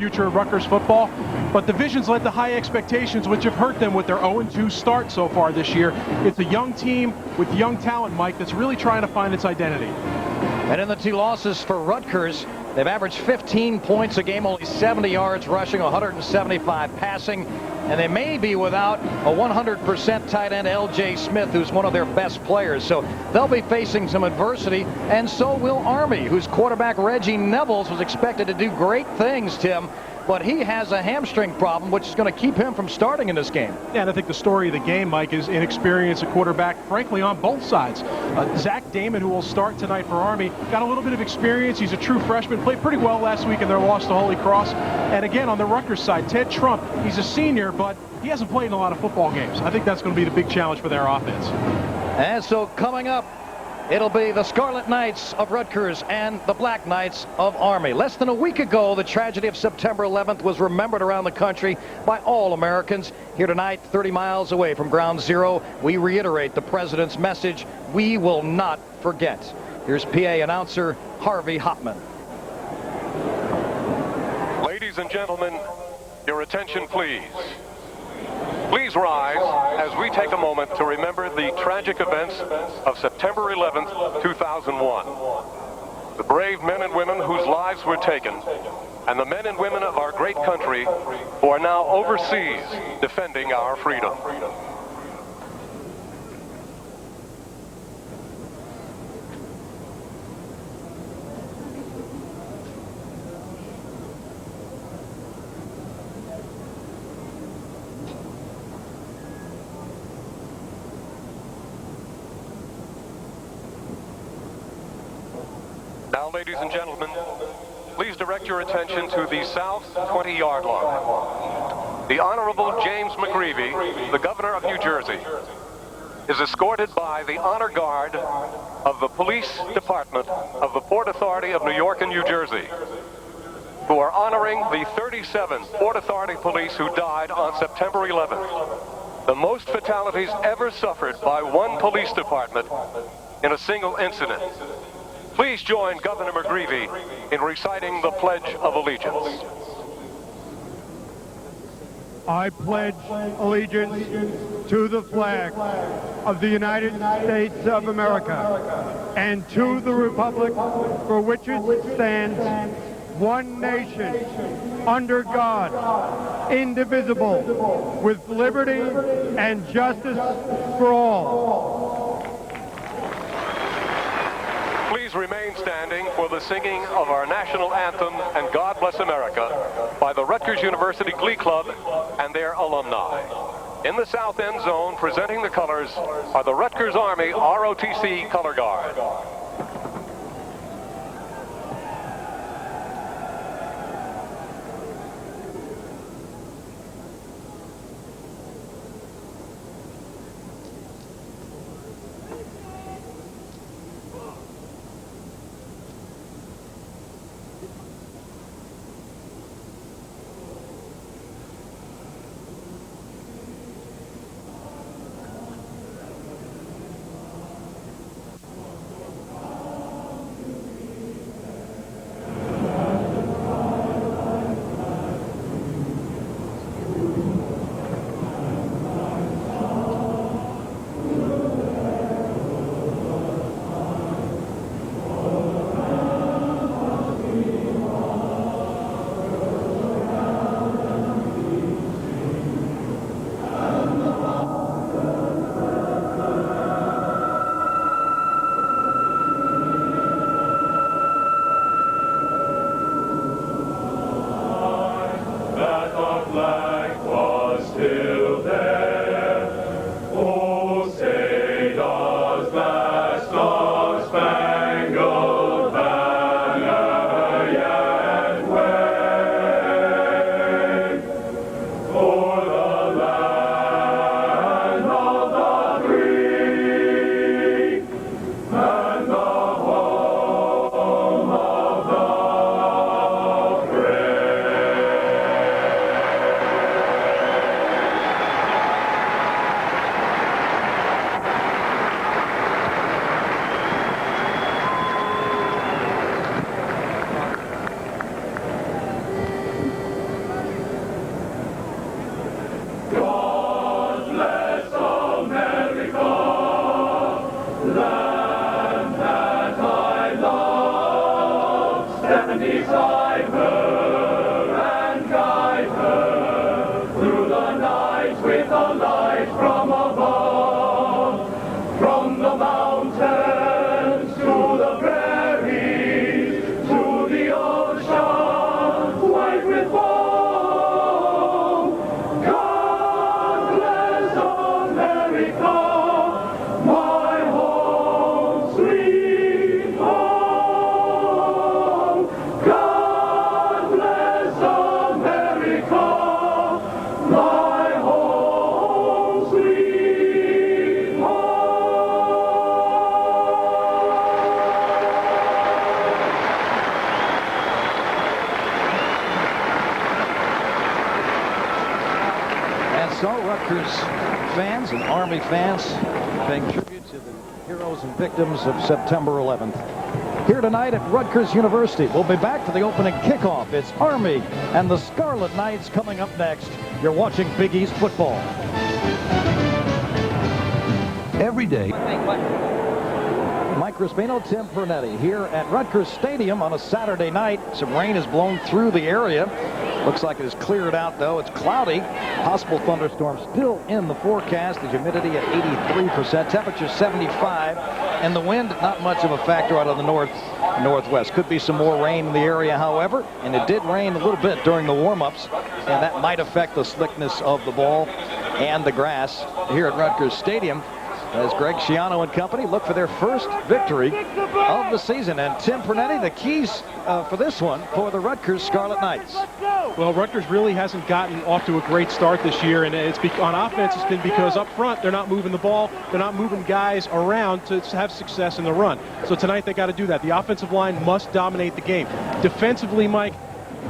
future of Rutgers football, but divisions led to high expectations, which have hurt them with their 0-2 start so far this year. It's a young team with young talent, Mike, that's really trying to find its identity. And in the two losses for Rutgers, they've averaged 15 points a game, only 70 yards rushing, 175 passing, and they may be without a 100% tight end L.J. Smith, who's one of their best players. So they'll be facing some adversity, and so will Army, whose quarterback Reggie Nevels was expected to do great things, Tim, but he has a hamstring problem, which is going to keep him from starting in this game. Yeah, and I think the story of the game, Mike, is inexperience at quarterback, frankly, on both sides. Zach Damon, who will start tonight for Army, got a little bit of experience. He's a true freshman, played pretty well last week in their loss to Holy Cross. And again, on the Rutgers side, Ted Trump, he's a senior, but he hasn't played in a lot of football games. I think that's going to be the big challenge for their offense. And so coming up, it'll be the Scarlet Knights of Rutgers and the Black Knights of Army. Less than a week ago, the tragedy of September 11th was remembered around the country by all Americans. Here tonight, 30 miles away from Ground Zero, we reiterate the president's message: we will not forget. Here's PA announcer Harvey Hopman. Ladies and gentlemen, your attention please. Please rise as we take a moment to remember the tragic events of September 11th, 2001. The brave men and women whose lives were taken, and the men and women of our great country who are now overseas defending our freedom. Now, ladies and gentlemen, please direct your attention to the south 20-yard line. The Honorable James McGreevey, the Governor of New Jersey, is escorted by the Honor Guard of the Police Department of the Port Authority of New York and New Jersey, who are honoring the 37 Port Authority police who died on September 11th, the most fatalities ever suffered by one police department in a single incident. Please join Governor McGreevey in reciting the Pledge of Allegiance. I pledge allegiance to the flag of the United States of America and to the republic for which it stands, one nation, under God, indivisible, with liberty and justice for all. Please remain standing for the singing of our national anthem and God Bless America by the Rutgers University Glee Club and their alumni. In the south end zone, presenting the colors, are the Rutgers Army ROTC Color Guard. stand beside her and guide her through the night with the light from above, from the mountains to the prairies, to the ocean white with foam. God bless America, my home, sweet home. God bless America, my home, sweet And so Rutgers fans and Army fans paying tribute to the heroes and victims of September 11th. Here tonight at Rutgers University. We'll be back for the opening kickoff. It's Army and the Scarlet Knights coming up next. You're watching Big East football. Every day. Mike Crispino, Tim Pernetti here at Rutgers Stadium on a Saturday night. Some rain has blown through the area. Looks like it has cleared out, though. It's cloudy. Possible thunderstorms still in the forecast. The humidity at 83%. Temperature 75. And the wind, not much of a factor out of the northwest. Could be some more rain in the area, however. And it did rain a little bit during the warm-ups. And that might affect the slickness of the ball and the grass here at Rutgers Stadium, as Greg Schiano and company look for their first victory of the season. And Tim Pernetti, the keys for this one for the Rutgers Scarlet Knights. Well, Rutgers really hasn't gotten off to a great start this year, and it's on offense. It's been because up front they're not moving the ball, they're not moving guys around to have success in the run. So tonight they got to do that. The offensive line must dominate the game. Defensively, Mike,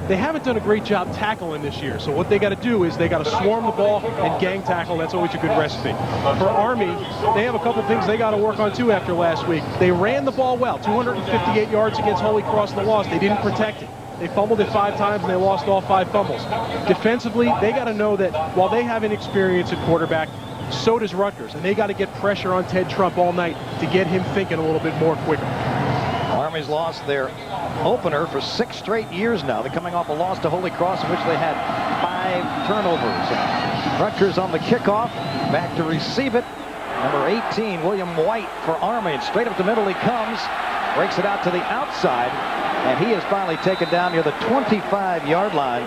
they haven't done a great job tackling this year. So what they got to do is they got to swarm the ball and gang tackle. That's always a good recipe. For Army, they have a couple things they got to work on too after last week. They ran the ball well, 258 yards against Holy Cross in the loss. They didn't protect it. They fumbled it 5 times and they lost all 5 fumbles. Defensively, they got to know that while they have inexperience at quarterback, so does Rutgers. And they got to get pressure on Ted Trump all night to get him thinking a little bit more quicker. Army's lost their opener for 6 straight years now. They're coming off a loss to Holy Cross in which they had 5 turnovers. Rutgers on the kickoff, back to receive it. Number 18, William White for Army. And straight up the middle he comes, breaks it out to the outside, and he is finally taken down near the 25-yard line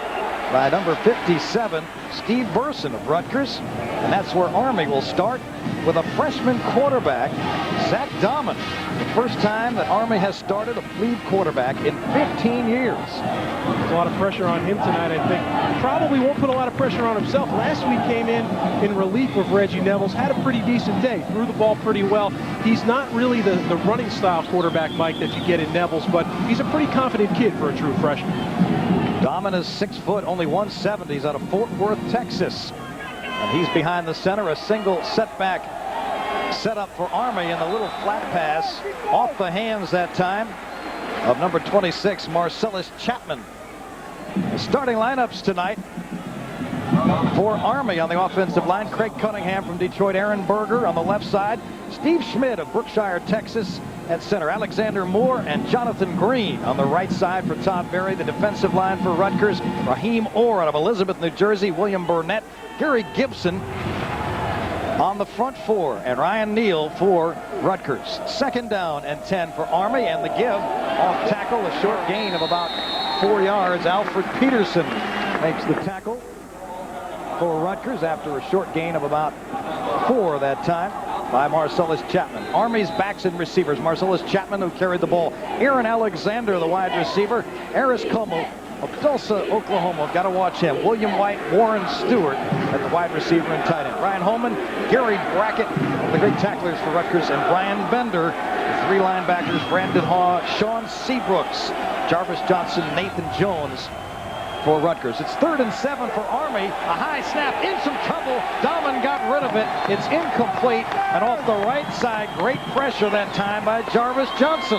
by number 57, Steve Burson of Rutgers. And that's where Army will start with a freshman quarterback, Zach Dahman. The first time that Army has started a plebe quarterback in 15 years. There's a lot of pressure on him tonight, I think. Probably won't put a lot of pressure on himself. Last week came in relief of Reggie Nevels, had a pretty decent day, threw the ball pretty well. He's not really the running style quarterback, Mike, that you get in Nevels, but he's a pretty confident kid for a true freshman. Dahman is 6 foot, only 170. He's out of Fort Worth, Texas. And he's behind the center, a single setback set up for Army, and a little flat pass off the hands that time of number 26, Marcellus Chapman. The starting lineups tonight for Army: on the offensive line, Craig Cunningham from Detroit, Aaron Berger on the left side, Steve Schmidt of Brookshire, Texas at center, Alexander Moore and Jonathan Green on the right side for Todd Berry. The defensive line for Rutgers, Raheem Orr out of Elizabeth, New Jersey, William Burnett, Gary Gibson on the front 4, and Ryan Neal for Rutgers. 2nd down and 10 for Army, and the give off tackle, a short gain of about 4 yards. Alfred Peterson makes the tackle for Rutgers after a short gain of about 4 that time by Marcellus Chapman. Army's backs and receivers: Marcellus Chapman, who carried the ball, Aaron Alexander, the wide receiver, Eris Como of Tulsa, Oklahoma. Got to watch him. William White, Warren Stewart at the wide receiver and tight end. Ryan Holman, Gary Brackett, the great tacklers for Rutgers, and Brian Bender, the 3 linebackers, Brandon Haw, Sean Seabrooks, Jarvis Johnson, Nathan Jones for Rutgers. It's 3rd and 7 for Army. A high snap, in some trouble. Dahman got rid of it. It's incomplete, and off the right side, great pressure that time by Jarvis Johnson.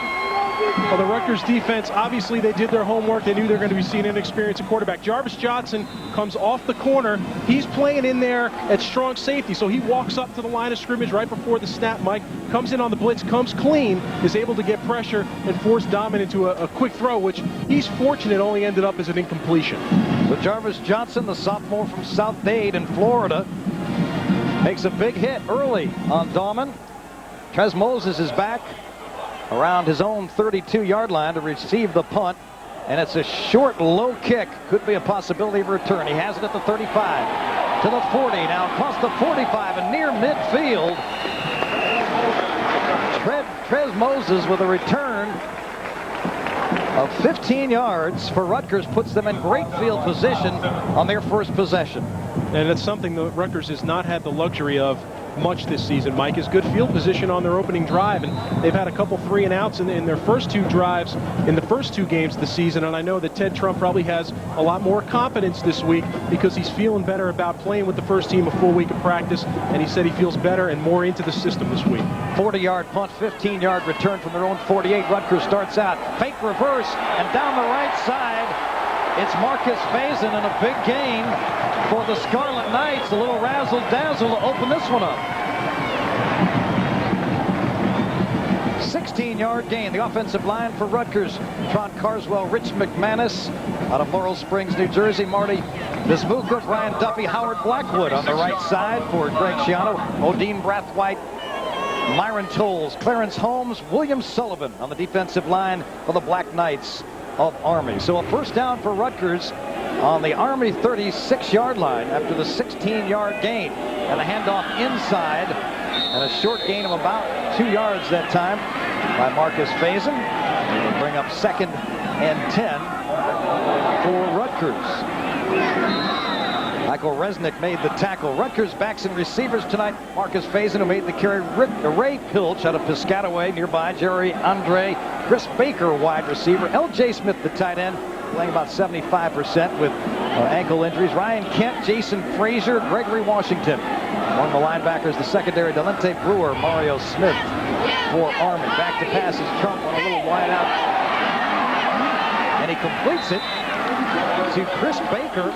Well, the Rutgers defense, obviously they did their homework. They knew they were going to be seeing an inexperienced quarterback. Jarvis Johnson comes off the corner. He's playing in there at strong safety, so he walks up to the line of scrimmage right before the snap, Mike, comes in on the blitz, comes clean, is able to get pressure and force Domin into a quick throw, which he's fortunate only ended up as an incompletion. So Jarvis Johnson, the sophomore from South Dade in Florida, makes a big hit early on Domin. Trez Moses is back around his own 32-yard line to receive the punt, and it's a short, low kick. Could be a possibility of a return. He has it at the 35, to the 40, now across the 45 and near midfield. Trez Moses with a return of 15 yards for Rutgers, puts them in great field position on their first possession. And that's something that Rutgers has not had the luxury of much this season, Mike, is good field position on their opening drive, and they've had a couple 3 and outs in their first 2 drives in the first 2 games of the season. And I know that Ted Trump probably has a lot more confidence this week because he's feeling better about playing with the first team a full week of practice, and he said he feels better and more into the system this week. 40-yard punt, 15-yard return from their own 48. Rutgers starts out, fake reverse, and down the right side, it's Markis Facyson, and a big gain for the Scarlet Knights. A little razzle-dazzle to open this one up. 16-yard gain. The offensive line for Rutgers: Tron Carswell, Rich McManus out of Laurel Springs, New Jersey, Marty Bismuka, Brian Duffy, Howard Blackwood on the right side for Greg Schiano, Odine Brathwaite, Myron Tolles, Clarence Holmes, William Sullivan on the defensive line for the Black Knights of Army. So a first down for Rutgers on the Army 36-yard line after the 16-yard gain, and a handoff inside and a short gain of about 2 yards that time by Markis Facyson. It'll bring up 2nd and 10 for Rutgers. Michael Resnick made the tackle. Rutgers backs and receivers tonight. Markis Facyson, who made the carry. Ray Pilch out of Piscataway nearby. Jerry Andre. Chris Baker, wide receiver. L.J. Smith, the tight end, playing about 75% with ankle injuries. Ryan Kent, Jason Frazier, Gregory Washington. Among the linebackers, the secondary, Delente Brewer, Mario Smith for Army. Back to passes. Trump on a little wide out. And he completes it to Chris Baker.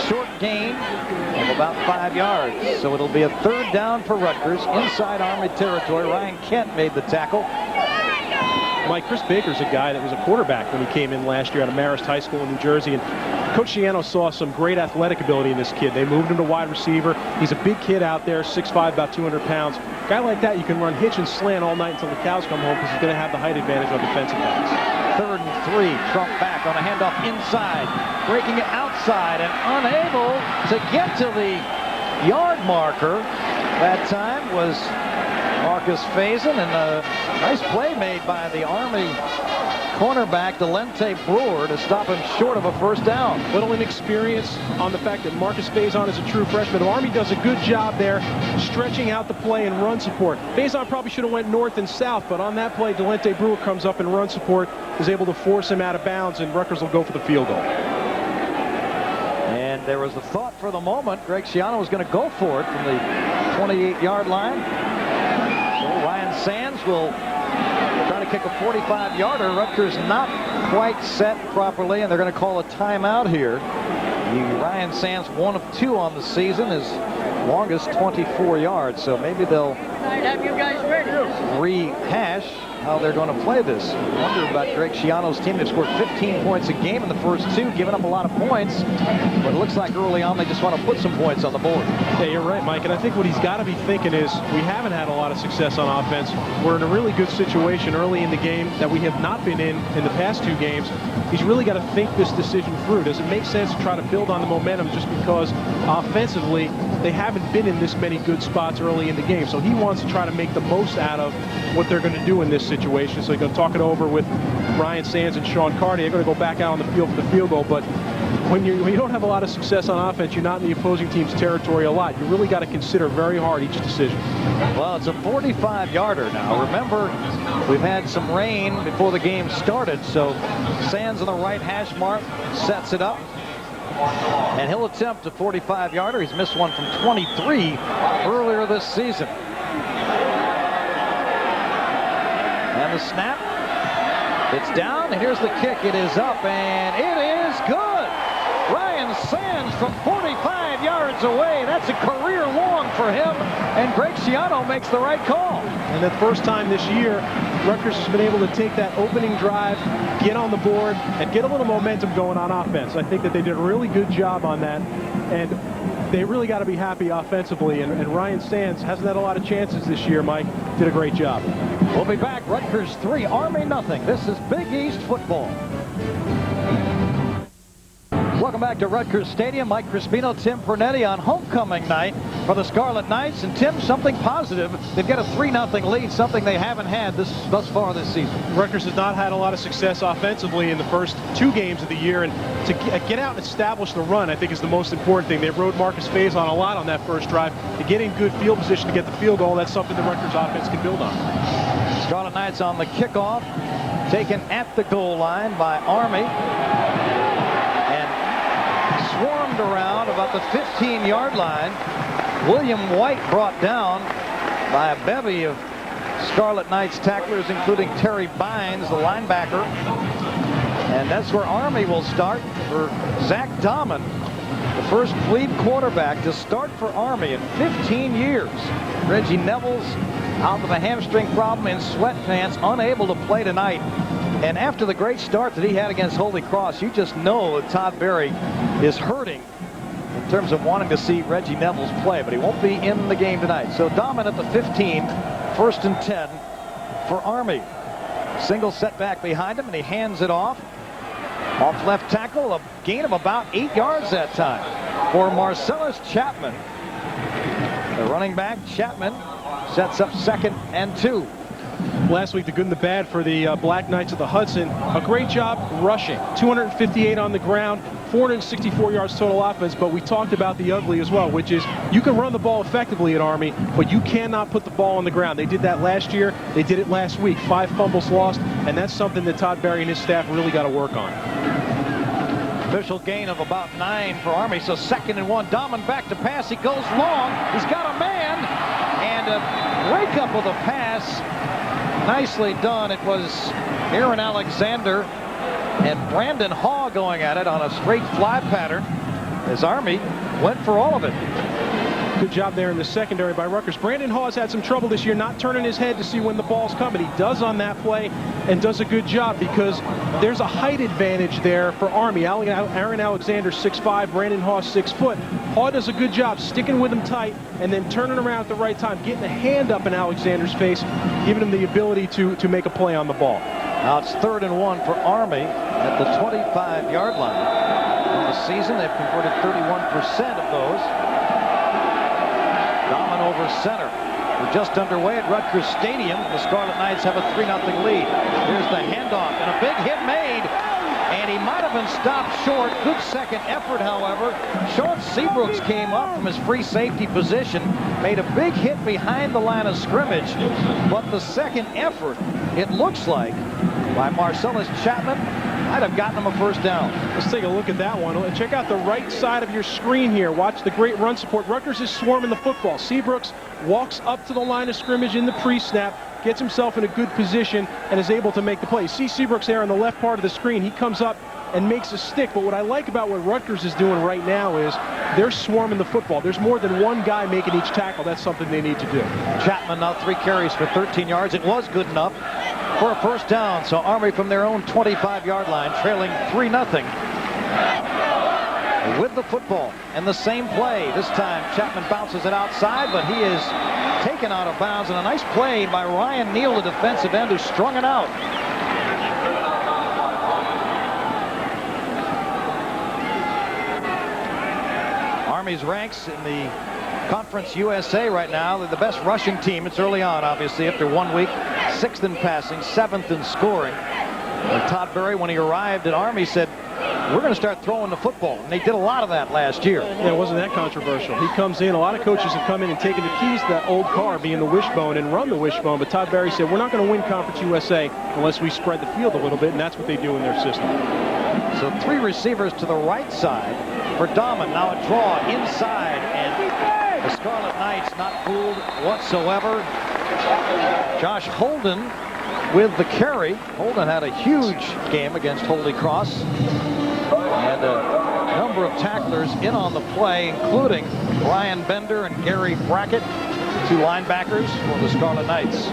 Short gain of about 5 yards. So it'll be a 3rd down for Rutgers inside Army territory. Ryan Kent made the tackle. Mike, Chris Baker's a guy that was a quarterback when he came in last year out of Marist High School in New Jersey, and Coach Schiano saw some great athletic ability in this kid. They moved him to wide receiver. He's a big kid out there, 6'5", about 200 pounds. A guy like that, you can run hitch and slant all night until the cows come home because he's going to have the height advantage on defensive backs. 3rd and 3. Trump back on a handoff inside, breaking it outside and unable to get to the yard marker. That time was Markis Facyson, and a nice play made by the Army cornerback Delente Brewer to stop him short of a first down. Little inexperience on the fact that Markis Facyson is a true freshman. The Army does a good job there stretching out the play and run support. Facyson probably should have went north and south, but on that play, Delente Brewer comes up and run support is able to force him out of bounds, and Rutgers will go for the field goal. And there was a thought for the moment Greg Schiano was going to go for it from the 28-yard line. So Ryan Sands will try to kick a 45-yarder. Rutgers not quite set properly, and they're going to call a timeout here. Ryan Sands, 1 of 2 on the season, his longest 24 yards. So maybe they'll rehash how they're going to play this. I wonder about Greg Schiano's team. They've scored 15 points a game in the first 2, giving up a lot of points. But it looks like early on they just want to put some points on the board. Yeah, you're right, Mike. And I think what he's got to be thinking is we haven't had a lot of success on offense. We're in a really good situation early in the game that we have not been in the past 2 games. He's really got to think this decision through. Does it make sense to try to build on the momentum just because offensively they haven't been in this many good spots early in the game? So he wants to try to make the most out of what they're going to do in this situation. So he's going to talk it over with Ryan Sands and Sean Carty. They're going to go back out on the field for the field goal. But when you don't have a lot of success on offense, you're not in the opposing team's territory a lot. You really got to consider very hard each decision. Well, it's a 45-yarder now. Remember, we've had some rain before the game started, so Sands on the right hash mark sets it up. And he'll attempt a 45-yarder. He's missed one from 23 earlier this season. And the snap It's down, and here's the kick. It is up, and it is good. Ryan Sands from 45 yards away. That's a career long for him, and Greg Schiano makes the right call. And the first time this year, Rutgers has been able to take that opening drive, get on the board, and get a little momentum going on offense. I think that they did a really good job on that, and they really got to be happy offensively. And Ryan Sands hasn't had a lot of chances this year, Mike. Did a great job. We'll be back. Rutgers 3, Army nothing. This is Big East football. Welcome back to Rutgers Stadium. Mike Crispino, Tim Pernetti on homecoming night for the Scarlet Knights. And Tim, something positive. They've got a 3-0 lead, something they haven't had thus far this season. Rutgers has not had a lot of success offensively in the first 2 games of the year, and to get out and establish the run, I think, is the most important thing. They rode Markis Facyson a lot on that first drive. To get in good field position to get the field goal, that's something the Rutgers offense can build on. Scarlet Knights on the kickoff, taken at the goal line by Army. Swarmed around about the 15-yard line. William White brought down by a bevy of Scarlet Knights tacklers, including Terry Bynes, the linebacker. And that's where Army will start for Zach Dahman, the first plebe quarterback to start for Army in 15 years. Reggie Neville's out with a hamstring problem in sweatpants, unable to play tonight. And after the great start that he had against Holy Cross, you just know that Todd Berry is hurting in terms of wanting to see Reggie Neville's play, but he won't be in the game tonight. So Dahman at the 15, 1st and 10 for Army. Single setback behind him, and he hands it off. Off left tackle, a gain of about 8 yards that time for Marcellus Chapman. The running back, Chapman, sets up 2nd and 2. Last week, the good and the bad for the Black Knights of the Hudson. A great job rushing. 258 on the ground, 464 yards total offense, but we talked about the ugly as well, which is you can run the ball effectively at Army, but you cannot put the ball on the ground. They did that last year. They did it last week. 5 fumbles lost, and that's something that Todd Berry and his staff really got to work on. Official gain of about 9 for Army, so 2nd and 1. Dahman back to pass. He goes long. He's got a man, and a break up of the pass. Nicely done. It was Aaron Alexander and Brandon Haw going at it on a straight fly pattern as Army went for all of it. Good job there in the secondary by Rutgers. Brandon Hawes had some trouble this year not turning his head to see when the ball's coming. He does on that play and does a good job because there's a height advantage there for Army. Aaron Alexander 6'5", Brandon Hawes 6 foot. Haw does a good job sticking with him tight and then turning around at the right time, getting a hand up in Alexander's face, giving him the ability to make a play on the ball. Now it's 3rd and 1 for Army at the 25-yard line. In the season, they've converted 31% of those. Dahman over center. We're just underway at Rutgers Stadium. The Scarlet Knights have a 3-0 lead. Here's the handoff, and a big hit made. And he might have been stopped short. Good second effort, however. Sean Seabrooks came up from his free safety position, made a big hit behind the line of scrimmage. But the second effort, it looks like, by Marcellus Chapman, might have gotten him a 1st down. Let's take a look at that one. Check out the right side of your screen here. Watch the great run support. Rutgers is swarming the football. Seabrooks walks up to the line of scrimmage in the pre-snap, gets himself in a good position, and is able to make the play. See Seabrooks there on the left part of the screen. He comes up and makes a stick. But what I like about what Rutgers is doing right now is they're swarming the football. There's more than one guy making each tackle. That's something they need to do. Chapman now 3 carries for 13 yards. It was good enough for a 1st down. So Army from their own 25-yard line, trailing 3-0 with the football. And the same play. This time Chapman bounces it outside, but he is taken out of bounds. And a nice play by Ryan Neal, the defensive end, who strung it out. Army's ranks in the Conference USA right now. They're the best rushing team. It's early on, obviously, after 1 week. 6th in passing, 7th in scoring. And Todd Berry, when he arrived at Army, said, we're going to start throwing the football. And they did a lot of that last year. Yeah, it wasn't that controversial. He comes in. A lot of coaches have come in and taken the keys to that old car, being the wishbone, and run the wishbone. But Todd Berry said, we're not going to win Conference USA unless we spread the field a little bit, and that's what they do in their system. So 3 receivers to the right side for Dahman. Now a draw inside, and the Scarlet Knights not fooled whatsoever. Josh Holden with the carry. Holden had a huge game against Holy Cross. And a number of tacklers in on the play, including Brian Bender and Gary Brackett, two linebackers for the Scarlet Knights.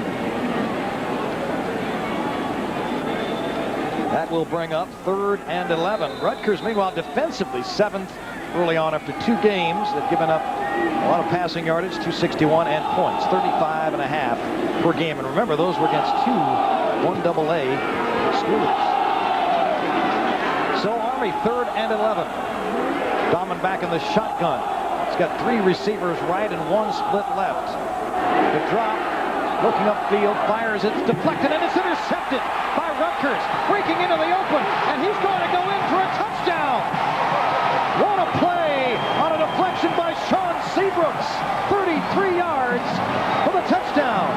That will bring up 3rd and 11. Rutgers, meanwhile, defensively 7th early on after 2 games. They've given up a lot of passing yardage, 261, and points, 35.5 per game. And remember, those were against 2 1AA schools. So Army 3rd and 11. Dahman back in the shotgun. He's got 3 receivers right and 1 split left. The drop, looking upfield, fires. It's deflected and it's intercepted by Rutgers, breaking into the open, and he's going to go in for a touchdown. What a play on a deflection by Sean Seabrooks. 33 yards for the touchdown.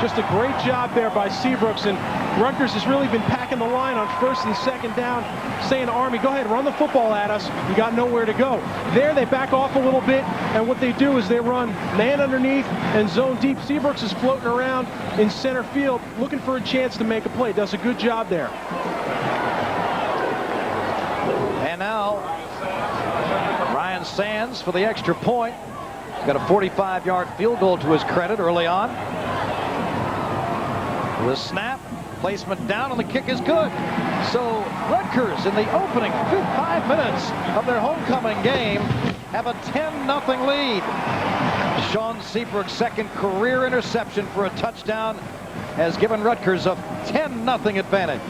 Just a great job there by Seabrooks, and Rutgers has really been packing the line on 1st and 2nd down, saying to Army, go ahead, run the football at us. You got nowhere to go. There they back off a little bit, and what they do is they run man underneath and zone deep. Seabrooks is floating around in center field looking for a chance to make a play. Does a good job there. And now Ryan Sands for the extra point. He's got a 45-yard field goal to his credit early on. The snap, placement down, and the kick is good. So Rutgers, in the opening 5 minutes of their homecoming game, have a 10-0 lead. Sean Seabrook's 2nd career interception for a touchdown has given Rutgers a 10-0 advantage.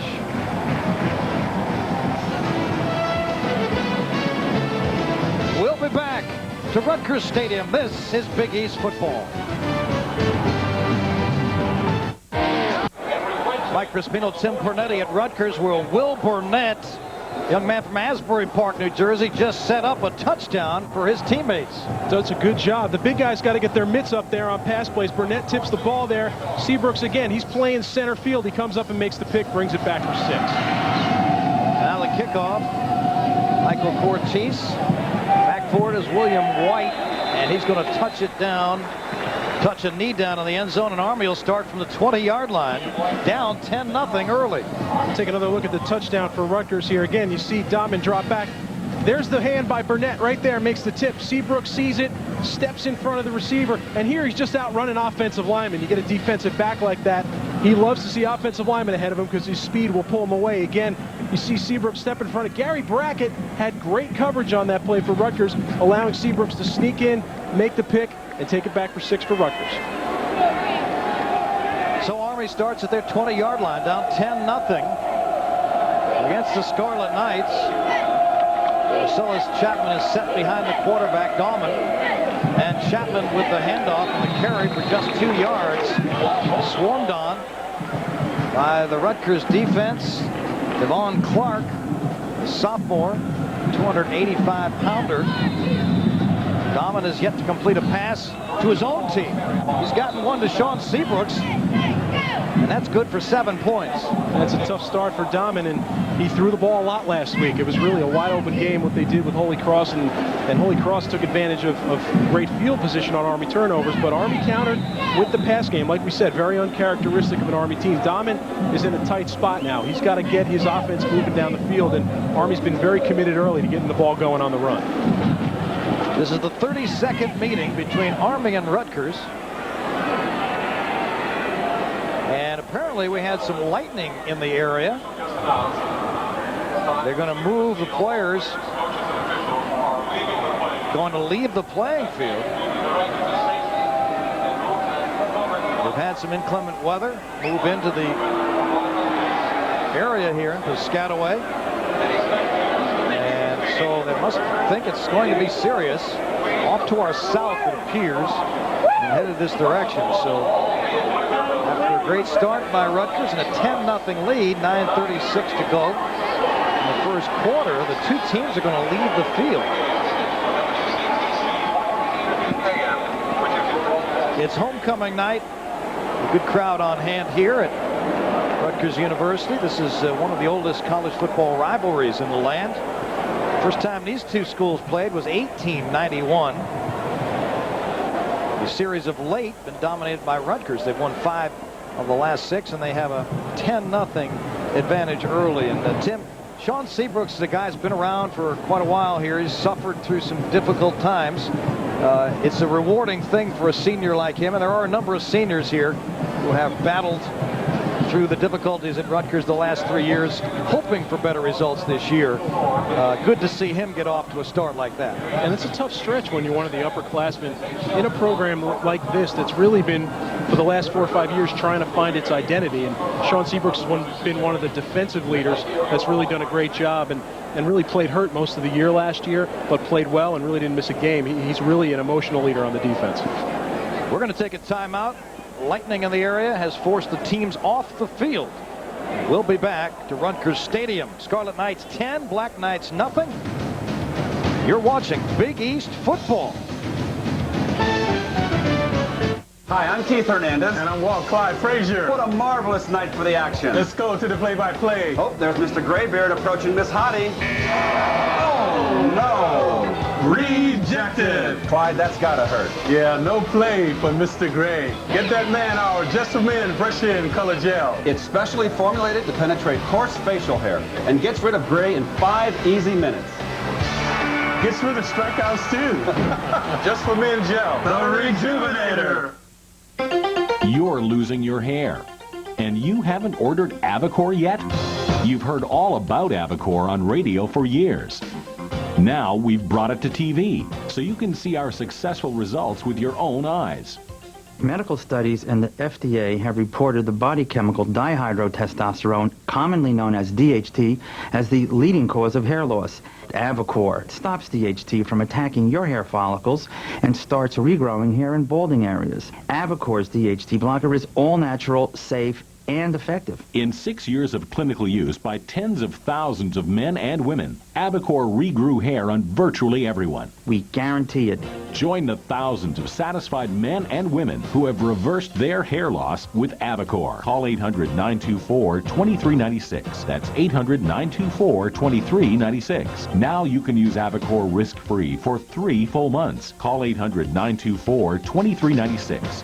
We'll be back to Rutgers Stadium. This is Big East football. Mike Crispino, Tim Pernetti at Rutgers, where Will Burnett, young man from Asbury Park, New Jersey, just set up a touchdown for his teammates. Does a good job. The big guys got to get their mitts up there on pass plays. Burnett tips the ball there. Seabrooks again, he's playing center field. He comes up and makes the pick, brings it back for 6. Now the kickoff, Michael Cortese. Back for it is William White, and he's going to touch it down. Touch a knee down in the end zone, and Army will start from the 20-yard line, down 10-0 early. Take another look at the touchdown for Rutgers here. Again, you see Dahman drop back. There's the hand by Burnett right there, makes the tip. Seabrooks sees it, steps in front of the receiver, and here he's just out running offensive lineman. You get a defensive back like that. He loves to see offensive linemen ahead of him because his speed will pull him away. Again, you see Seabrooks step in front of Gary Brackett. Had great coverage on that play for Rutgers, allowing Seabrooks to sneak in, make the pick, and take it back for 6 for Rutgers. So Army starts at their 20-yard line, down 10-0 against the Scarlet Knights. Marcellus Chapman is set behind the quarterback, Dahman, and Chapman with the handoff and the carry for just 2 yards. Swarmed on by the Rutgers defense. Devon Clark, the sophomore, 285-pounder. Dahman has yet to complete a pass to his own team. He's gotten one to Sean Seabrooks, and that's good for 7 points. That's a tough start for Dahman, and he threw the ball a lot last week. It was really a wide-open game what they did with Holy Cross, and Holy Cross took advantage of great field position on Army turnovers, but Army countered with the pass game. Like we said, very uncharacteristic of an Army team. Dahman is in a tight spot now. He's got to get his offense moving down the field, and Army's been very committed early to getting the ball going on the run. This is the 32nd meeting between Army and Rutgers. And apparently we had some lightning in the area. They're going to move the players. Going to leave the playing field. We've had some inclement weather. Move into the area here in Piscataway. So they must think it's going to be serious. Off to our south, it appears, and headed this direction. So after a great start by Rutgers and a 10-0 lead, 9:36 to go in the first quarter, the 2 teams are going to leave the field. It's homecoming night. A good crowd on hand here at Rutgers University. This is one of the oldest college football rivalries in the land. First time these 2 schools played was 1891. The series of late been dominated by Rutgers. They've won 5 of the last 6, and they have a 10-0 advantage early. And Tim, Sean Seabrooks is a guy who's been around for quite a while here. He's suffered through some difficult times. It's a rewarding thing for a senior like him, and there are a number of seniors here who have battled through the difficulties at Rutgers the last 3 years, hoping for better results this year. Good to see him get off to a start like that. And it's a tough stretch when you're one of the upperclassmen in a program like this that's really been, for the last 4 or 5 years, trying to find its identity. And Sean Seabrooks has been one of the defensive leaders that's really done a great job and really played hurt most of the year last year, but played well and really didn't miss a game. He's really an emotional leader on the defense. We're going to take a timeout. Lightning in the area has forced the teams off the field. We'll be back to Rutgers Stadium. Scarlet Knights 10, Black Knights nothing. You're watching Big East football. Hi, I'm Keith Hernandez. And I'm Walt Clyde Frazier. What a marvelous night for the action. Let's go to the play-by-play. Oh, there's Mr. Graybeard approaching Miss Hottie. Oh, no. Rejected. Clyde, that's gotta hurt. Yeah, no play for Mr. Gray. Get that man our Just for Men Fresh In Color Gel. It's specially formulated to penetrate coarse facial hair and gets rid of gray in 5 easy minutes. Gets rid of strikeouts, too. Just for Men Gel. The Rejuvenator. You're losing your hair, and you haven't ordered Avicor yet? You've heard all about Avicor on radio for years. Now we've brought it to TV, so you can see our successful results with your own eyes. Medical studies and the FDA have reported the body chemical dihydrotestosterone, commonly known as DHT, as the leading cause of hair loss. Avicor stops DHT from attacking your hair follicles and starts regrowing hair in balding areas. Avicor's DHT blocker is all natural, safe, and effective. In 6 years of clinical use by tens of thousands of men and women, Avicor regrew hair on virtually everyone. We guarantee it. Join the thousands of satisfied men and women who have reversed their hair loss with Avicor. Call 800-924-2396. That's 800-924-2396. Now you can use Avicor risk-free for 3 full months. Call 800-924-2396.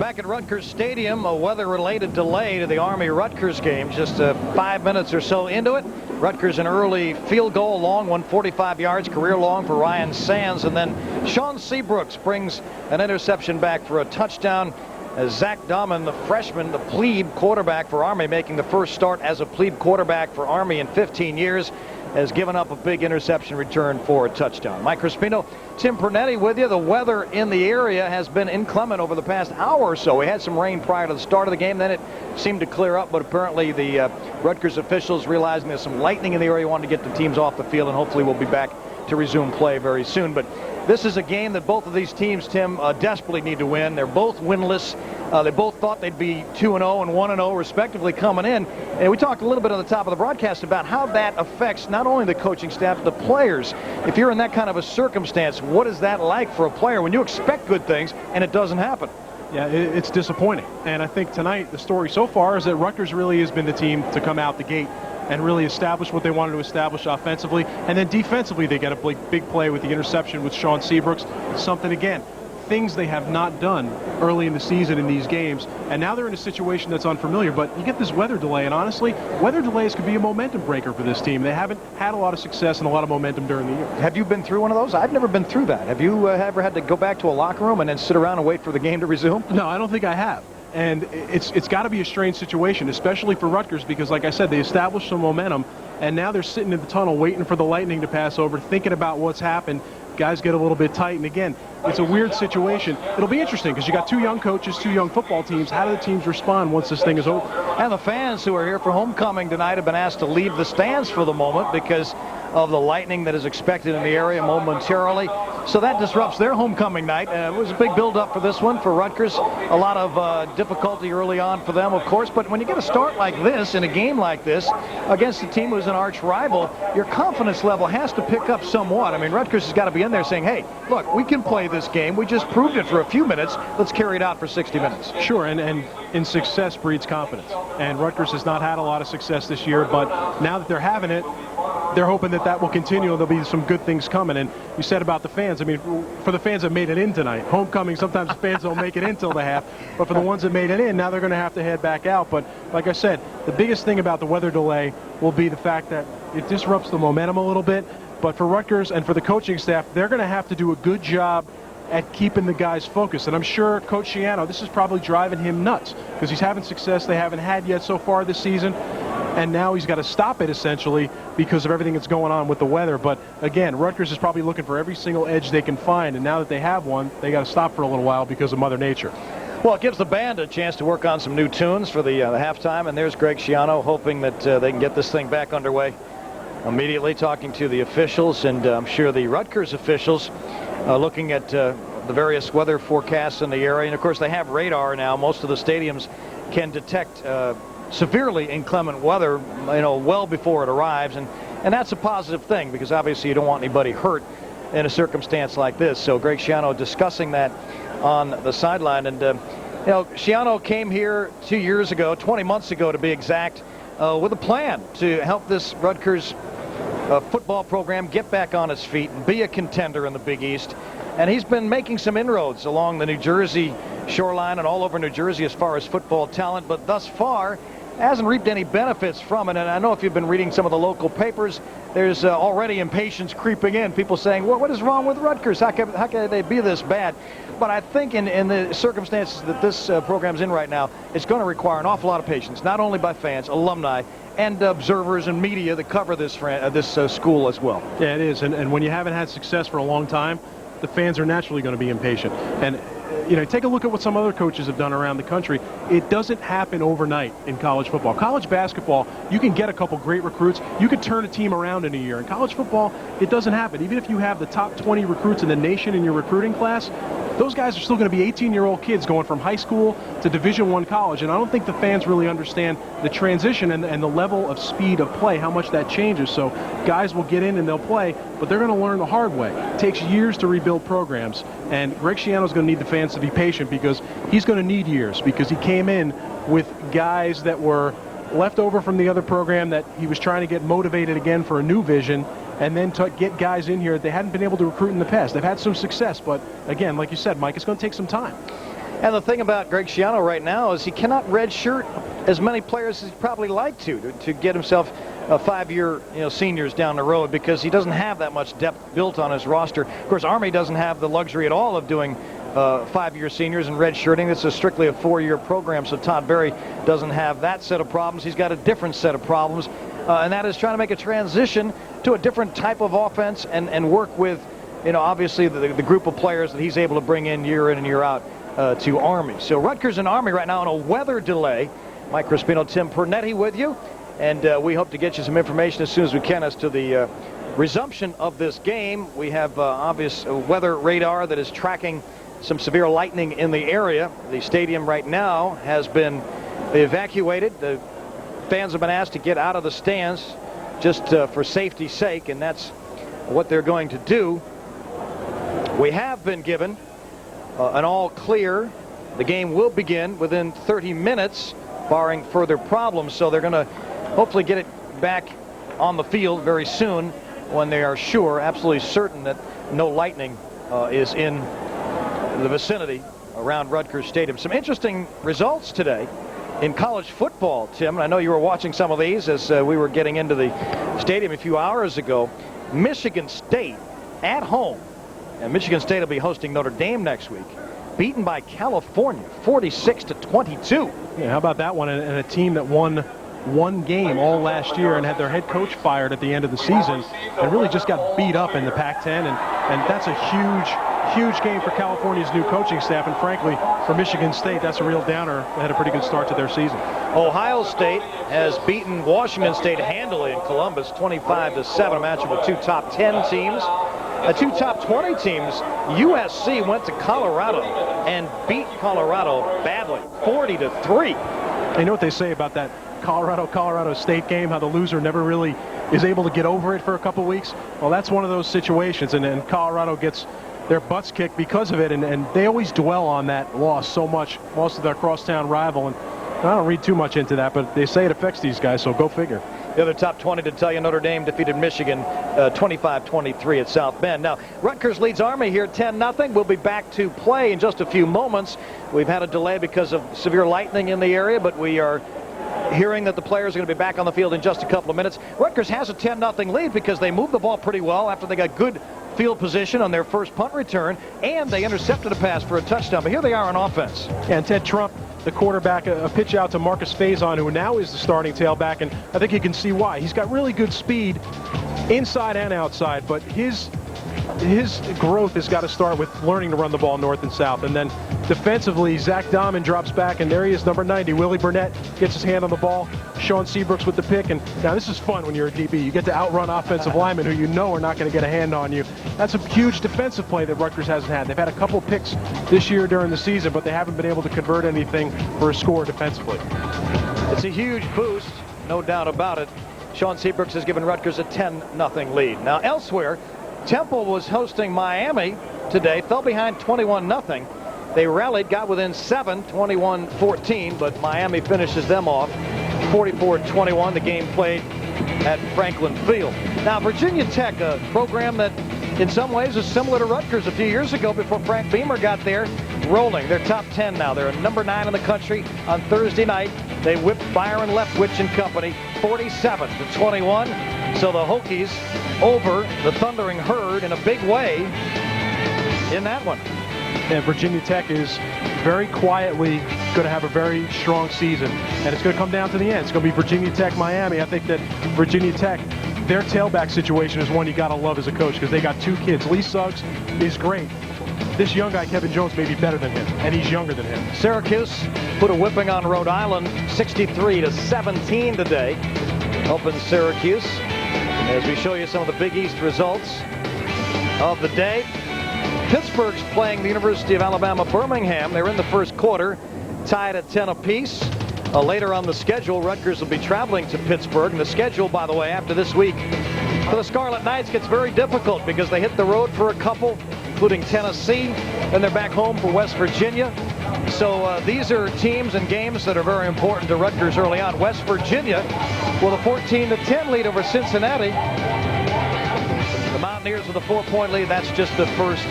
Back at Rutgers Stadium, a weather-related delay to the Army-Rutgers game. Just 5 minutes or so into it. Rutgers an early field goal long, 145 yards, career long for Ryan Sands. And then Sean Seabrooks brings an interception back for a touchdown. As Zach Dahman, the freshman, the plebe quarterback for Army, making the first start as a plebe quarterback for Army in 15 years, has given up a big interception return for a touchdown. Mike Crispino, Tim Pernetti with you. The weather in the area has been inclement over the past hour or so. We had some rain prior to the start of the game. Then it seemed to clear up, but apparently the Rutgers officials, realizing there's some lightning in the area, wanted to get the teams off the field, and hopefully we'll be back to resume play very soon. But this is a game that both of these teams, Tim, desperately need to win. They're both winless. They both thought they'd be 2-0 and 1-0 respectively coming in. And we talked a little bit at the top of the broadcast about how that affects not only the coaching staff, but the players. If you're in that kind of a circumstance, what is that like for a player when you expect good things and it doesn't happen? Yeah, it's disappointing. And I think tonight the story so far is that Rutgers really has been the team to come out the gate and really establish what they wanted to establish offensively. And then defensively, they get a big play with the interception with Sean Seabrooks. Something, again, things they have not done early in the season in these games. And now they're in a situation that's unfamiliar. But you get this weather delay, and honestly, weather delays could be a momentum breaker for this team. They haven't had a lot of success and a lot of momentum during the year. Have you been through one of those? I've never been through that. Have you ever had to go back to a locker room and then sit around and wait for the game to resume? No, I don't think I have. And it's got to be a strange situation, especially for Rutgers, because, like I said, they established some momentum, and now they're sitting in the tunnel waiting for the lightning to pass over, thinking about what's happened. Guys get a little bit tight, and again, it's a weird situation. It'll be interesting because you got 2 young coaches, 2 young football teams. How do the teams respond once this thing is over? And the fans who are here for homecoming tonight have been asked to leave the stands for the moment because of the lightning that is expected in the area momentarily. So that disrupts their homecoming night. It was a big build-up for this one for Rutgers. A lot of difficulty early on for them, of course. But when you get a start like this in a game like this against a team who's an arch rival, your confidence level has to pick up somewhat. I mean, Rutgers has got to be in there saying, hey, look, we can play this game. We just proved it for a few minutes. Let's carry it out for 60 minutes. Sure, and in success breeds confidence. And Rutgers has not had a lot of success this year, but now that they're having it, they're hoping that will continue and there'll be some good things coming. And you said about the fans, I mean, for the fans that made it in tonight, homecoming, sometimes fans don't make it in till the half, but for the ones that made it in, now they're going to have to head back out. But like I said, the biggest thing about the weather delay will be the fact that it disrupts the momentum a little bit. But for Rutgers and for the coaching staff, they're going to have to do a good job at keeping the guys focused. And I'm sure Coach Schiano, this is probably driving him nuts because he's having success they haven't had yet so far this season. And now he's got to stop it, essentially, because of everything that's going on with the weather. But, again, Rutgers is probably looking for every single edge they can find. And now that they have one, they got to stop for a little while because of Mother Nature. Well, it gives the band a chance to work on some new tunes for the halftime. And there's Greg Schiano hoping that they can get this thing back underway immediately, talking to the officials. And I'm sure the Rutgers officials looking at the various weather forecasts in the area. And, of course, they have radar now. Most of the stadiums can detect severely inclement weather, well before it arrives, and that's a positive thing because obviously you don't want anybody hurt in a circumstance like this. So Greg Schiano discussing that on the sideline, and Schiano came here 2 years ago, 20 months ago to be exact, with a plan to help this Rutgers football program get back on its feet and be a contender in the Big East. And he's been making some inroads along the New Jersey shoreline and all over New Jersey as far as football talent, but thus far hasn't reaped any benefits from it. And I know if you've been reading some of the local papers, there's already impatience creeping in. People saying, well, what is wrong with Rutgers? How can they be this bad? But I think in the circumstances that this program's in right now, it's going to require an awful lot of patience, not only by fans, alumni, and observers and media that cover this school as well. Yeah, it is. And when you haven't had success for a long time, the fans are naturally going to be impatient. And take a look at what some other coaches have done around the country. It doesn't happen overnight in college football. College basketball, you can get a couple great recruits. You can turn a team around in a year. In college football, it doesn't happen. Even if you have the top 20 recruits in the nation in your recruiting class, those guys are still going to be 18-year-old kids going from high school to Division I college. And I don't think the fans really understand the transition and the level of speed of play, how much that changes. So guys will get in and they'll play, but they're going to learn the hard way. It takes years to rebuild programs. And Greg Schiano's going to need the fans to be patient because he's going to need years because he came in with guys that were left over from the other program that he was trying to get motivated again for a new vision, and then to get guys in here that they hadn't been able to recruit in the past. They've had some success, but again, like you said, Mike, it's going to take some time. And the thing about Greg Schiano right now is he cannot redshirt as many players as he'd probably like to get himself a 5-year seniors down the road because he doesn't have that much depth built on his roster. Of course, Army doesn't have the luxury at all of doing 5-year seniors and redshirting. It's strictly a 4-year program, so Todd Berry doesn't have that set of problems. He's got a different set of problems, and that is trying to make a transition to a different type of offense and work with, obviously the group of players that he's able to bring in and year out to Army. So Rutgers and Army right now on a weather delay. Mike Crispino, Tim Pernetti with you, and we hope to get you some information as soon as we can as to the resumption of this game. We have obvious weather radar that is tracking some severe lightning in the area. The stadium right now has been evacuated. The fans have been asked to get out of the stands just for safety's sake, and that's what they're going to do. We have been given an all clear. The game will begin within 30 minutes, barring further problems, so they're going to hopefully get it back on the field very soon when they are sure, absolutely certain, that no lightning is in the vicinity around Rutgers Stadium. Some interesting results today in college football, Tim, and I know you were watching some of these as we were getting into the stadium a few hours ago. Michigan State at home, and Michigan State will be hosting Notre Dame next week, beaten by California 46-22. Yeah, how about that one? And a team that won one game all last year and had their head coach fired at the end of the season and really just got beat up in the Pac-10, and that's a huge game for California's new coaching staff, and frankly for Michigan State that's a real downer. They had a pretty good start to their season. Ohio State has beaten Washington State handily in Columbus 25-7, a matchup with two top 10 teams. Two top 20 teams. USC went to Colorado and beat Colorado badly 40-3. You know what they say about that Colorado State game, how the loser never really is able to get over it for a couple weeks? Well, that's one of those situations, and Colorado gets their butts kicked because of it, and they always dwell on that loss so much, loss to their crosstown rival, and I don't read too much into that, but they say it affects these guys, so go figure. The other top 20 to tell you, Notre Dame defeated Michigan 25-23 at South Bend. Now, Rutgers leads Army here 10-0. We'll be back to play in just a few moments. We've had a delay because of severe lightning in the area, but we are hearing that the players are going to be back on the field in just a couple of minutes. Rutgers has a 10-0 lead because they moved the ball pretty well after they got good field position on their first punt return, and they intercepted a pass for a touchdown. But here they are on offense. And Ted Trump, the quarterback, a pitch out to Markis Facyson, who now is the starting tailback, and I think you can see why. He's got really good speed inside and outside, but his growth has got to start with learning to run the ball north and south. And then defensively, Zach Dahman drops back, and there he is, number 90. Willie Burnett gets his hand on the ball. Sean Seabrooks with the pick. And now this is fun when you're a DB. You get to outrun offensive linemen who you know are not going to get a hand on you. That's a huge defensive play that Rutgers hasn't had. They've had a couple picks this year during the season, but they haven't been able to convert anything for a score defensively. It's a huge boost, no doubt about it. Sean Seabrooks has given Rutgers a 10-0 lead. Now elsewhere, Temple was hosting Miami today, fell behind 21-0. They rallied, got within 7, 21-14, but Miami finishes them off 44-21. The game played at Franklin Field. Now, Virginia Tech, a program that in some ways is similar to Rutgers a few years ago before Frank Beamer got there, rolling. They're top 10 now. They're number 9 in the country. On Thursday night, they whipped Byron Leftwich and company 47-21. So the Hokies over the Thundering Herd in a big way in that one. And Virginia Tech is very quietly going to have a very strong season, and it's going to come down to the end. It's going to be Virginia Tech, Miami. I think that Virginia Tech, their tailback situation is one you got to love as a coach because they got 2 kids. Lee Suggs is great. This young guy, Kevin Jones, may be better than him, and he's younger than him. Syracuse put a whipping on Rhode Island, 63-17 today. Helping Syracuse as we show you some of the Big East results of the day. Pittsburgh's playing the University of Alabama Birmingham. They're in the first quarter, tied at 10 apiece. Later on the schedule, Rutgers will be traveling to Pittsburgh. And the schedule, by the way, after this week for the Scarlet Knights gets very difficult because they hit the road for a couple, including Tennessee. Then they're back home for West Virginia. So these are teams and games that are very important to Rutgers early on. West Virginia with a 14-10 lead over Cincinnati. The Mountaineers with a 4-point lead. That's just the first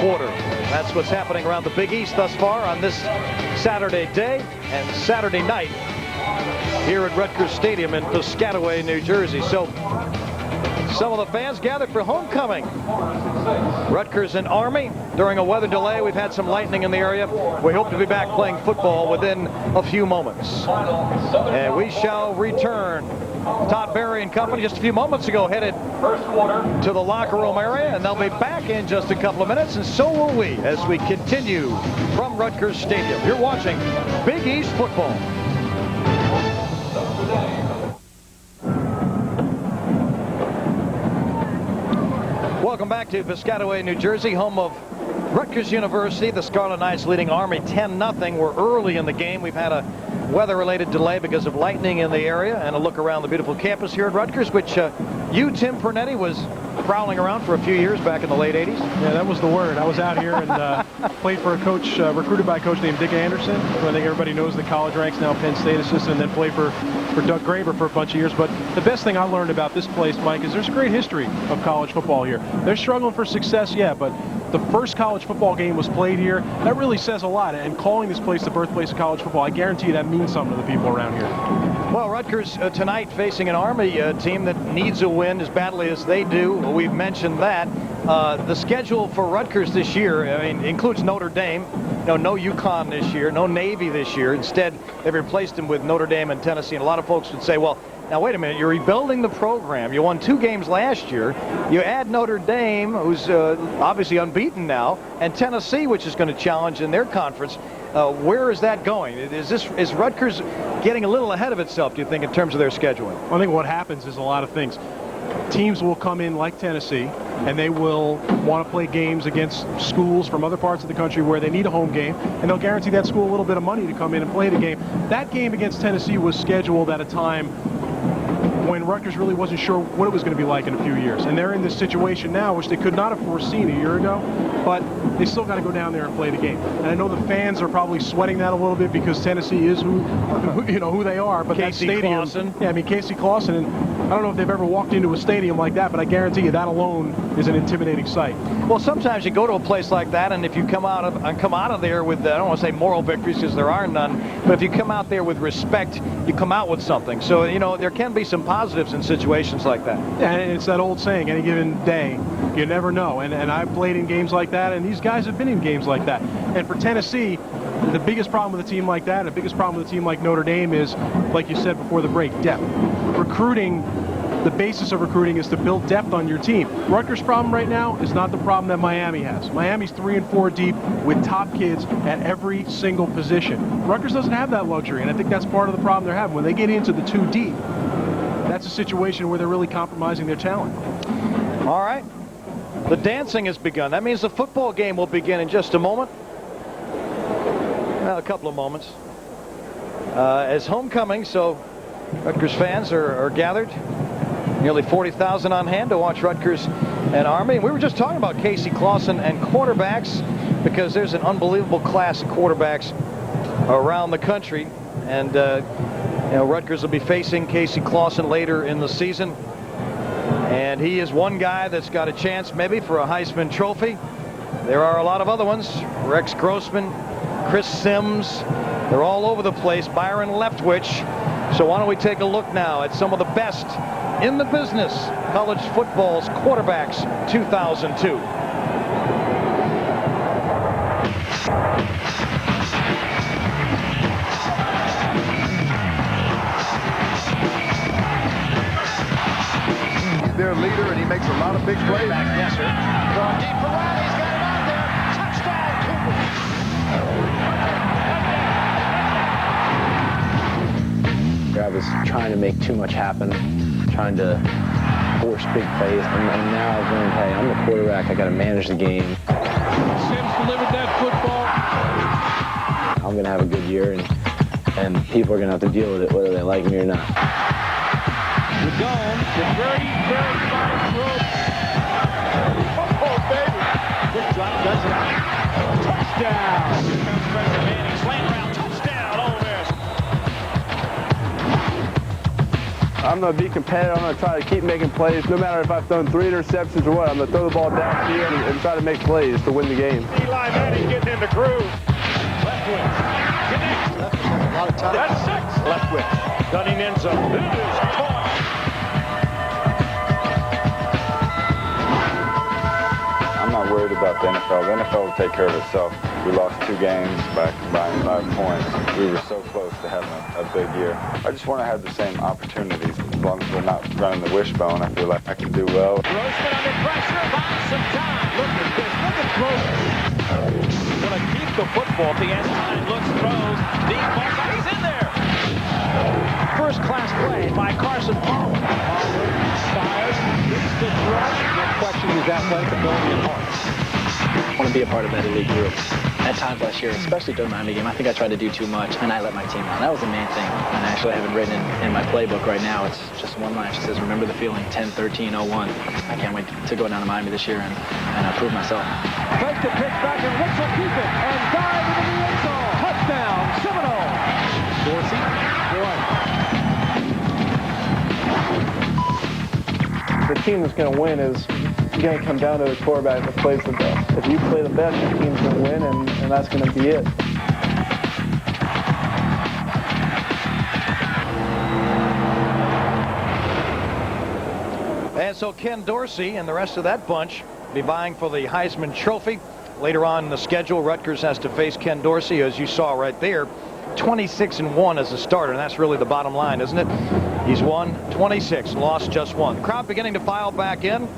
quarter. That's what's happening around the Big East thus far on this Saturday day and Saturday night here at Rutgers Stadium in Piscataway, New Jersey. So some of the fans gathered for homecoming. Rutgers and Army. During a weather delay, we've had some lightning in the area. We hope to be back playing football within a few moments. And we shall return. Todd Berry and company just a few moments ago headed to the locker room area, and they'll be back in just a couple of minutes, and so will we as we continue from Rutgers Stadium. You're watching Big East football. Welcome back to Piscataway, New Jersey, home of Rutgers University. The Scarlet Knights leading Army 10-0. We're early in the game. We've had a weather-related delay because of lightning in the area, and a look around the beautiful campus here at Rutgers, which you, Tim Pernetti, was prowling around for a few years back in the late 80s. Yeah, that was the word. I was out here and played for a coach, recruited by a coach named Dick Anderson, who I think everybody knows the college ranks, now Penn State assistant, and then played for Doug Graber for a bunch of years. But the best thing I learned about this place, Mike, is there's a great history of college football here. They're struggling for success, yeah, but the first college football game was played here. That really says a lot. And calling this place the birthplace of college football, I guarantee you that means something to the people around here. Well, Rutgers tonight facing an Army team that needs a win as badly as they do. We've mentioned that. The schedule for Rutgers this year, I mean, includes Notre Dame. No UConn this year, no Navy this year. Instead, they've replaced them with Notre Dame and Tennessee. And a lot of folks would say, well, now, wait a minute, you're rebuilding the program. You won 2 games last year. You add Notre Dame, who's obviously unbeaten now, and Tennessee, which is going to challenge in their conference. Where is that going? Is Rutgers getting a little ahead of itself, do you think, in terms of their scheduling? I think what happens is a lot of things. Teams will come in like Tennessee, and they will want to play games against schools from other parts of the country where they need a home game, and they'll guarantee that school a little bit of money to come in and play the game. That game against Tennessee was scheduled at a time when Rutgers really wasn't sure what it was going to be like in a few years. And they're in this situation now, which they could not have foreseen a year ago, but they still got to go down there and play the game. And I know the fans are probably sweating that a little bit because Tennessee is who they are. But Casey that stadium, Clausen. yeah, I mean Casey Clausen, and I don't know if they've ever walked into a stadium like that, but I guarantee you that alone is an intimidating sight. Well, sometimes you go to a place like that, and if you come out of there with, I don't want to say moral victories because there are none, but if you come out there with respect, you come out with something. So, there can be some positives in situations like that. Yeah, and it's that old saying, any given day, you never know. And I've played in games like that, and these guys have been in games like that. And for Tennessee, the biggest problem with a team like that, the biggest problem with a team like Notre Dame is, like you said before the break, depth. Recruiting, the basis of recruiting is to build depth on your team. Rutgers' problem right now is not the problem that Miami has. Miami's 3 and 4 deep with top kids at every single position. Rutgers doesn't have that luxury, and I think that's part of the problem they're having. When they get into the 2 deep, that's a situation where they're really compromising their talent. All right. The dancing has begun. That means the football game will begin in just a moment. Well, a couple of moments. As homecoming, so Rutgers fans are gathered. Nearly 40,000 on hand to watch Rutgers and Army. And we were just talking about Casey Clausen and quarterbacks because there's an unbelievable class of quarterbacks around the country. And, Rutgers will be facing Casey Clausen later in the season. And he is one guy that's got a chance maybe for a Heisman Trophy. There are a lot of other ones. Rex Grossman, Chris Sims. They're all over the place. Byron Leftwich. So why don't we take a look now at some of the best in the business, college football's quarterbacks 2002. He's their leader, and he makes a lot of big plays. Yes, sir. Going deep for Riley. He's got it out there. Touchdown, I was trying to make too much happen, trying to force big plays, and now I've learned, hey, I'm the quarterback. I got to manage the game. Sims delivered that football. I'm going to have a good year, and people are going to have to deal with it, whether they like me or not. We're gone. The very, very fine throw. Oh, baby. Quick drop, does it out. Touchdown. Here comes Spencer Manning. Slant round. Touchdown, Ole Miss. I'm going to be competitive. I'm going to try to keep making plays. No matter if I've thrown 3 interceptions or what, I'm going to throw the ball downfield and try to make plays to win the game. Eli Manning getting in the groove. Leftwich. Connects. A lot of time. That's 6. Leftwich. Gunning end zone. It is caught. I'm not worried about the NFL. The NFL will take care of itself. We lost 2 games by combining 5 points. We were so close to having a big year. I just want to have the same opportunities. As long as we're not running the wishbone, I feel like I can do well. Grossman under pressure, buys some time. Look at this. Look at Grossman. Going to keep the football. If he has time, looks, throws. Deep ball. He's in there. First class play by Carson Palmer. Fires. Gets the throw. No question his athletic ability and heart. I want to be a part of that elite group. At times last year, especially during the Miami game, I think I tried to do too much, and I let my team down. That was the main thing. And actually, I have it written in my playbook right now. It's just one line. It says, remember the feeling, 10-13-01. I can't wait to go down to Miami this year and prove myself. Fake the pitch back, and Ricks will keep it. And dive into the end zone. Touchdown, Seminole. Dorsey, The team that's going to win is going to come down to the quarterback that plays the best. If you play the best, your team's going to win, and that's going to be it. And so Ken Dorsey and the rest of that bunch be vying for the Heisman Trophy. Later on in the schedule, Rutgers has to face Ken Dorsey, as you saw right there. 26-1 as a starter, and that's really the bottom line, isn't it? He's won 26, lost just 1. Crowd beginning to file back in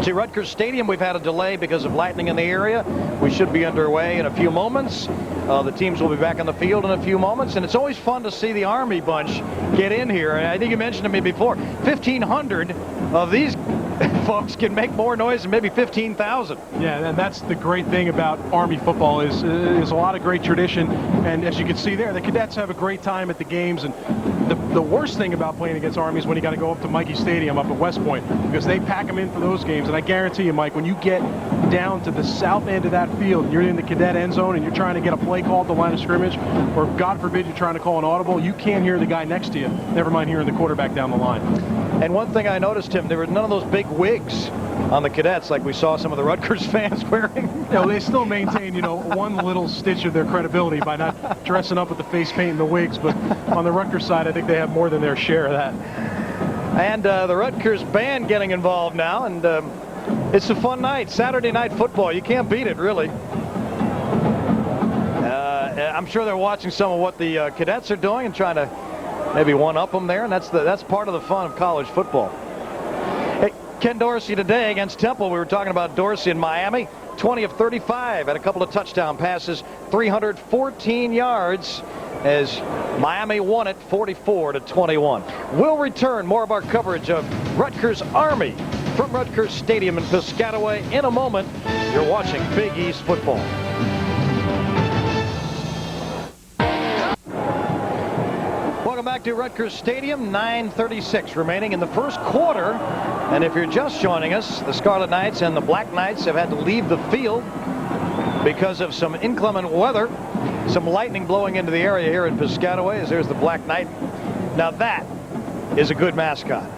to Rutgers Stadium. We've had a delay because of lightning in the area. We should be underway in a few moments. The teams will be back on the field in a few moments, and it's always fun to see the Army bunch get in here. And I think you mentioned to me before, 1,500 of these folks can make more noise than maybe 15,000. Yeah, and that's the great thing about Army football is a lot of great tradition. And as you can see there, the cadets have a great time at the games, and The worst thing about playing against Army is when you got to go up to Markis Stadium up at West Point, because they pack them in for those games. And I guarantee you, Mike, when you get down to the south end of that field, and you're in the cadet end zone, and you're trying to get a play call at the line of scrimmage, or God forbid you're trying to call an audible, you can't hear the guy next to you. Never mind hearing the quarterback down the line. And one thing I noticed, Tim, there were none of those big wigs on the cadets like we saw some of the Rutgers fans wearing. They still maintain, one little stitch of their credibility by not dressing up with the face paint and the wigs, but on the Rutgers side, I think they have more than their share of that. And the Rutgers band getting involved now, and it's a fun night. Saturday night football. You can't beat it, really. I'm sure they're watching some of what the cadets are doing and trying to maybe one-up them there, and that's part of the fun of college football. Hey, Ken Dorsey today against Temple. We were talking about Dorsey in Miami. 20 of 35, had a couple of touchdown passes, 314 yards as Miami won it 44-21. We'll return more of our coverage of Rutgers Army from Rutgers Stadium in Piscataway in a moment. You're watching Big East football. Welcome back to Rutgers Stadium. 9:36 remaining in the first quarter. And if you're just joining us, the Scarlet Knights and the Black Knights have had to leave the field because of some inclement weather. Some lightning blowing into the area here in Piscataway as there's the Black Knight. Now that is a good mascot.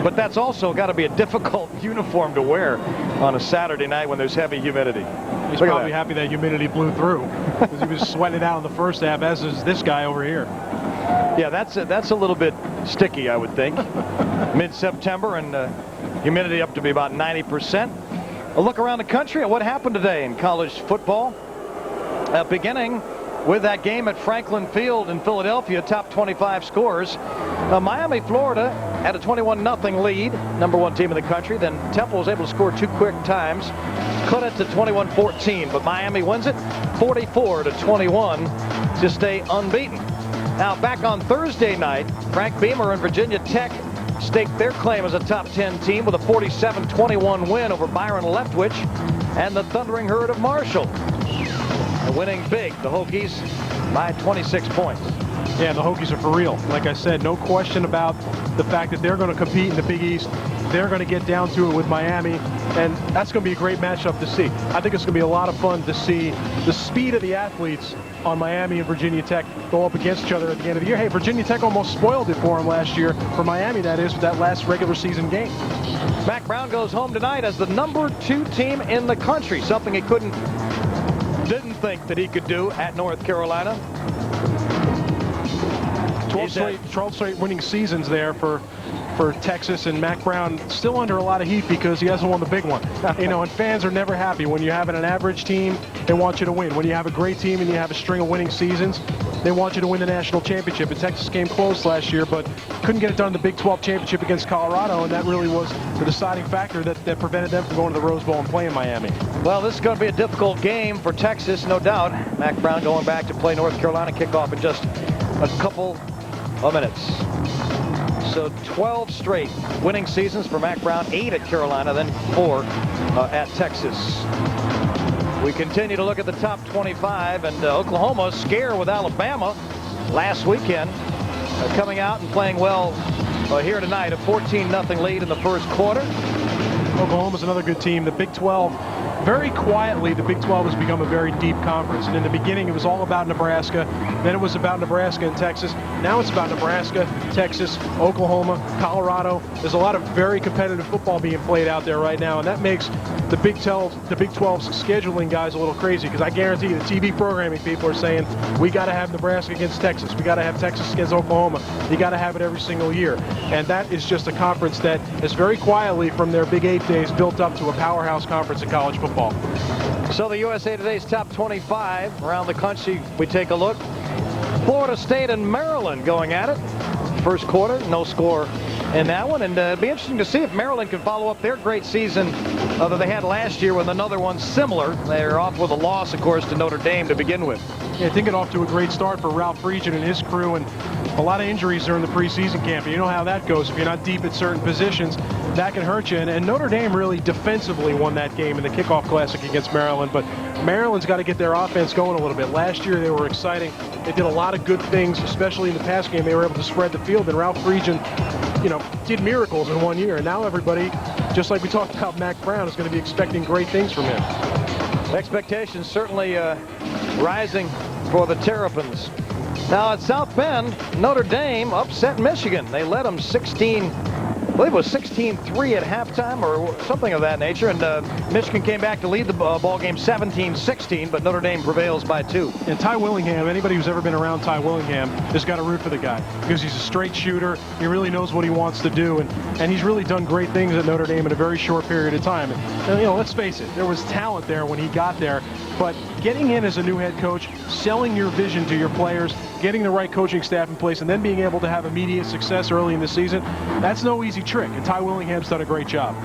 But that's also got to be a difficult uniform to wear on a Saturday night when there's heavy humidity. He's probably happy that humidity blew through because he was sweating it out in the first half, as is this guy over here. Yeah, that's a little bit sticky, I would think. Mid-September and humidity up to be about 90%. A look around the country at what happened today in college football. Beginning with that game at Franklin Field in Philadelphia, top 25 scores. Miami, Florida had a 21-0 lead, number one team in the country. Then Temple was able to score two quick times, cut it to 21-14, but Miami wins it 44-21 to stay unbeaten. Now back on Thursday night, Frank Beamer and Virginia Tech staked their claim as a top 10 team with a 47-21 win over Byron Leftwich and the Thundering Herd of Marshall. Winning big, the Hokies by 26 points. Yeah, the Hokies are for real. Like I said, no question about the fact that they're going to compete in the Big East. They're going to get down to it with Miami, and that's going to be a great matchup to see. I think it's going to be a lot of fun to see the speed of the athletes on Miami and Virginia Tech go up against each other at the end of the year. Hey, Virginia Tech almost spoiled it for them last year, for Miami that is, with that last regular season game. Mack Brown goes home tonight as the number 2 team in the country, something he didn't think that he could do at North Carolina. 12 straight winning seasons there for Texas, and Mack Brown still under a lot of heat because he hasn't won the big one. And fans are never happy when you're having an average team. They want you to win. When you have a great team and you have a string of winning seasons, they want you to win the national championship. And Texas came close last year, but couldn't get it done in the Big 12 championship against Colorado, and that really was the deciding factor that prevented them from going to the Rose Bowl and playing Miami. Well, this is going to be a difficult game for Texas, no doubt. Mack Brown going back to play North Carolina, kickoff in just a couple of minutes. So 12 straight winning seasons for Mack Brown, 8 at Carolina, then 4 at Texas. We continue to look at the top 25, and Oklahoma scare with Alabama last weekend, coming out and playing well here tonight. A 14-0 lead in the first quarter. Oklahoma's another good team. The Big 12, very quietly, the Big 12 has become a very deep conference. And in the beginning, it was all about Nebraska. Then it was about Nebraska and Texas. Now it's about Nebraska, Texas, Oklahoma, Colorado. There's a lot of very competitive football being played out there right now, and that makes the Big 12's scheduling guys a little crazy, because I guarantee you the TV programming people are saying, we got to have Nebraska against Texas. We got to have Texas against Oklahoma. You got to have it every single year. And that is just a conference that is very quietly, from their Big 8 days, built up to a powerhouse conference in college football. So the USA Today's top 25 around the country, we take a look. Florida State and Maryland going at it. First quarter, no score in that one, and it'd be interesting to see if Maryland can follow up their great season that they had last year with another one similar. They're off with a loss, of course, to Notre Dame to begin with. Yeah, I think it off to a great start for Ralph Friedgen and his crew, and a lot of injuries during the preseason camp. And you know how that goes. If you're not deep at certain positions, that can hurt you. And Notre Dame really defensively won that game in the kickoff classic against Maryland. But Maryland's got to get their offense going a little bit. Last year they were exciting. They did a lot of good things, especially in the pass game. They were able to spread the field. And Ralph Friedgen, did miracles in 1 year. And now everybody, just like we talked about Mac Brown, is going to be expecting great things from him. Expectations certainly rising for the Terrapins. Now at South Bend, Notre Dame upset Michigan. They led them 16, I believe it was 16-3 at halftime or something of that nature. And Michigan came back to lead the ball game 17-16, but Notre Dame prevails by 2. And Ty Willingham, anybody who's ever been around Ty Willingham has got to root for the guy because he's a straight shooter. He really knows what he wants to do, and he's really done great things at Notre Dame in a very short period of time. And let's face it, there was talent there when he got there, but getting in as a new head coach, selling your vision to your players, getting the right coaching staff in place, and then being able to have immediate success early in the season, that's no easy trick, and Ty Willingham's done a great job.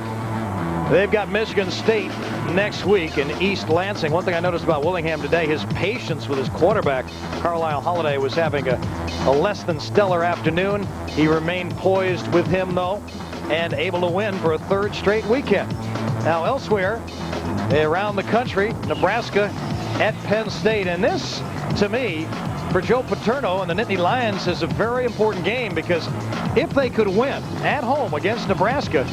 They've got Michigan State next week in East Lansing. One thing I noticed about Willingham today, his patience with his quarterback. Carlisle Holiday was having a less than stellar afternoon. He remained poised with him, though, and able to win for a 3rd straight weekend. Now, elsewhere around the country, Nebraska at Penn State. And this, to me, for Joe Paterno and the Nittany Lions is a very important game because if they could win at home against Nebraska,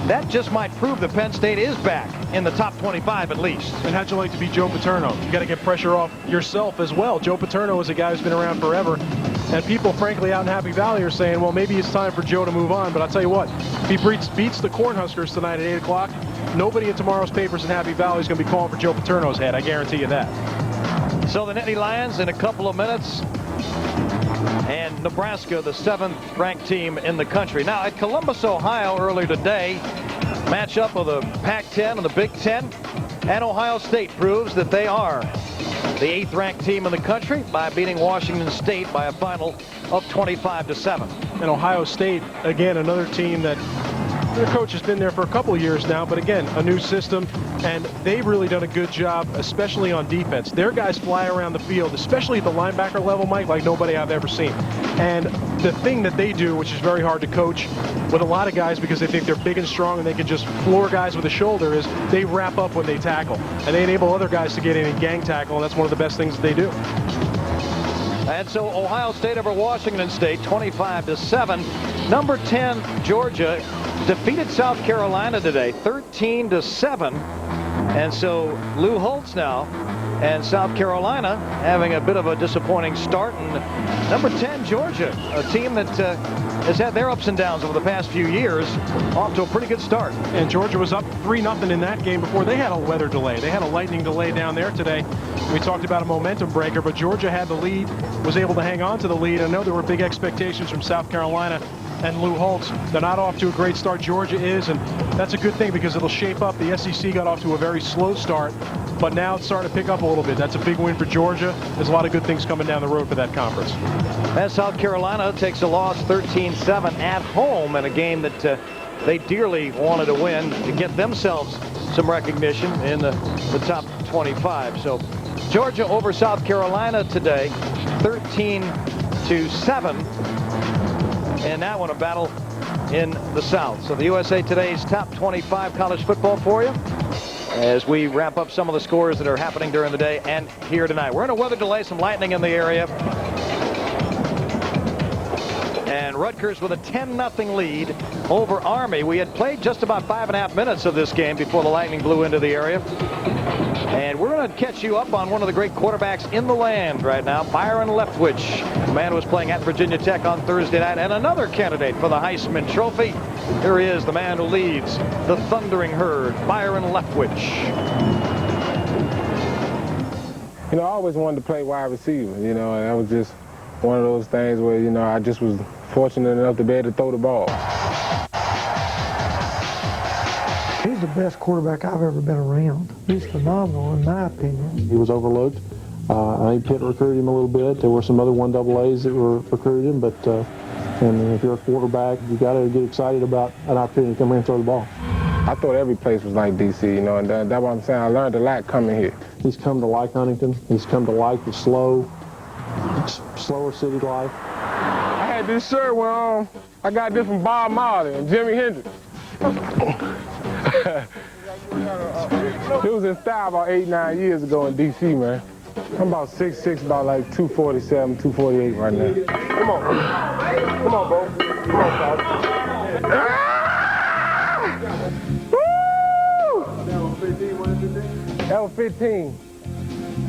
that just might prove that Penn State is back in the top 25 at least. And how'd you like to be Joe Paterno? You got to get pressure off yourself as well. Joe Paterno is a guy who's been around forever. And people, frankly, out in Happy Valley are saying, well, maybe it's time for Joe to move on. But I'll tell you what, if he beats the Cornhuskers tonight at 8 o'clock, nobody in tomorrow's papers in Happy Valley is going to be calling for Joe Paterno's head. I guarantee you that. So the Nittany Lions in a couple of minutes. And Nebraska, the 7th ranked team in the country. Now at Columbus, Ohio earlier today, matchup of the Pac-10 and the Big Ten. And Ohio State proves that they are the 8th ranked team in the country by beating Washington State by a final of 25-7. And Ohio State, again, another team that their coach has been there for a couple of years now, but again, a new system, and they've really done a good job, especially on defense. Their guys fly around the field, especially at the linebacker level, Mike, like nobody I've ever seen. And the thing that they do, which is very hard to coach with a lot of guys because they think they're big and strong and they can just floor guys with a shoulder, is they wrap up when they tackle. And they enable other guys to get in and gang tackle, and that's one of the best things that they do. And so Ohio State over Washington State, 25-7. Number 10, Georgia, defeated South Carolina today, 13-7. And so Lou Holtz now and South Carolina having a bit of a disappointing start. And number 10, Georgia, a team that has had their ups and downs over the past few years, off to a pretty good start. And Georgia was up 3-0 in that game before they had a weather delay. They had a lightning delay down there today. We talked about a momentum breaker, but Georgia had the lead, was able to hang on to the lead. I know there were big expectations from South Carolina and Lou Holtz. They're not off to a great start. Georgia is, and that's a good thing because it'll shape up. The SEC got off to a very slow start, but now it's starting to pick up a little bit. That's a big win for Georgia. There's a lot of good things coming down the road for that conference. And South Carolina takes a loss 13-7 at home in a game that they dearly wanted to win to get themselves some recognition in the top 25. So Georgia over South Carolina today, 13-7. And that one a battle in the South. So the USA Today's top 25 college football for you as we wrap up some of the scores that are happening during the day and here tonight. We're in a weather delay, some lightning in the area. And Rutgers with a 10-0 lead over Army. We had played just about 5.5 minutes of this game before the lightning blew into the area. And we're going to catch you up on one of the great quarterbacks in the land right now, Byron Leftwich. The man who was playing at Virginia Tech on Thursday night, and another candidate for the Heisman Trophy. Here he is, the man who leads the Thundering Herd, Byron Leftwich. You know, I always wanted to play wide receiver, you know, and that was just one of those things where, you know, I just was fortunate enough to be able to throw the ball. He's the best quarterback I've ever been around. He's phenomenal, in my opinion. He was overlooked. I think Pitt recruited him a little bit. There were some other 1AAs that were recruiting him, but and if you're a quarterback, you got to get excited about an opportunity to come in and throw the ball. I thought every place was like D.C., you know, and that's what I'm saying. I learned a lot coming here. He's come to like Huntington. He's come to like the slower city life. I had this shirt when I got this from Bob Marley and Jimi Hendrix. It was in style about 8-9 years ago in D.C., man. I'm about 6'6", about like 247, 248 right now. Come on. Come on, bro. Come on, Bob. That was 15.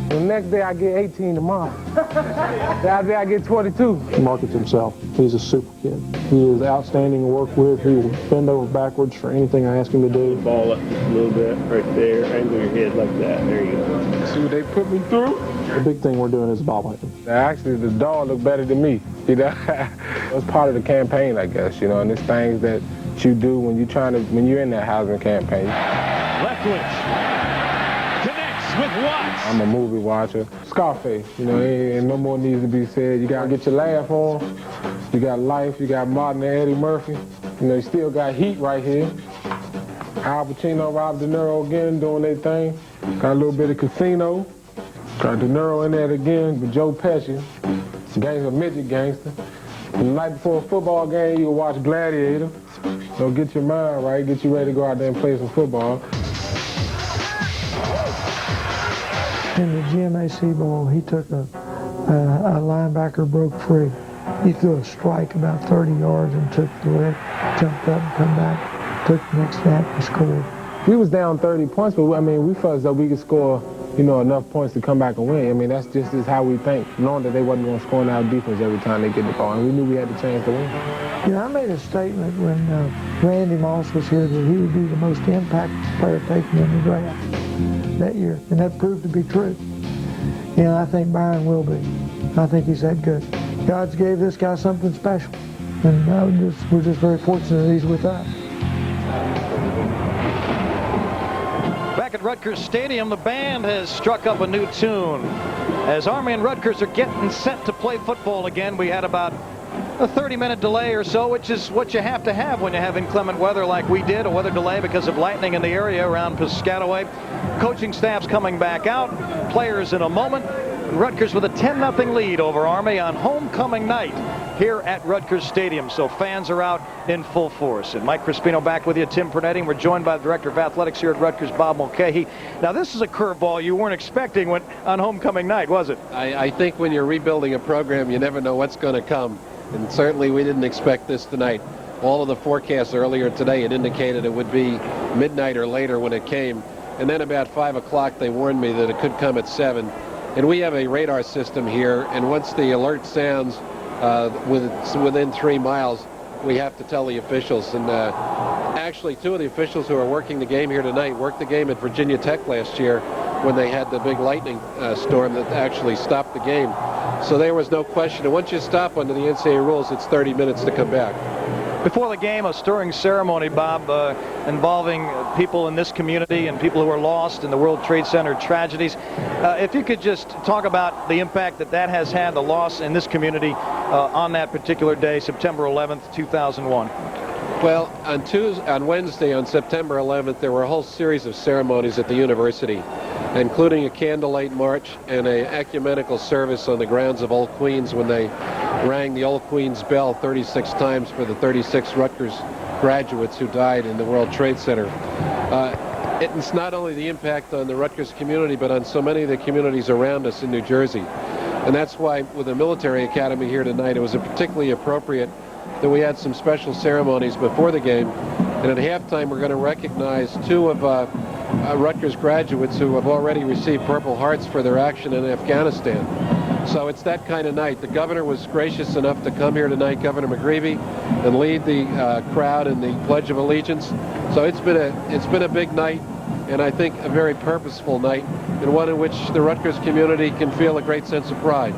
The next day I get 18 tomorrow. The other day I get 22. Markis himself, he's a super kid. He is outstanding to work with. He will bend over backwards for anything I ask him to do. Ball up just a little bit right there. Angle your head like that. There you go. See what they put me through? The big thing we're doing is bobbleheading. Actually, the dog looked better than me. You know, it's part of the campaign, I guess. You know, and it's things that you do when you're in that housing campaign. Leftwich connects with Watts. I'm a movie watcher. Scarface, you know, ain't no more needs to be said. You gotta get your laugh on. You got Life, you got Martin and Eddie Murphy. You know, you still got Heat right here. Al Pacino, Robert De Niro again doing their thing. Got a little bit of Casino. Got De Niro in there again, but Joe Pesci. Gangster, midget gangster. The night before a football game, you'll watch Gladiator. So get your mind right, get you ready to go out there and play some football. In the GMAC Bowl, he took a linebacker broke free. He threw a strike about 30 yards and took the leg, jumped up and come back, took the next snap and scored. We was down 30 points, but I mean, we felt as though we could score, you know, enough points to come back and win. I mean, that's just how we think, knowing that they wasn't going to score in our defense every time they get the ball, and we knew we had the chance to win. You know, I made a statement when Randy Moss was here that he would be the most impactful player taken in the draft that year, and that proved to be true. You know, I think Byron will be. I think he's that good. God's gave this guy something special, and we're just very fortunate that he's with us. Back at Rutgers Stadium, the band has struck up a new tune. As Army and Rutgers are getting set to play football again, we had about a 30-minute delay or so, which is what you have to have when you have inclement weather like we did, a weather delay because of lightning in the area around Piscataway. Coaching staff's coming back out, players in a moment. Rutgers with a 10-0 lead over Army on homecoming night here at Rutgers Stadium. So fans are out in full force. And Mike Crispino back with you, Tim Pernetti. We're joined by the Director of Athletics here at Rutgers, Bob Mulcahy. Now, this is a curveball you weren't expecting on homecoming night, was it? I think when you're rebuilding a program, you never know what's going to come. And certainly we didn't expect this tonight. All of the forecasts earlier today had indicated it would be midnight or later when it came. And then about 5 o'clock, they warned me that it could come at 7. And we have a radar system here, and once the alert sounds within 3 miles, we have to tell the officials. And actually, 2 of the officials who are working the game here tonight worked the game at Virginia Tech last year when they had the big lightning storm that actually stopped the game. So there was no question. And once you stop under the NCAA rules, it's 30 minutes to come back. Before the game, a stirring ceremony, Bob, involving people in this community and people who are lost in the World Trade Center tragedies. If you could just talk about the impact that has had, the loss in this community on that particular day, September 11th, 2001. Well, on Wednesday, on September 11th, there were a whole series of ceremonies at the university, including a candlelight march and an ecumenical service on the grounds of Old Queens when they rang the Old Queens bell 36 times for the 36 Rutgers graduates who died in the World Trade Center. It's not only the impact on the Rutgers community, but on so many of the communities around us in New Jersey. And that's why with the military academy here tonight, it was particularly appropriate that we had some special ceremonies before the game. And at halftime, we're going to recognize 2 of Rutgers graduates who have already received Purple Hearts for their action in Afghanistan. So it's that kind of night. The governor was gracious enough to come here tonight, Governor McGreevy, and lead the crowd in the Pledge of Allegiance. So it's been a big night, and I think a very purposeful night, and one in which the Rutgers community can feel a great sense of pride.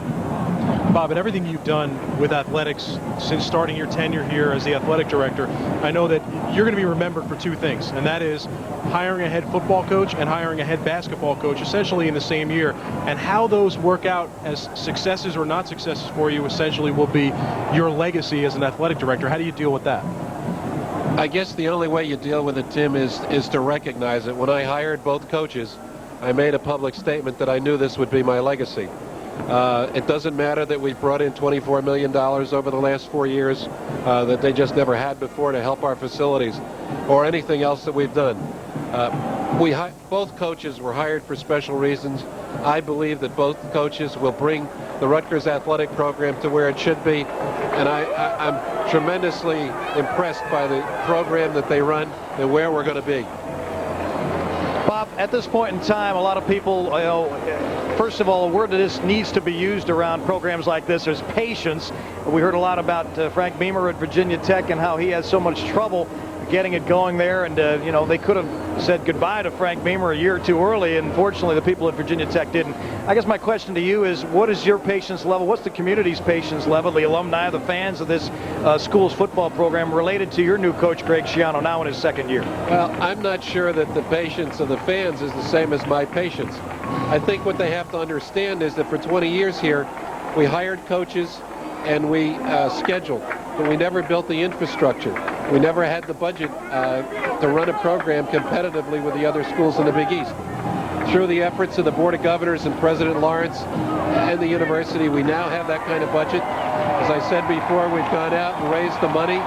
Bob, and everything you've done with athletics since starting your tenure here as the athletic director, I know that you're going to be remembered for 2 things, and that is hiring a head football coach and hiring a head basketball coach essentially in the same year. And how those work out as successes or not successes for you essentially will be your legacy as an athletic director. How do you deal with that? I guess the only way you deal with it, Tim, is to recognize it. When I hired both coaches, I made a public statement that I knew this would be my legacy. It doesn't matter that we've brought in $24 million over the last 4 years that they just never had before to help our facilities or anything else that we've done. Both coaches were hired for special reasons. I believe that both coaches will bring the Rutgers athletic program to where it should be, and I'm tremendously impressed by the program that they run and where we're going to be. Bob, at this point in time, a lot of people, first of all, a word that is needs to be used around programs like this is patience. We heard a lot about Frank Beamer at Virginia Tech and how he has so much trouble getting it going there, and they could have said goodbye to Frank Beamer a year or two early, and fortunately the people at Virginia Tech didn't. I guess my question to you is, what is your patience level? What's the community's patience level, the alumni, the fans of this school's football program, related to your new coach, Greg Schiano, now in his second year? Well, I'm not sure that the patience of the fans is the same as my patience. I think what they have to understand is that for 20 years here, we hired coaches and we scheduled, but we never built the infrastructure. We never had the budget to run a program competitively with the other schools in the Big East. Through the efforts of the Board of Governors and President Lawrence and the university, we now have that kind of budget. As I said before, we've gone out and raised the money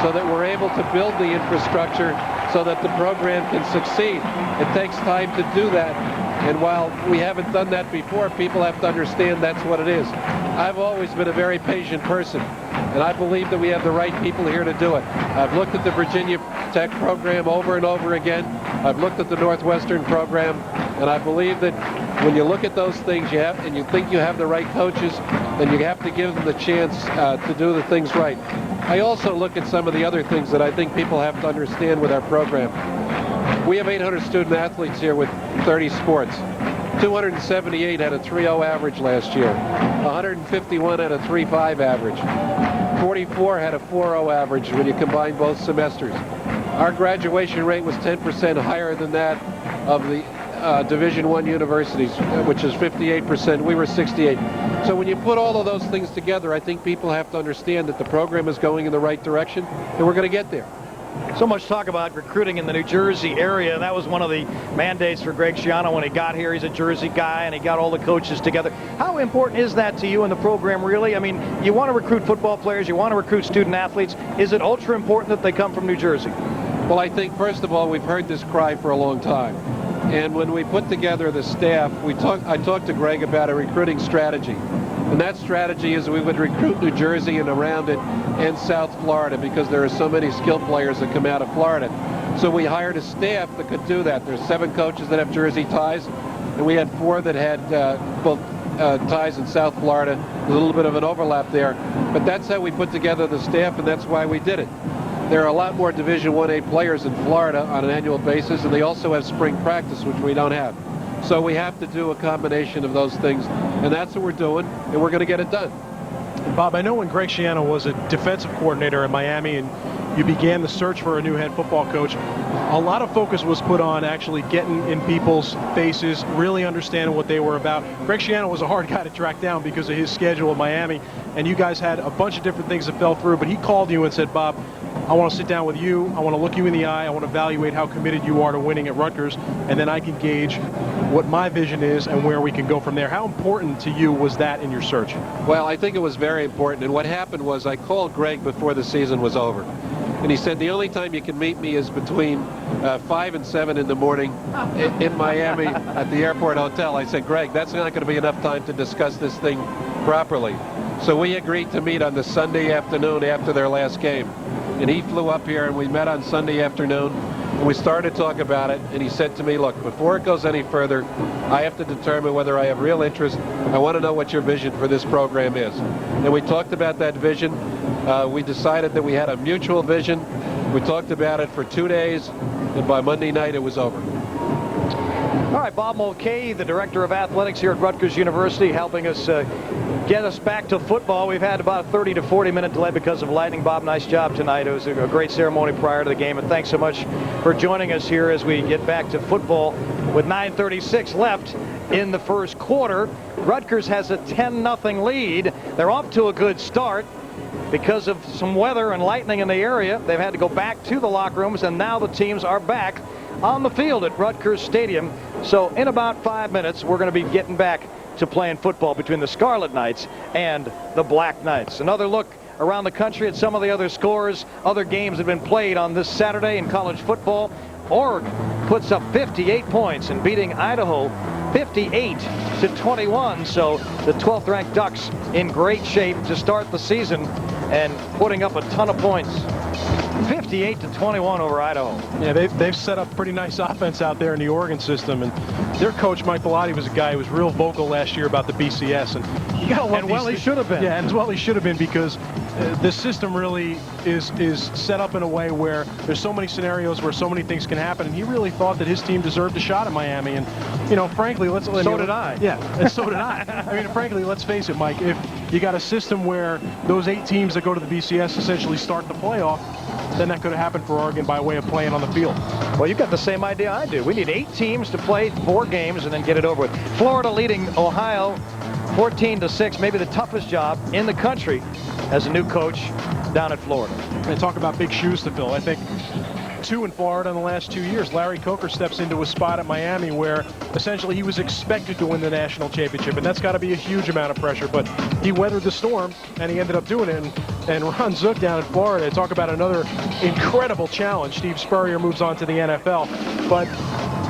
so that we're able to build the infrastructure so that the program can succeed. It takes time to do that, and while we haven't done that before, people have to understand that's what it is. I've always been a very patient person, and I believe that we have the right people here to do it. I've looked at the Virginia Tech program over and over again. I've looked at the Northwestern program, and I believe that when you look at those things and you think you have the right coaches, then you have to give them the chance to do the things right. I also look at some of the other things that I think people have to understand with our program. We have 800 student athletes here with 30 sports. 278 had a 3.0 average last year. 151 had a 3.5 average. 44 had a 4.0 average when you combine both semesters. Our graduation rate was 10% higher than that of the Division I universities, which is 58%. We were 68. So when you put all of those things together, I think people have to understand that the program is going in the right direction, and we're going to get there. So much talk about recruiting in the New Jersey area. That was one of the mandates for Greg Schiano when he got here. He's a Jersey guy, and he got all the coaches together. How important is that to you in the program, really? I mean, you want to recruit football players, you want to recruit student athletes. Is it ultra important that they come from New Jersey? Well, I think, first of all, we've heard this cry for a long time. And when we put together the staff, I talked to Greg about a recruiting strategy. And that strategy is we would recruit New Jersey and around it and South Florida because there are so many skilled players that come out of Florida. So we hired a staff that could do that. There's 7 coaches that have Jersey ties, and we had 4 that had both ties in South Florida. There's a little bit of an overlap there. But that's how we put together the staff, and that's why we did it. There are a lot more Division I-A players in Florida on an annual basis, and they also have spring practice, which we don't have. So we have to do a combination of those things, and that's what we're doing, and we're going to get it done. Bob, I know when Greg Schiano was a defensive coordinator in Miami and you began the search for a new head football coach, a lot of focus was put on actually getting in people's faces, really understanding what they were about. Greg Schiano was a hard guy to track down because of his schedule in Miami, and you guys had a bunch of different things that fell through, but he called you and said, Bob, I want to sit down with you, I want to look you in the eye, I want to evaluate how committed you are to winning at Rutgers, and then I can gauge what my vision is and where we can go from there. How important to you was that in your search? Well, I think it was very important, and what happened was I called Greg before the season was over, and he said the only time you can meet me is between 5 and 7 in the morning in Miami at the airport hotel. I said, Greg, that's not going to be enough time to discuss this thing properly. So we agreed to meet on the Sunday afternoon after their last game. And he flew up here, and we met on Sunday afternoon, and we started to talk about it, and he said to me, look, before it goes any further, I have to determine whether I have real interest. I want to know what your vision for this program is. And we talked about that vision. We decided that we had a mutual vision. We talked about it for 2 days, and by Monday night it was over. All right, Bob Mulcahy, the Director of Athletics here at Rutgers University, helping us get us back to football. We've had about a 30 to 40-minute delay because of lightning. Bob, nice job tonight. It was a great ceremony prior to the game, and thanks so much for joining us here as we get back to football with 9:36 left in the first quarter. Rutgers has a 10-0 lead. They're off to a good start. Because of some weather and lightning in the area, they've had to go back to the locker rooms, and now the teams are back on the field at Rutgers Stadium. So in about 5 minutes, we're going to be getting back to playing football between the Scarlet Knights and the Black Knights. Another look around the country at some of the other scores, other games that have been played on this Saturday in college football. Oregon puts up 58 points and beating Idaho 58-21. So the 12th ranked Ducks in great shape to start the season and putting up a ton of points. 58-21 over Idaho. Yeah, they've set up pretty nice offense out there in the Oregon system, and their coach Mike Bellotti was a guy who was real vocal last year about the BCS, and you got to love. And well, he should have been. Yeah, and well, he should have been, because the system really is set up in a way where there's so many scenarios where so many things can happen, and he really thought that his team deserved a shot at Miami. And frankly, so did I. Yeah, and so did I. I mean, frankly, let's face it, Mike. If you got a system where those 8 teams that go to the BCS essentially start the playoff, then that could have happened for Oregon by way of playing on the field. Well, you've got the same idea I do. We need 8 teams to play 4 games and then get it over with. Florida leading Ohio 14-6, maybe the toughest job in the country as a new coach down at Florida. And talk about big shoes to fill. I think 2 in Florida in the last 2 years. Larry Coker steps into a spot at Miami where essentially he was expected to win the national championship, and that's got to be a huge amount of pressure. But he weathered the storm, and he ended up doing it. And Ron Zook down in Florida, talk about another incredible challenge. Steve Spurrier moves on to the NFL, but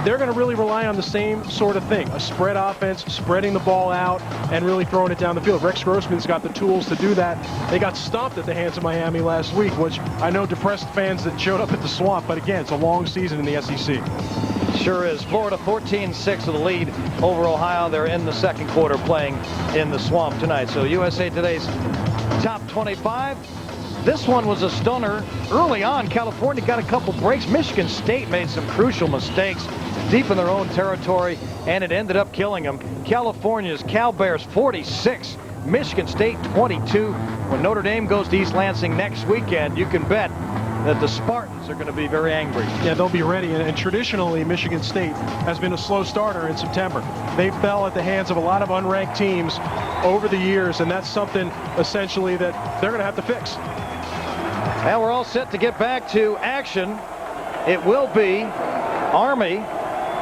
they're going to really rely on the same sort of thing, a spread offense, spreading the ball out and really throwing it down the field. Rex Grossman's got the tools to do that. They got stomped at the hands of Miami last week, which I know depressed fans that showed up at the Swamp, but again, it's a long season in the SEC. Sure is. Florida 14-6 of the lead over Ohio. They're in the second quarter playing in the Swamp tonight. So USA Today's top 25. This one was a stunner early on. California got a couple breaks. Michigan State made some crucial mistakes deep in their own territory, and it ended up killing them. California's Cal Bears 46, Michigan State 22. When Notre Dame goes to East Lansing next weekend, you can bet that the Spartans are going to be very angry. Yeah, they'll be ready. And traditionally, Michigan State has been a slow starter in September. They fell at the hands of a lot of unranked teams over the years, and that's something essentially that they're going to have to fix. And we're all set to get back to action. It will be Army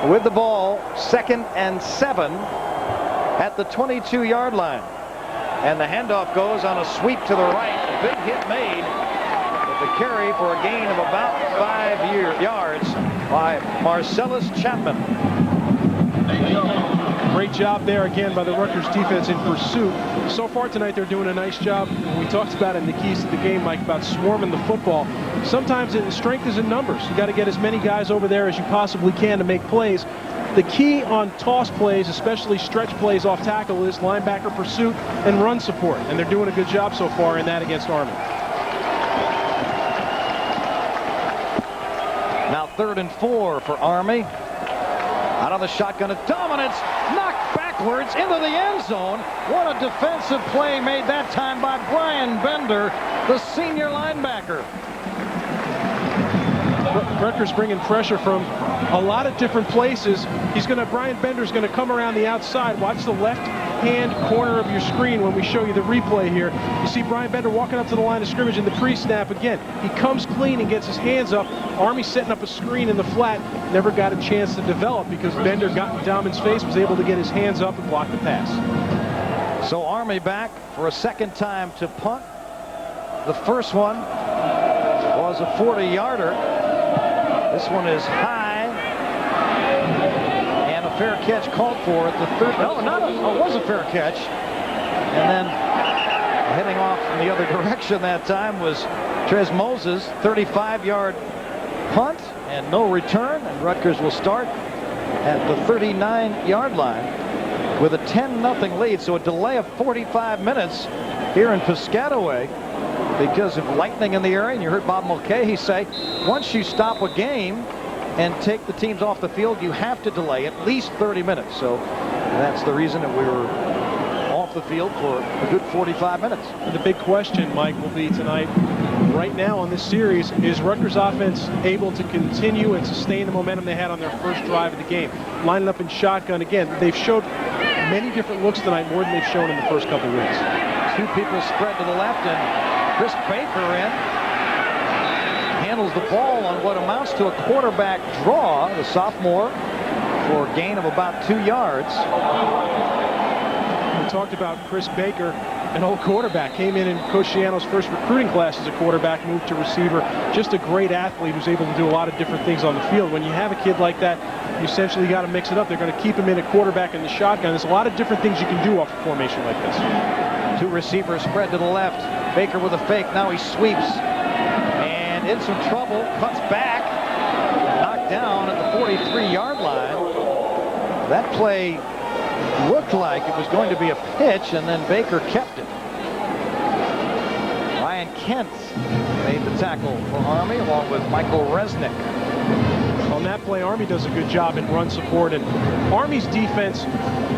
with the ball, 2nd and 7 at the 22-yard line. And the handoff goes on a sweep to the right. A big hit made with the carry for a gain of about 5 yards by Marcellus Chapman. Great job there again by the Rutgers defense in pursuit. So far tonight, they're doing a nice job. We talked about in the keys to the game, Mike, about swarming the football. Sometimes strength is in numbers. You got to get as many guys over there as you possibly can to make plays. The key on toss plays, especially stretch plays off tackle, is linebacker pursuit and run support. And they're doing a good job so far in that against Army. Now 3rd and 4 for Army. Out of the shotgun of dominance, knocked backwards into the end zone. What a defensive play made that time by Brian Bender, the senior linebacker. Rutgers bringing pressure from a lot of different places. Brian Bender's going to come around the outside. Watch the left-hand corner of your screen when we show you the replay here. You see Brian Bender walking up to the line of scrimmage in the pre-snap again. He comes clean and gets his hands up. Army setting up a screen in the flat. Never got a chance to develop because Bender got in Dahlman's face, was able to get his hands up and block the pass. So Army back for a second time to punt. The first one was a 40-yarder. This one is high, and a fair catch called for at the 3rd. No, it was a fair catch. And then heading off in the other direction that time was Trez Moses, 35-yard punt and no return. And Rutgers will start at the 39-yard line with a 10-0 lead. So a delay of 45 minutes here in Piscataway because of lightning in the area. And you heard Bob Mulcahy say, once you stop a game and take the teams off the field, you have to delay at least 30 minutes. So that's the reason that we were off the field for a good 45 minutes. And the big question, Mike, will be tonight, right now on this series, is Rutgers offense able to continue and sustain the momentum they had on their first drive of the game? Lining up in shotgun again. They've showed many different looks tonight, more than they've shown in the first couple of weeks. 2 people spread to the left, and Chris Baker in. handles the ball on what amounts to a quarterback draw, the sophomore, for a gain of about 2 yards. We talked about Chris Baker, an old quarterback, came in Coach Shiano's first recruiting class as a quarterback, moved to receiver. Just a great athlete who's able to do a lot of different things on the field. When you have a kid like that, you essentially got to mix it up. They're going to keep him in a quarterback in the shotgun. There's a lot of different things you can do off a formation like this. 2 receivers spread to the left. Baker with a fake. Now he sweeps. And in some trouble. Cuts back. Knocked down at the 43-yard line. That play looked like it was going to be a pitch, and then Baker kept it. Ryan Kent made the tackle for Army, along with Michael Resnick. On that play, Army does a good job in run support, and Army's defense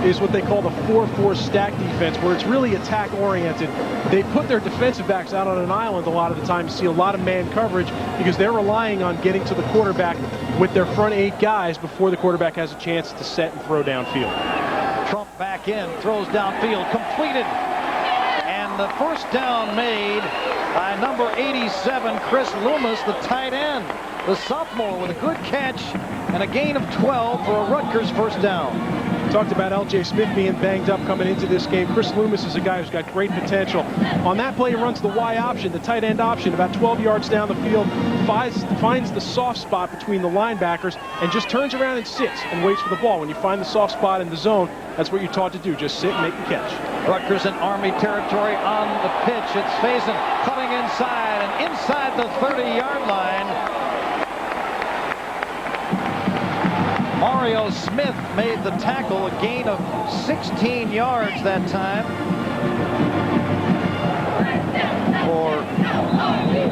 is what they call the 4-4 stack defense, where it's really attack-oriented. They put their defensive backs out on an island a lot of the time. You see a lot of man coverage because they're relying on getting to the quarterback with their front 8 guys before the quarterback has a chance to set and throw downfield. Trump back in, throws downfield, completed. And the first down made by number 87, Chris Loomis, the tight end. The sophomore with a good catch and a gain of 12 for a Rutgers first down. Talked about L.J. Smith being banged up coming into this game. Chris Loomis is a guy who's got great potential. On that play, he runs the Y option, the tight end option, about 12 yards down the field, finds the soft spot between the linebackers, and just turns around and sits and waits for the ball. When you find the soft spot in the zone, that's what you're taught to do. Just sit and make the catch. Rutgers in Army territory on the pitch. It's Facyson cutting inside, and inside the 30-yard line, Mario Smith made the tackle, a gain of 16 yards that time for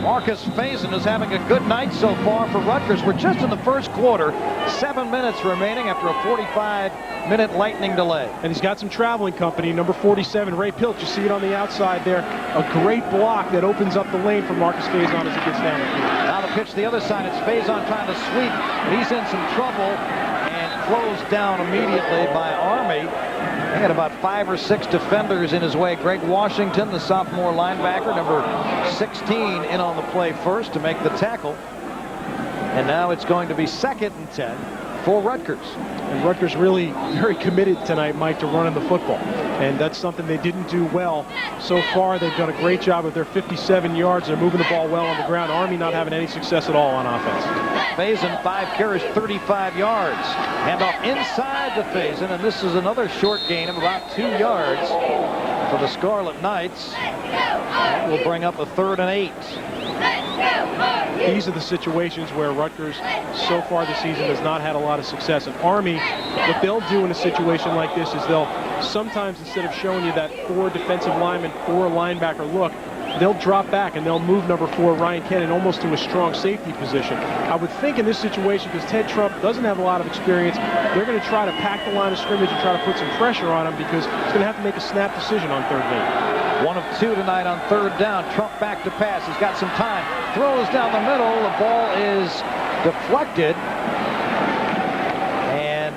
Markis Facyson, who's having a good night so far for Rutgers. We're just in the first quarter, 7 minutes remaining after a 45-minute lightning delay. And he's got some traveling company. Number 47, Ray Pilch. You see it on the outside there. A great block that opens up the lane for Markis Facyson as he gets down the field. Now the pitch the other side. It's Facyson trying to sweep. He's in some trouble. Closed down immediately by Army. He had about 5 or 6 defenders in his way. Greg Washington, the sophomore linebacker, number 16, in on the play first to make the tackle. And now it's going to be 2nd and 10 for Rutgers. And Rutgers really very committed tonight, Mike, to running the football. And that's something they didn't do well so far. They've done a great job with their 57 yards. They're moving the ball well on the ground. Army not having any success at all on offense. Facyson, 5 carries, 35 yards. Handoff inside to Facyson, and this is another short gain of about 2 yards for the Scarlet Knights. That will bring up a 3rd and 8. These are the situations where Rutgers so far this season has not had a lot of success. And Army, what they'll do in a situation like this is they'll sometimes, instead of showing you that 4 defensive lineman, 4 linebacker look, they'll drop back and they'll move number 4, Ryan Kent, almost to a strong safety position. I would think in this situation, because Ted Trump doesn't have a lot of experience, they're going to try to pack the line of scrimmage and try to put some pressure on him because he's going to have to make a snap decision on 3rd and 8. 1 of 2 tonight on 3rd down. Trump back to pass. He's got some time. Throws down the middle. The ball is deflected. And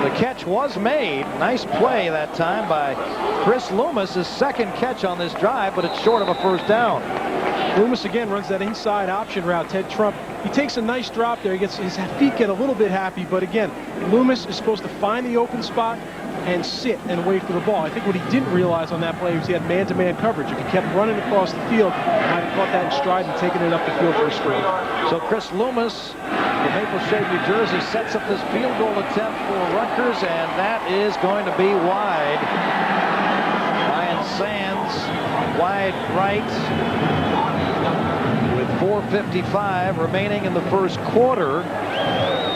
the catch was made. Nice play that time by Chris Loomis, his 2nd catch on this drive, but it's short of a first down. Loomis again runs that inside option route. Ted Trump, he takes a nice drop there. He gets his feet get a little bit happy, but again, Loomis is supposed to find the open spot and sit and wait for the ball. I think what he didn't realize on that play was he had man-to-man coverage. If he kept running across the field, he might have caught that in stride and taken it up the field for a screen. So Chris Loomis from Maple Shade, New Jersey, sets up this field goal attempt for Rutgers, and that is going to be wide. Ryan Sands, wide right, with 4:55 remaining in the first quarter.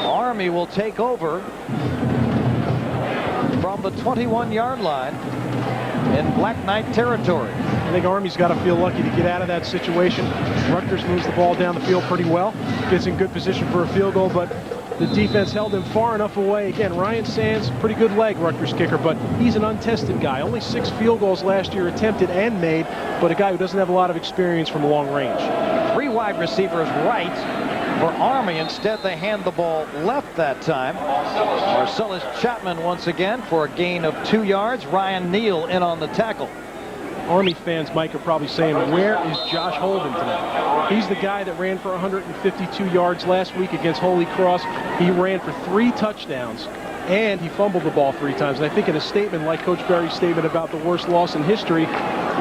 Army will take over from the 21-yard line in Black Knight territory. I think Army's got to feel lucky to get out of that situation. Rutgers moves the ball down the field pretty well, gets in good position for a field goal, but the defense held him far enough away. Again, Ryan Sands, pretty good leg, Rutgers kicker, but he's an untested guy. Only 6 field goals last year attempted and made, but a guy who doesn't have a lot of experience from long range. 3 wide receivers right for Army. Instead, they hand the ball left that time. Marcellus Chapman once again for a gain of 2 yards. Ryan Neal in on the tackle. Army fans, Mike, are probably saying, where is Josh Holden tonight? He's the guy that ran for 152 yards last week against Holy Cross. He ran for 3 touchdowns, and he fumbled the ball 3 times. And I think in a statement like Coach Berry's statement about the worst loss in history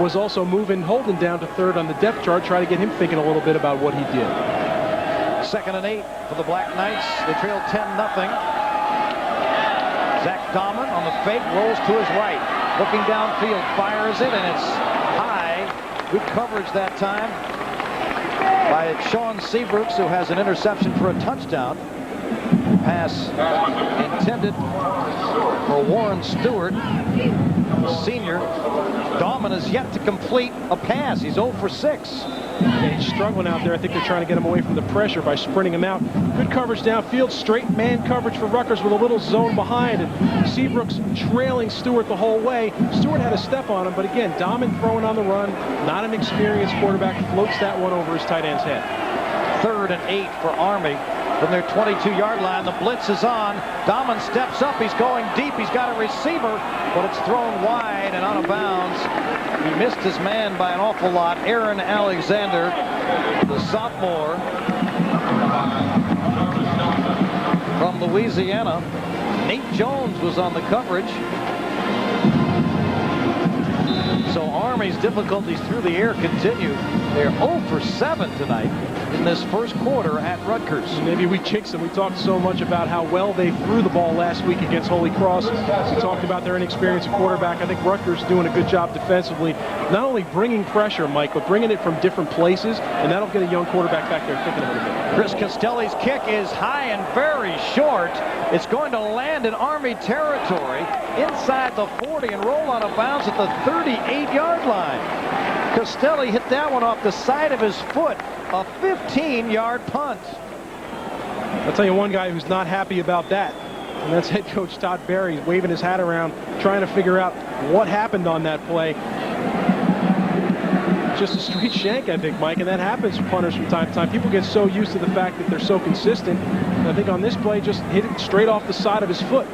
was also moving Holden down to 3rd on the depth chart, try to get him thinking a little bit about what he did. 2nd and 8 for the Black Knights. They trail 10-0. Zach Dahman on the fake, rolls to his right. Looking downfield, fires it, and it's high. Good coverage that time by Sean Seabrooks, who has an interception for a touchdown. Pass intended for Warren Stewart, the senior. Dahman has yet to complete a pass. He's 0 for 6. Yeah, he's struggling out there. I think they're trying to get him away from the pressure by sprinting him out. Good coverage downfield, straight man coverage for Rutgers with a little zone behind, and Seabrooks trailing Stewart the whole way. Stewart had a step on him, but again, Dahman throwing on the run, not an experienced quarterback, floats that one over his tight end's head. 3rd and 8 for Army. From their 22-yard line, the blitz is on. Dahman steps up. He's going deep. He's got a receiver, but it's thrown wide and out of bounds. He missed his man by an awful lot. Aaron Alexander, the sophomore from Louisiana. Nate Jones was on the coverage. So Army's difficulties through the air continue. They're 0 for 7 tonight in this first quarter at Rutgers. Maybe we jinxed them. We talked so much about how well they threw the ball last week against Holy Cross. We talked about their inexperienced quarterback. I think Rutgers is doing a good job defensively, not only bringing pressure, Mike, but bringing it from different places, and that'll get a young quarterback back there thinking a little bit. Chris Costelli's kick is high and very short. It's going to land in Army territory inside the 40 and roll out of bounds at the 38-yard line. Costelli hit that one off the side of his foot. A 15-yard punt. I'll tell you one guy who's not happy about that, and that's head coach Todd Berry. He's waving his hat around, trying to figure out what happened on that play. Just a straight shank, I think, Mike, and that happens for punters from time to time. People get so used to the fact that they're so consistent. I think on this play, just hit it straight off the side of his foot.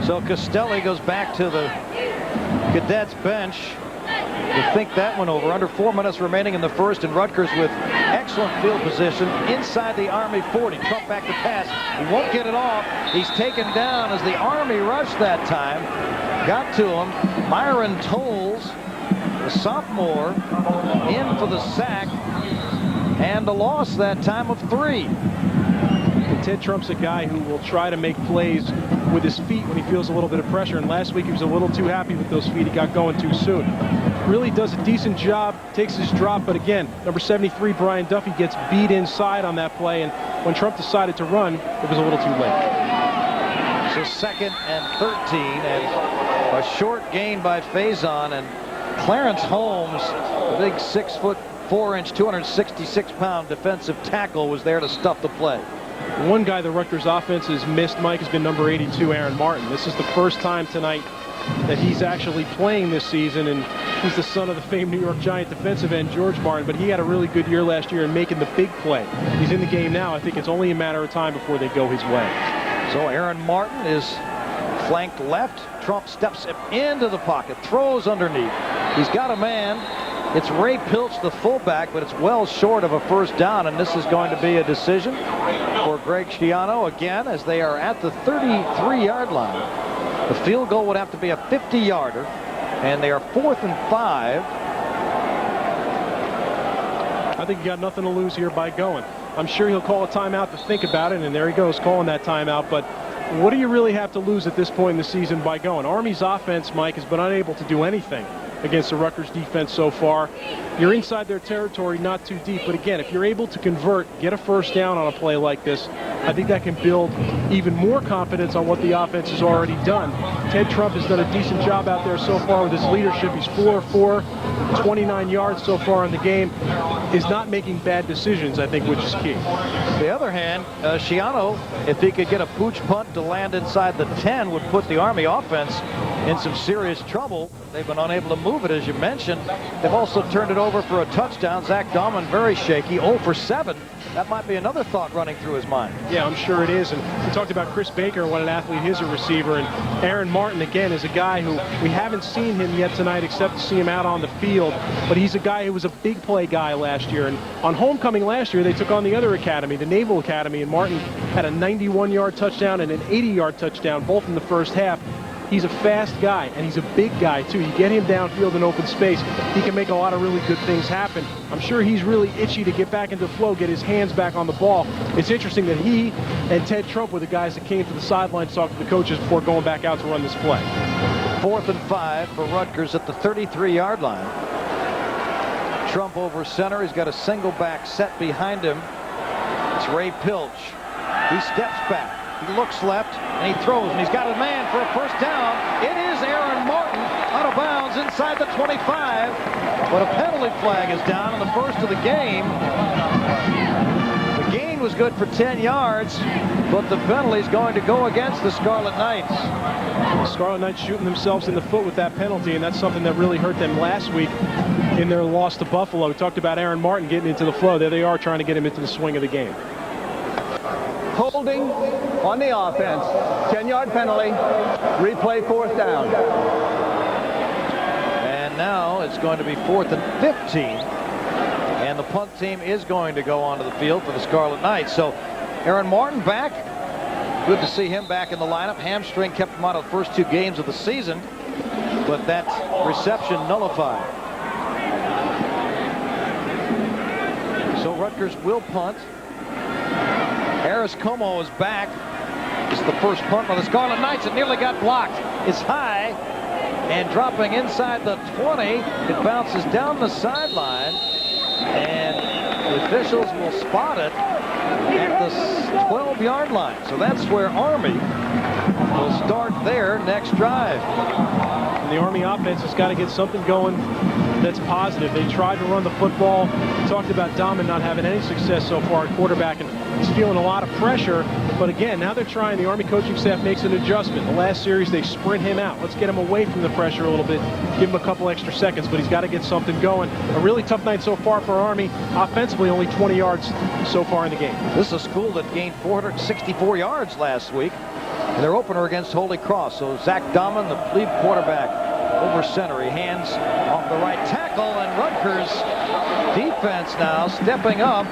So Costelli goes back to the Cadets bench to think that one over. Under 4 minutes remaining in the first, and Rutgers with excellent field position inside the Army 40. Trump back to pass. He won't get it off. He's taken down as the Army rushed that time. Got to him. Myron Tolles, the sophomore, in for the sack, and a loss that time of 3. And Ted Trump's a guy who will try to make plays with his feet when he feels a little bit of pressure, and last week he was a little too happy with those feet. He got going too soon. Really does a decent job, takes his drop, but again, number 73, Brian Duffy, gets beat inside on that play, and when Trump decided to run, it was a little too late. So 2nd and 13, and a short gain by Facyson, and Clarence Holmes, the big 6'4", 266-pound defensive tackle, was there to stuff the play. One guy the Rutgers offense has missed, Mike, has been number 82, Aaron Martin. This is the first time tonight that he's actually playing this season, and he's the son of the famed New York Giant defensive end George Martin, but he had a really good year last year in making the big play. He's in the game now. I think it's only a matter of time before they go his way. So Aaron Martin is flanked left. Trump steps into the pocket, throws underneath. He's got a man. It's Ray Pilch, the fullback, but it's well short of a first down, and this is going to be a decision for Greg Schiano again as they are at the 33-yard line. The field goal would have to be a 50-yarder, and they are 4th and 5. I think you got nothing to lose here by going. I'm sure he'll call a timeout to think about it, and there he goes calling that timeout, but what do you really have to lose at this point in the season by going? Army's offense, Mike, has been unable to do anything against the Rutgers defense so far. You're inside their territory, not too deep, but again, if you're able to convert, get a first down on a play like this, I think that can build even more confidence on what the offense has already done. Ted Trump has done a decent job out there so far with his leadership. He's 4-4, 29 yards so far in the game, is not making bad decisions, I think, which is key. On the other hand, Schiano, if he could get a pooch punt to land inside the 10, would put the Army offense in some serious trouble. They've been unable to move it, as you mentioned. They've also turned it over for a touchdown. Zach Dahman very shaky, 0 for 7 that might be another thought running through his mind. Yeah, I'm sure it is. And we talked about Chris Baker, what an athlete he is, a receiver. And Aaron Martin, again, is a guy who we haven't seen him yet tonight except to see him out on the field. But he's a guy who was a big play guy last year. And on homecoming last year, they took on the other academy, the Naval Academy, and Martin had a 91-yard touchdown and an 80-yard touchdown, both in the first half. He's a fast guy, and he's a big guy, too. You get him downfield in open space, he can make a lot of really good things happen. I'm sure he's really itchy to get back into flow, get his hands back on the ball. It's interesting that he and Ted Trump were the guys that came to the sideline to talk to the coaches before going back out to run this play. 4th and 5 for Rutgers at the 33-yard line. Trump over center. He's got a single back set behind him. It's Ray Pilch. He steps back. He looks left, and he throws, and he's got a man for a first down. It is Aaron Martin out of bounds inside the 25. But a penalty flag is down in the first of the game. The gain was good for 10 yards, but the penalty is going to go against the Scarlet Knights. The Scarlet Knights shooting themselves in the foot with that penalty, and that's something that really hurt them last week in their loss to Buffalo. We talked about Aaron Martin getting into the flow. There they are trying to get him into the swing of the game. Holding on the offense. 10-yard penalty. Replay 4th down. And now it's going to be 4th and 15. And the punt team is going to go onto the field for the Scarlet Knights. So Aaron Martin back. Good to see him back in the lineup. Hamstring kept him out of the first 2 games of the season. But that reception nullified. So Rutgers will punt. Harris Como is back. It's the first punt by the Scarlet Knights. It nearly got blocked. It's high and dropping inside the 20. It bounces down the sideline, and the officials will spot it at the 12-yard line. So that's where Army will start their next drive. And the Army offense has got to get something going that's positive. They tried to run the football. We talked about Dahman not having any success so far at quarterback, and he's feeling a lot of pressure. But again, now they're trying. The Army coaching staff makes an adjustment. The last series, they sprint him out. Let's get him away from the pressure a little bit. Give him a couple extra seconds, but he's got to get something going. A really tough night so far for Army. Offensively, only 20 yards so far in the game. This is a school that gained 464 yards last week in their opener against Holy Cross. So Zach Dahman, the lead quarterback, over center. He hands off the right tackle, and Rutgers defense now stepping up,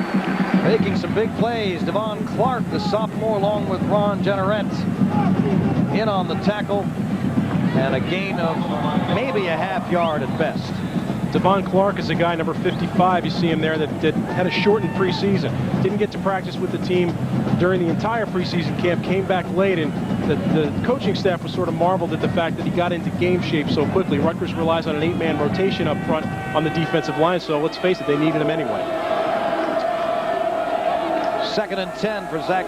making some big plays. Devon Clark, the sophomore, along with Ron Jenneret, in on the tackle, and a gain of maybe a half yard at best. Devon Clark is a guy, number 55. You see him there that had a shortened preseason. Didn't get to practice with the team during the entire preseason camp. Came back late, and the coaching staff was sort of marveled at the fact that he got into game shape so quickly. Rutgers relies on an 8-man rotation up front on the defensive line, so let's face it, they needed him anyway. 2nd and 10 for Zach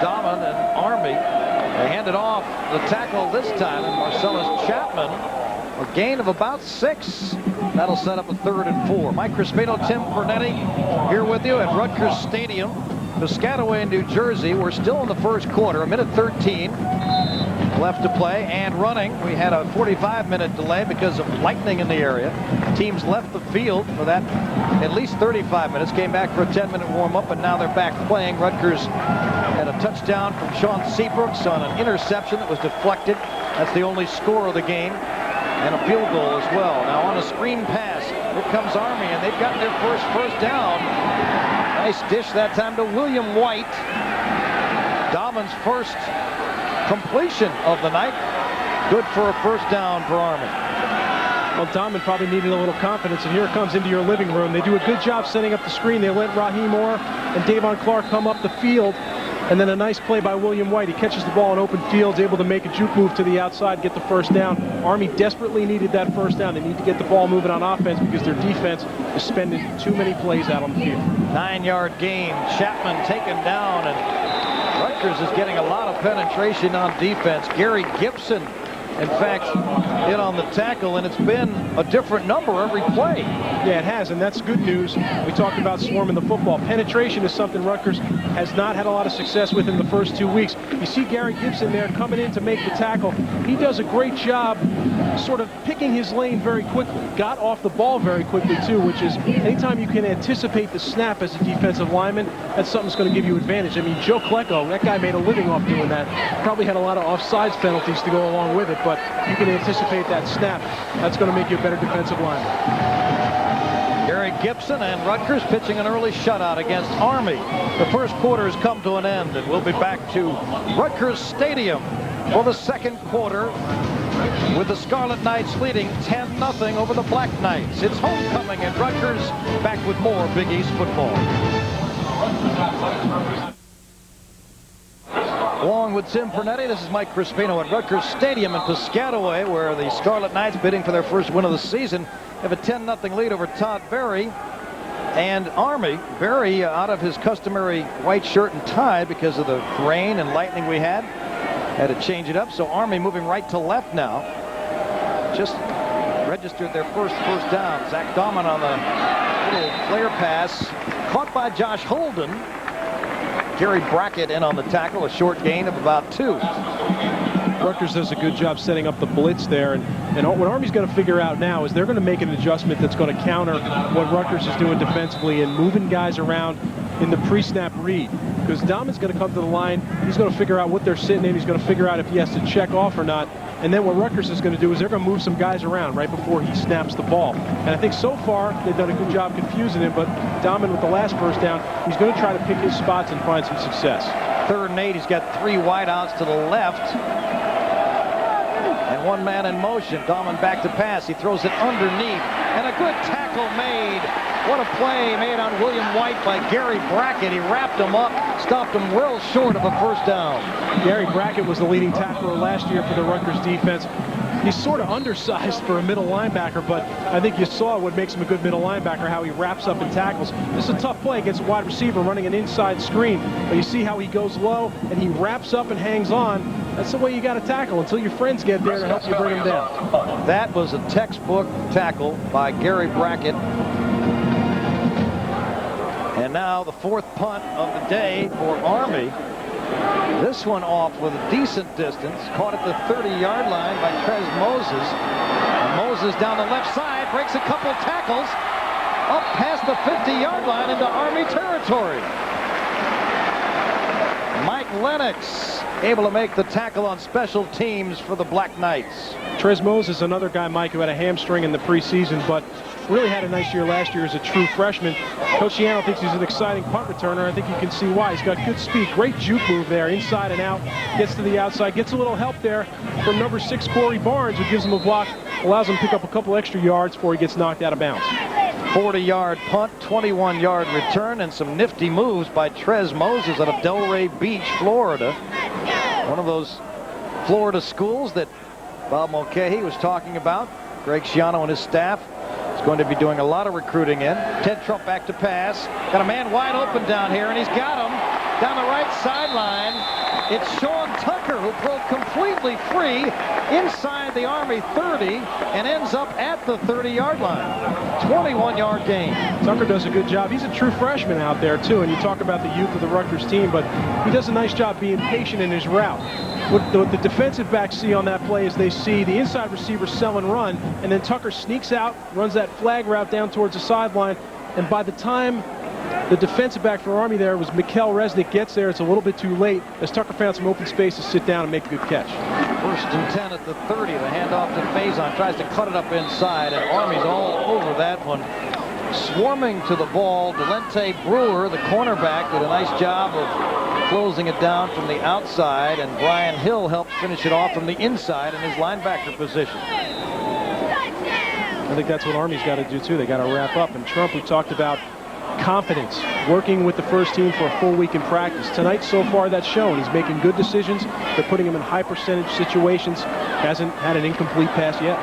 Dahman and Army. They hand it off the tackle this time, and Marcellus Chapman. A gain of about 6. That'll set up a 3rd and 4. Mike Crispino, Tim Pernetti here with you at Rutgers Stadium, Piscataway, New Jersey. We're still in the first quarter, 1:13 left to play and running. We had a 45-minute delay because of lightning in the area. Teams left the field for that at least 35 minutes, came back for a 10-minute warm-up, and now they're back playing. Rutgers had a touchdown from Sean Seabrooks on an interception that was deflected. That's the only score of the game. And a field goal as well. Now on a screen pass, here comes Army, and they've got their first down. Nice dish that time to William White. Dahman's first completion of the night. Good for a first down for Army. Well, Dahman probably needed a little confidence, and here it comes into your living room. They do a good job setting up the screen. They let Raheem Orr and Davon Clark come up the field. And then a nice play by William White. He catches the ball in open field, able to make a juke move to the outside, get the first down. Army desperately needed that first down. They need to get the ball moving on offense because their defense is spending too many plays out on the field. 9-yard gain. Chapman taken down, and Rutgers is getting a lot of penetration on defense. Gary Gibson in fact, in on the tackle, and it's been a different number every play. Yeah, it has, and that's good news. We talked about swarming the football. Penetration is something Rutgers has not had a lot of success with in the first 2 weeks. You see Gary Gibson there coming in to make the tackle. He does a great job sort of picking his lane very quickly. Got off the ball very quickly, too, which is anytime you can anticipate the snap as a defensive lineman, that's something that's going to give you advantage. I mean, Joe Klecko, that guy made a living off doing that. Probably had a lot of offsides penalties to go along with it, but you can anticipate that snap. That's going to make you a better defensive lineman. Gary Gibson and Rutgers pitching an early shutout against Army. The first quarter has come to an end, and we'll be back to Rutgers Stadium for the second quarter with the Scarlet Knights leading 10-0 over the Black Knights. It's homecoming at Rutgers. Back with more Big East football. Along with Tim Pernetti, this is Mike Crispino at Rutgers Stadium in Piscataway, where the Scarlet Knights, bidding for their first win of the season, have a 10-0 lead over Todd Berry and Army. Berry out of his customary white shirt and tie because of the rain and lightning we had to change it up. So Army moving right to left now. Just registered their first down. Zach Dahman on the little flare pass, caught by Josh Holden. Gary Brackett in on the tackle, a short gain of about 2. Rutgers does a good job setting up the blitz there, and what Army's going to figure out now is they're going to make an adjustment that's going to counter what Rutgers is doing defensively and moving guys around in the pre-snap read. Because Dahman's going to come to the line, he's going to figure out what they're sitting in, he's going to figure out if he has to check off or not, and then what Rutgers is going to do is they're going to move some guys around right before he snaps the ball. And I think so far they've done a good job confusing him, but Dahman with the last first down, he's going to try to pick his spots and find some success. 3rd and 8, he's got 3 wideouts to the left. And 1 man in motion. Dahman back to pass. He throws it underneath. And a good tackle made. What a play made on William White by Gary Brackett. He wrapped him up, stopped him well short of a first down. Gary Brackett was the leading tackler last year for the Rutgers defense. He's sort of undersized for a middle linebacker, but I think you saw what makes him a good middle linebacker, how he wraps up and tackles. This is a tough play against a wide receiver running an inside screen, but you see how he goes low and he wraps up and hangs on. That's the way you got to tackle until your friends get there to help you bring him down. That was a textbook tackle by Gary Brackett. And now the 4th punt of the day for Army. This one off with a decent distance. Caught at the 30-yard line by Trez Moses. And Moses down the left side, breaks a couple tackles. Up past the 50-yard line into Army territory. Mike Lennox able to make the tackle on special teams for the Black Knights. Trez Moses, another guy, Mike, who had a hamstring in the preseason, but really had a nice year last year as a true freshman. Coach Shiano thinks he's an exciting punt returner. I think you can see why. He's got good speed, great juke move there, inside and out, gets to the outside, gets a little help there from number 6 Corey Barnes, who gives him a block, allows him to pick up a couple extra yards before he gets knocked out of bounds. 40-yard punt, 21-yard return, and some nifty moves by Trez Moses out of Delray Beach, Florida. One of those Florida schools that Bob Mulcahy was talking about. Greg Schiano and his staff is going to be doing a lot of recruiting in. Ted Trump back to pass. Got a man wide open down here, and he's got him down the right sideline. It's Sean Tucker who broke completely free inside the Army 30 and ends up at the 30-yard line. 21-yard gain. Tucker does a good job. He's a true freshman out there, too, and you talk about the youth of the Rutgers team, but he does a nice job being patient in his route. What the defensive backs see on that play is they see the inside receiver sell and run, and then Tucker sneaks out, runs that flag route down towards the sideline, and by the time the defensive back for Army there was Mikel Resnick gets there, it's a little bit too late as Tucker found some open space to sit down and make a good catch. 1st and 10 at the 30. The handoff to Facyson, tries to cut it up inside, and Army's all over that one. Swarming to the ball, Delente Brewer, the cornerback, did a nice job of closing it down from the outside, and Brian Hill helped finish it off from the inside in his linebacker position. I think that's what Army's got to do, too. They got to wrap up. And Trump, we talked about confidence, working with the first team for a full week in practice. Tonight, so far, that's shown. He's making good decisions. They're putting him in high percentage situations. Hasn't had an incomplete pass yet.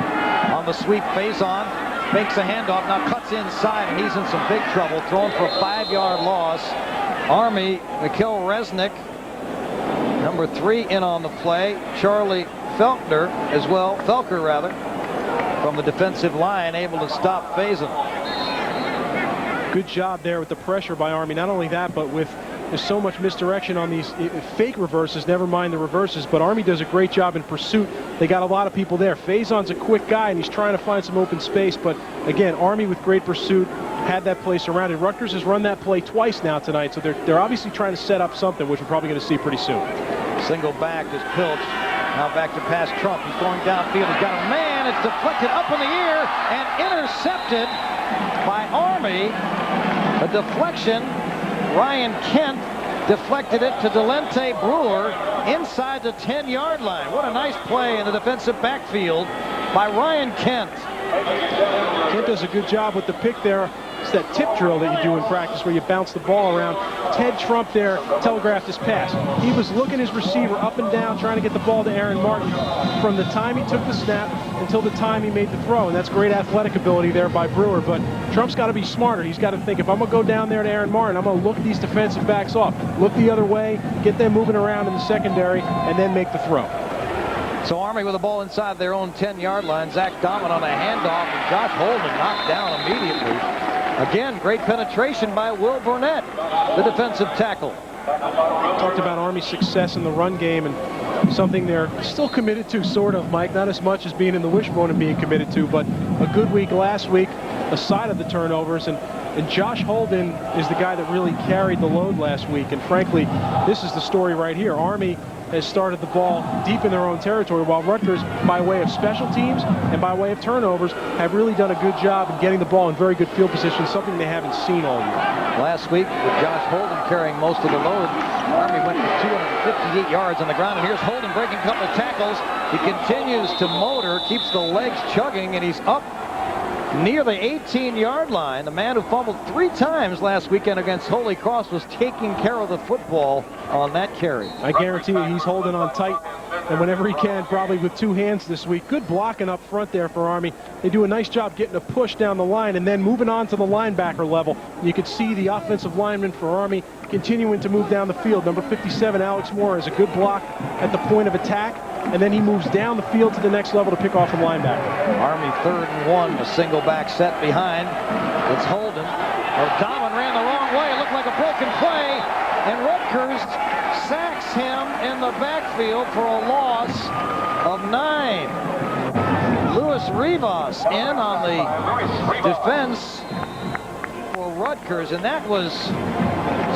On the sweep, Facyson fakes a handoff, now cuts inside, and he's in some big trouble. Thrown for a 5-yard loss. Army, Mikel Resnick, number 3 in on the play. Charlie Felker from the defensive line, able to stop Facyson. Good job there with the pressure by Army. Not only that, but with there's so much misdirection on these fake reverses, never mind the reverses, but Army does a great job in pursuit. They got a lot of people there. Fayson's a quick guy, and he's trying to find some open space, but again, Army with great pursuit had that play surrounded. Rutgers has run that play twice now tonight, so they're obviously trying to set up something, which we're probably going to see pretty soon. Single back is Pilch. Now back to pass Trump. He's going downfield. He's got a man. It's deflected up in the air and intercepted by Army. A deflection. Ryan Kent deflected it to Delente Brewer inside the 10-yard line. What a nice play in the defensive backfield by Ryan Kent. Kent does a good job with the pick there. It's that tip drill that you do in practice where you bounce the ball around. Ted Trump there telegraphed his pass. He was looking his receiver up and down trying to get the ball to Aaron Martin from the time he took the snap until the time he made the throw, and that's great athletic ability there by Brewer. But Trump's got to be smarter. He's got to think, if I'm going to go down there to Aaron Martin, I'm going to look these defensive backs off, look the other way, get them moving around in the secondary, and then make the throw. So Army with the ball inside their own 10-yard line. Zach Dahmen on a handoff, and Josh Holden knocked down immediately. Again, great penetration by Will Burnett, the defensive tackle. Talked about Army's success in the run game, and something they're still committed to, sort of, Mike. Not as much as being in the wishbone and being committed to, but a good week last week, aside of the turnovers. And Josh Holden is the guy that really carried the load last week. And frankly, this is the story right here. Army has started the ball deep in their own territory, while Rutgers, by way of special teams and by way of turnovers, have really done a good job in getting the ball in very good field position, something they haven't seen all year. Last week, with Josh Holden carrying most of the load, Army went for 258 yards on the ground, and here's Holden breaking a couple of tackles. He continues to motor, keeps the legs chugging, and he's up near the 18-yard line. The man who fumbled 3 times last weekend against Holy Cross was taking care of the football on that carry. I guarantee you he's holding on tight, and whenever he can, probably with 2 hands this week. Good blocking up front there for Army. They do a nice job getting a push down the line and then moving on to the linebacker level. You could see the offensive lineman for Army continuing to move down the field. Number 57, Alex Moore, has a good block at the point of attack, and then he moves down the field to the next level to pick off a linebacker. Army 3rd and 1, a single back set behind. It's Holden. Dahmen ran the wrong way. It looked like a broken play, and Rutgers sacks him in the backfield for a loss of 9. Luis Rivas in on the defense for Rutgers, and that was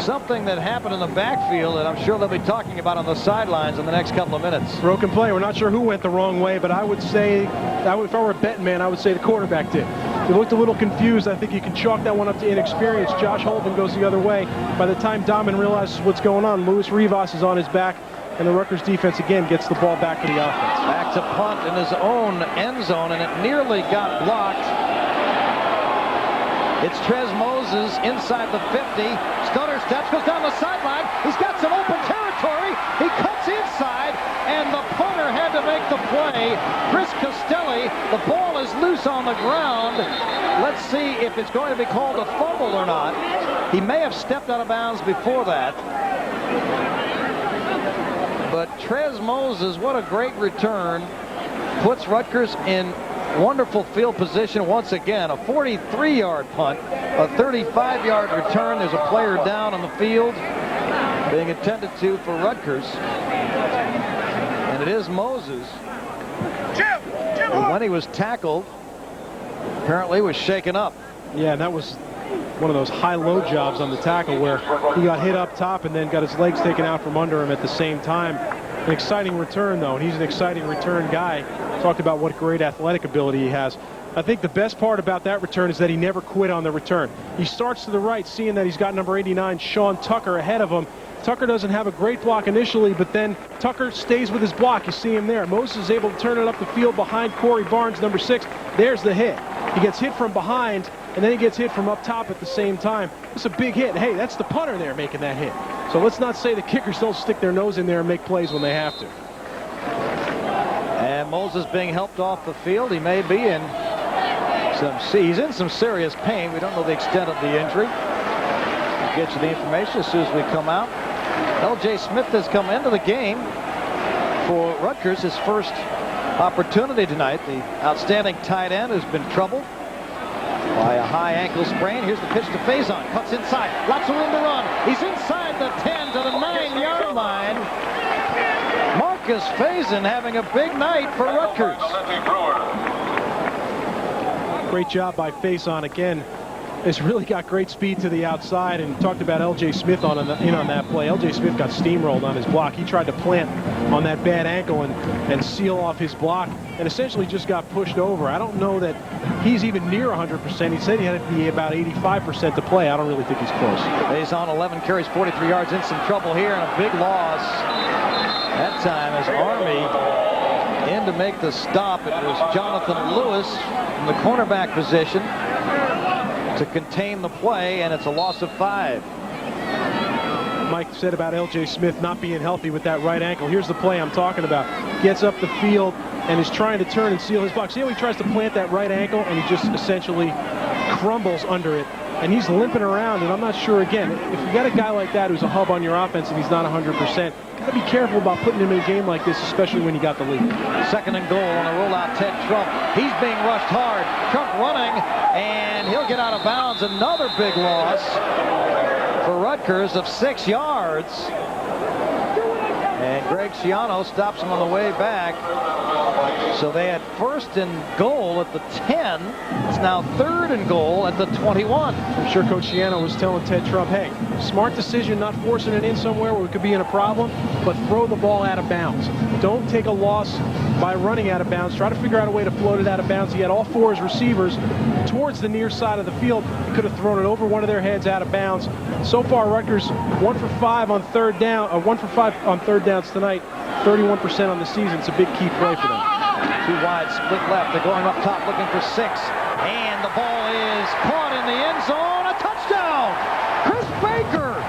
something that happened in the backfield that I'm sure they'll be talking about on the sidelines in the next couple of minutes. Broken play. We're not sure who went the wrong way, but I would say, if I were a betting man, I would say the quarterback did. He looked a little confused. I think you can chalk that one up to inexperience. Josh Holden goes the other way. By the time Dahmen realizes what's going on, Luis Rivas is on his back, and the Rutgers defense again gets the ball back to the offense. Back to punt in his own end zone, and it nearly got blocked. It's Trez Moses inside the 50. Stutter steps, goes down the sideline. He's got some open territory. He cuts inside, and the punter had to make the play. Chris Costelli, the ball is loose on the ground. Let's see if it's going to be called a fumble or not. He may have stepped out of bounds before that. But Trez Moses, what a great return. Puts Rutgers in wonderful field position once again. A 43-yard punt, a 35-yard return. There's a player down on the field being attended to for Rutgers, and it is Moses, who, when he was tackled, apparently was shaken up. Yeah, that was one of those high-low jobs on the tackle where he got hit up top and then got his legs taken out from under him at the same time. An exciting return, though, and he's an exciting return guy. Talked about what great athletic ability he has. I think the best part about that return is that he never quit on the return. He starts to the right, seeing that he's got number 89, Sean Tucker, ahead of him. Tucker doesn't have a great block initially, but then Tucker stays with his block. You see him there. Moses is able to turn it up the field behind Corey Barnes, number 6. There's the hit. He gets hit from behind, and then he gets hit from up top at the same time. It's a big hit. Hey, that's the punter there making that hit. So let's not say the kickers don't stick their nose in there and make plays when they have to. And Moses being helped off the field. He may be in he's in some serious pain. We don't know the extent of the injury. We'll get you the information as soon as we come out. L.J. Smith has come into the game for Rutgers, his first opportunity tonight. The outstanding tight end has been troubled by a high ankle sprain. Here's the pitch to Facyson. Cuts inside. Lots of room to run. He's inside the 10 to the 9-yard line. Markis Facyson having a big night for Rutgers. Great job by Facyson again. Has really got great speed to the outside, and talked about L.J. Smith on that play. L.J. Smith got steamrolled on his block. He tried to plant on that bad ankle and seal off his block, and essentially just got pushed over. I don't know that he's even near 100%. He said he had to be about 85% to play. I don't really think he's close. Facyson 11 carries, 43 yards, in some trouble here, and a big loss that time as Army in to make the stop. It was Jonathan Lewis in the cornerback position to contain the play, and it's a loss of 5. Mike said about L.J. Smith not being healthy with that right ankle. Here's the play I'm talking about. Gets up the field and is trying to turn and seal his block. See how he tries to plant that right ankle, and he just essentially crumbles under it. And he's limping around, and I'm not sure, again, if you got a guy like that who's a hub on your offense and he's not 100%, got to be careful about putting him in a game like this, especially when you got the lead. Second and goal on a rollout, Ted Trump. He's being rushed hard. Trump running, and he'll get out of bounds. Another big loss for Rutgers of 6 yards. And Greg Schiano stops him on the way back. So they had first and goal at the 10. It's now third and goal at the 21. I'm sure Coach Schiano was telling Ted Trump, hey, smart decision not forcing it in somewhere where it could be in a problem, but throw the ball out of bounds. Don't take a loss by running out of bounds. Try to figure out a way to float it out of bounds. He had all 4 of his receivers towards the near side of the field. He could have thrown it over one of their heads out of bounds. So far, Rutgers 1 for 5 on third down, 1 for 5 on third downs tonight. 31% on the season. It's a big key play for them. 2 wide, split left. They're going up top looking for 6. And the ball is caught in the end zone. A touchdown! Chris Baker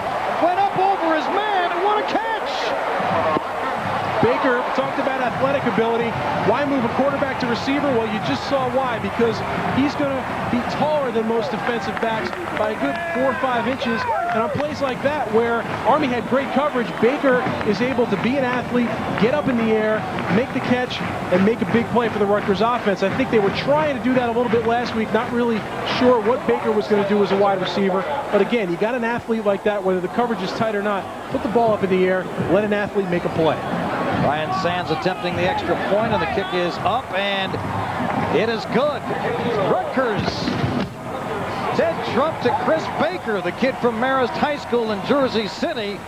went up over his man and what a catch! Baker talked about athletic ability. Why move a quarterback to receiver? Well, you just saw why. Because he's going to be taller than most defensive backs by a good 4 or 5 inches. And on plays like that, where Army had great coverage, Baker is able to be an athlete, get up in the air, make the catch, and make a big play for the Rutgers offense. I think they were trying to do that a little bit last week, not really sure what Baker was going to do as a wide receiver. But again, you got an athlete like that, whether the coverage is tight or not, put the ball up in the air, let an athlete make a play. Ryan Sands attempting the extra point, and the kick is up, and it is good. Rutgers. Ted Trump to Chris Baker, the kid from Marist High School in Jersey City,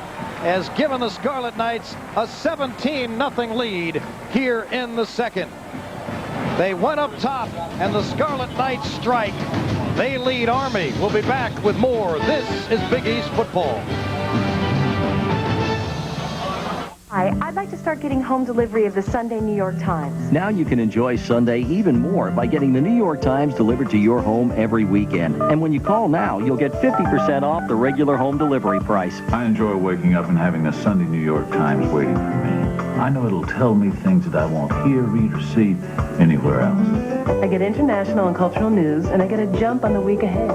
has given the Scarlet Knights a 17-0 lead here in the second. They went up top, and the Scarlet Knights strike. They lead Army. We'll be back with more. This is Big East football. Hi, I'd like to start getting home delivery of the Sunday New York Times. Now you can enjoy Sunday even more by getting the New York Times delivered to your home every weekend. And when you call now, you'll get 50% off the regular home delivery price. I enjoy waking up and having the Sunday New York Times waiting for me. I know it'll tell me things that I won't hear, read, or see anywhere else. I get international and cultural news, and I get a jump on the week ahead.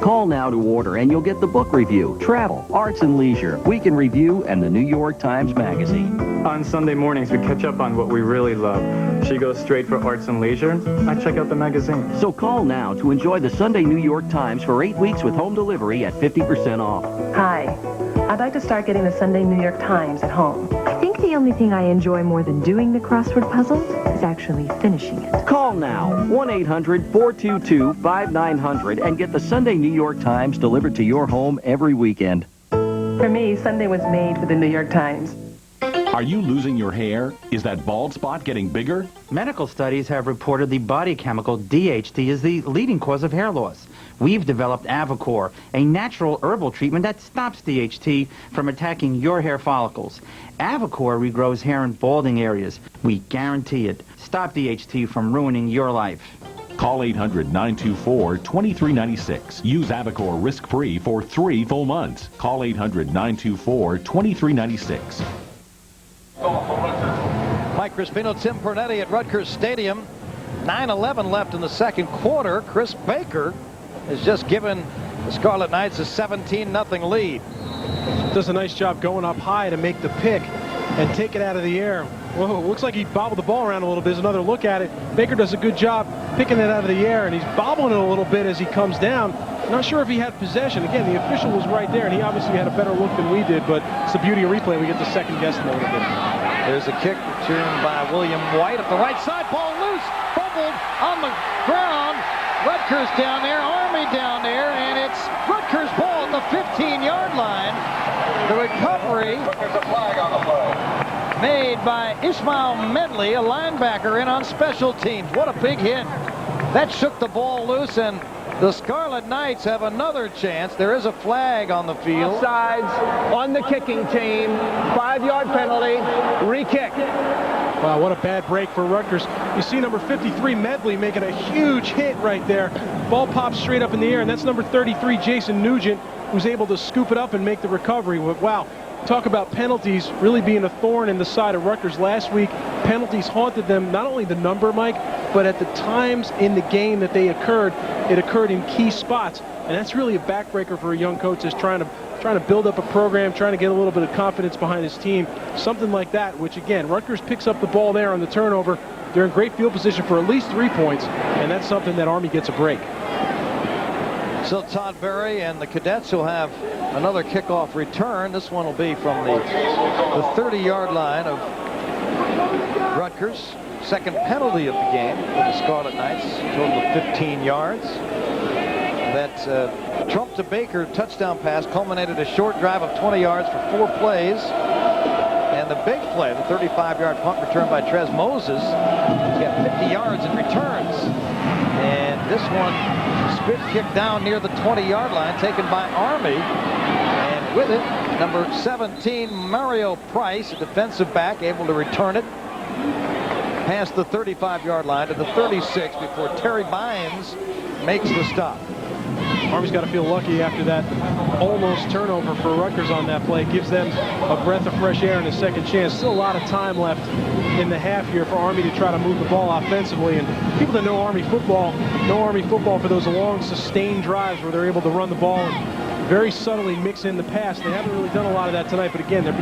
Call now to order, and you'll get the book review, travel, arts and leisure, week in review, and the New York Times Magazine. On Sunday mornings, we catch up on what we really love. She goes straight for arts and leisure. I check out the magazine. So call now to enjoy the Sunday New York Times for 8 weeks with home delivery at 50% off. Hi, I'd like to start getting the Sunday New York Times at home. I think the only thing I enjoy more than doing the crossword puzzle is actually finishing it. Call now, 1-800-422-5900, and get the Sunday New York Times delivered to your home every weekend. For me, Sunday was made for the New York Times. Are you losing your hair? Is that bald spot getting bigger? Medical studies have reported the body chemical DHT is the leading cause of hair loss. We've developed Avocor, a natural herbal treatment that stops DHT from attacking your hair follicles. Avocor regrows hair in balding areas. We guarantee it. Stop DHT from ruining your life. Call 800-924-2396. Use Avocor risk-free for 3 full months. Call 800-924-2396. Mike Crispino, Tim Pernetti at Rutgers Stadium. 9:11 left in the second quarter. Chris Baker has just given the Scarlet Knights a 17-0 lead. Does a nice job going up high to make the pick and take it out of the air. Whoa, looks like he bobbled the ball around a little bit. There's another look at it. Baker does a good job picking it out of the air, and he's bobbling it a little bit as he comes down. Not sure if he had possession. Again, the official was right there, and he obviously had a better look than we did, but it's the beauty of replay. We get to second guess him a little bit. There's a kick returned by William White at the right side. Ball loose, fumbled on the ground. Rutgers down there, Army down there, and it's Rutgers ball at the 15-yard line. The recovery made by Ishmael Medley, a linebacker in on special teams. What a big hit. That shook the ball loose, and the Scarlet Knights have another chance. There is a flag on the field. Offsides on the kicking team. 5-yard penalty. Re-kick. Wow, what a bad break for Rutgers. You see number 53, Medley, making a huge hit right there. Ball pops straight up in the air, and that's number 33, Jason Nugent, who's able to scoop it up and make the recovery. Wow, talk about penalties really being a thorn in the side of Rutgers last week. Penalties haunted them, not only the number, Mike, but at the times in the game that they occurred, it occurred in key spots. And that's really a backbreaker for a young coach that's trying to build up a program, trying to get a little bit of confidence behind his team. Something like that, which again, Rutgers picks up the ball there on the turnover. They're in great field position for at least 3 points, and that's something that Army gets a break. So Todd Berry and the Cadets will have another kickoff return. This one will be from the 30-yard line of Rutgers. Second penalty of the game for the Scarlet Knights, total of 15 yards. That Trump to Baker touchdown pass culminated a short drive of 20 yards for 4 plays. And the big play, the 35-yard punt return by Trez Moses, he's got 50 yards in returns. And this one, spit kick down near the 20-yard line, taken by Army. And with it, number 17, Mario Price, a defensive back, able to return it past the 35-yard line to the 36 before Terry Bynes makes the stop. Army's got to feel lucky after that almost turnover for Rutgers on that play. It gives them a breath of fresh air and a second chance. Still a lot of time left in the half here for Army to try to move the ball offensively. And people that know Army football for those long sustained drives where they're able to run the ball and very subtly mix in the pass. They haven't really done a lot of that tonight, but again, they're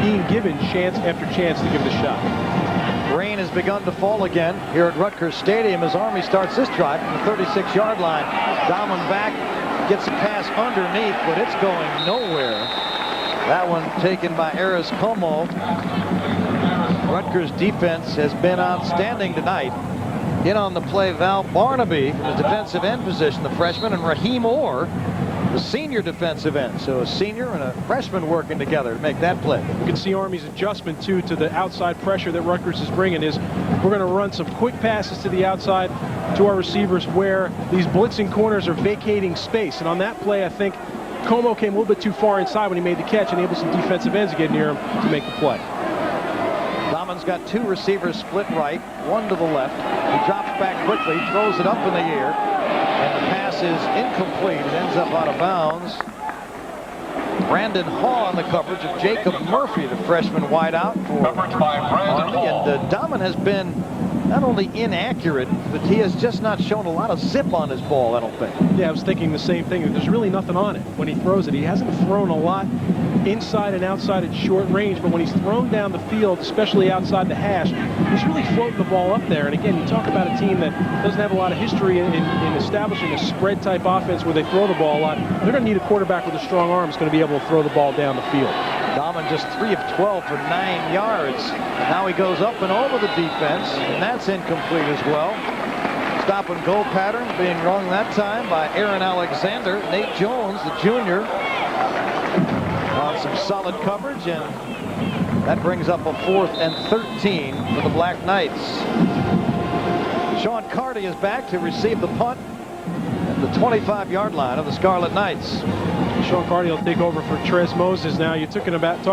being given chance after chance to give it a shot. Rain has begun to fall again here at Rutgers Stadium as Army starts this drive from the 36-yard line. Dahman back, gets a pass underneath, but it's going nowhere. That one taken by Aris Como. Rutgers defense has been outstanding tonight. In on the play, Val Barnaby, the defensive end position, the freshman, and Raheem Orr, the senior defensive end. So a senior and a freshman working together to make that play. You can see Army's adjustment, too, to the outside pressure that Rutgers is bringing is we're going to run some quick passes to the outside to our receivers where these blitzing corners are vacating space. And on that play, I think Como came a little bit too far inside when he made the catch and able some defensive ends to get near him to make the play. Dahman's got 2 receivers split right, 1 to the left. He drops back quickly, throws it up in the air, and the pass is incomplete. It ends up out of bounds. Brandon Haw on the coverage of Jacob Murphy, the freshman wideout for Army. And Dahman has been not only inaccurate, but he has just not shown a lot of zip on his ball, I don't think. Yeah, I was thinking the same thing. There's really nothing on it when he throws it. He hasn't thrown a lot inside and outside at short range, but when he's thrown down the field, especially outside the hash, he's really floating the ball up there. And again, you talk about a team that doesn't have a lot of history in establishing a spread type offense where they throw the ball a lot. They're going to need a quarterback with a strong arm who's going to be able to throw the ball down the field. Dahman just 3 of 12 for 9 yards. Now he goes up and over the defense, and that's incomplete as well. Stop and go pattern being run that time by Aaron Alexander. Nate Jones, the junior, on some solid coverage, and that brings up a 4th and 13 for the Black Knights. Sean Carty is back to receive the punt at the 25-yard line of the Scarlet Knights. Sean Carty will take over for Trez Moses now. You're talking about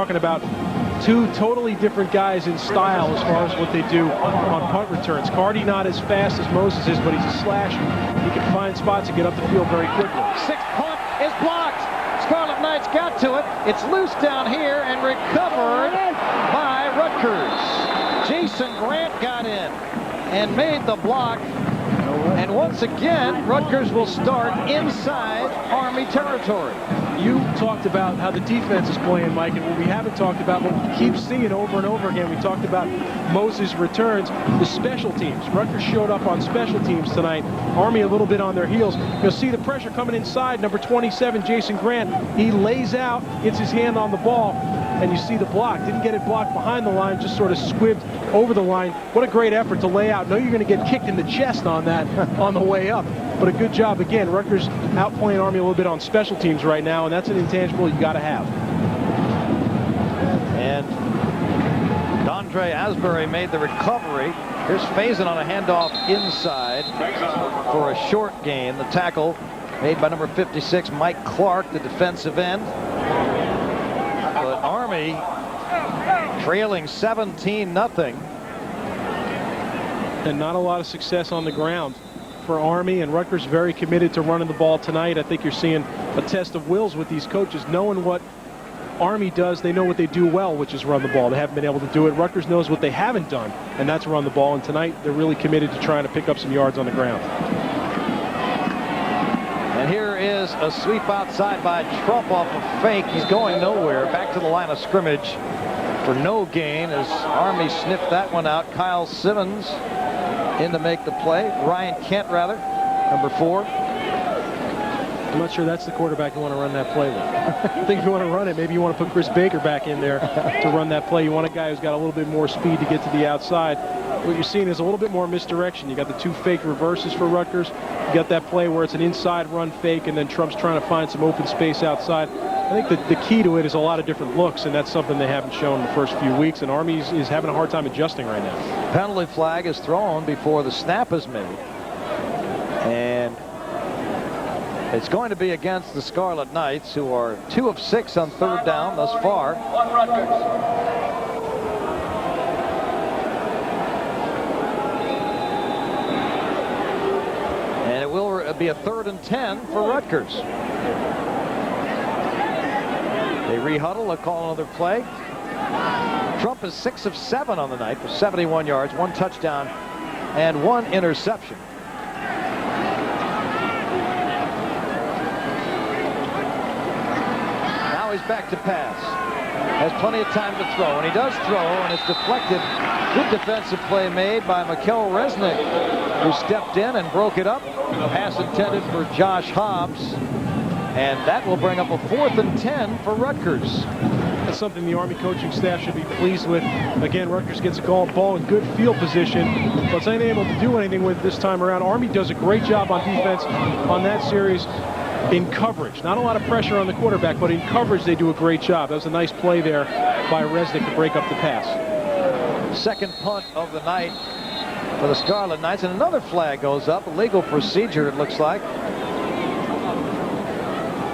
2 totally different guys in style as far as what they do on punt returns. Carty not as fast as Moses is, but he's a slasher. He can find spots and get up the field very quickly. 6th punt is blocked. Scarlet Knights got to it. It's loose down here and recovered by Rutgers. Jason Grant got in and made the block. And once again, Rutgers will start inside Army territory. You talked about how the defense is playing, Mike, and what we haven't talked about, what we keep seeing over and over again, we talked about Moses' returns, the special teams. Rutgers showed up on special teams tonight. Army a little bit on their heels. You'll see the pressure coming inside. Number 27, Jason Grant, he lays out, gets his hand on the ball, and you see the block. Didn't get it blocked behind the line, just sort of squibbed over the line. What a great effort to lay out. Know you're going to get kicked in the chest on that on the way up. But a good job again. Rutgers outplaying Army a little bit on special teams right now, and that's an intangible you got to have. And Dondre Asbury made the recovery. Here's Facyson on a handoff inside for a short gain. The tackle made by number 56, Mike Clark, the defensive end. But Army trailing 17-0. And not a lot of success on the ground for Army, and Rutgers very committed to running the ball tonight. I think you're seeing a test of wills with these coaches, knowing what Army does. They know what they do well, which is run the ball. They haven't been able to do it. Rutgers knows what they haven't done, and that's run the ball. And tonight they're really committed to trying to pick up some yards on the ground. And here is a sweep outside by Trump off a fake. He's going nowhere. Back to the line of scrimmage for no gain as Army sniffed that one out. Kyle Simmons in to make the play. Ryan Kent, rather, number 4. I'm not sure that's the quarterback you want to run that play with. I think if you want to run it, maybe you want to put Chris Baker back in there to run that play. You want a guy who's got a little bit more speed to get to the outside. What you're seeing is a little bit more misdirection. You got the 2 fake reverses for Rutgers. You got that play where it's an inside run fake, and then Trump's trying to find some open space outside. I think the key to it is a lot of different looks, and that's something they haven't shown in the first few weeks, and Army is having a hard time adjusting right now. Penalty flag is thrown before the snap is made. And it's going to be against the Scarlet Knights, who are 2 of 6 on 3rd down thus far. On Rutgers. And it will be a 3rd and 10 for Rutgers. They rehuddle. They'll call another play. Trump is 6 of 7 on the night for 71 yards, 1 touchdown, and 1 interception. Now he's back to pass. Has plenty of time to throw, and he does throw, and it's deflected. Good defensive play made by Mikel Resnick, who stepped in and broke it up. Pass intended for Josh Hobbs. And that will bring up a 4th and 10 for Rutgers. That's something the Army coaching staff should be pleased with. Again, Rutgers gets a ball in good field position, but it's unable to do anything with it this time around. Army does a great job on defense on that series in coverage. Not a lot of pressure on the quarterback, but in coverage they do a great job. That was a nice play there by Resnick to break up the pass. Second punt of the night for the Scarlet Knights, and another flag goes up. A legal procedure, it looks like,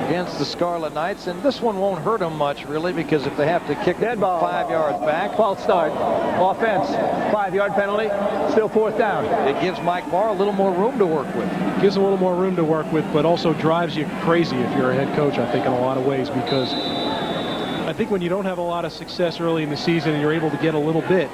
against the Scarlet Knights, and this one won't hurt them much, really, because if they have to kick it 5 yards back. False start. Offense. 5-yard penalty. Still 4th down. It gives Mike Barr a little more room to work with. Gives him a little more room to work with, but also drives you crazy if you're a head coach, I think, in a lot of ways, because I think when you don't have a lot of success early in the season and you're able to get a little bit,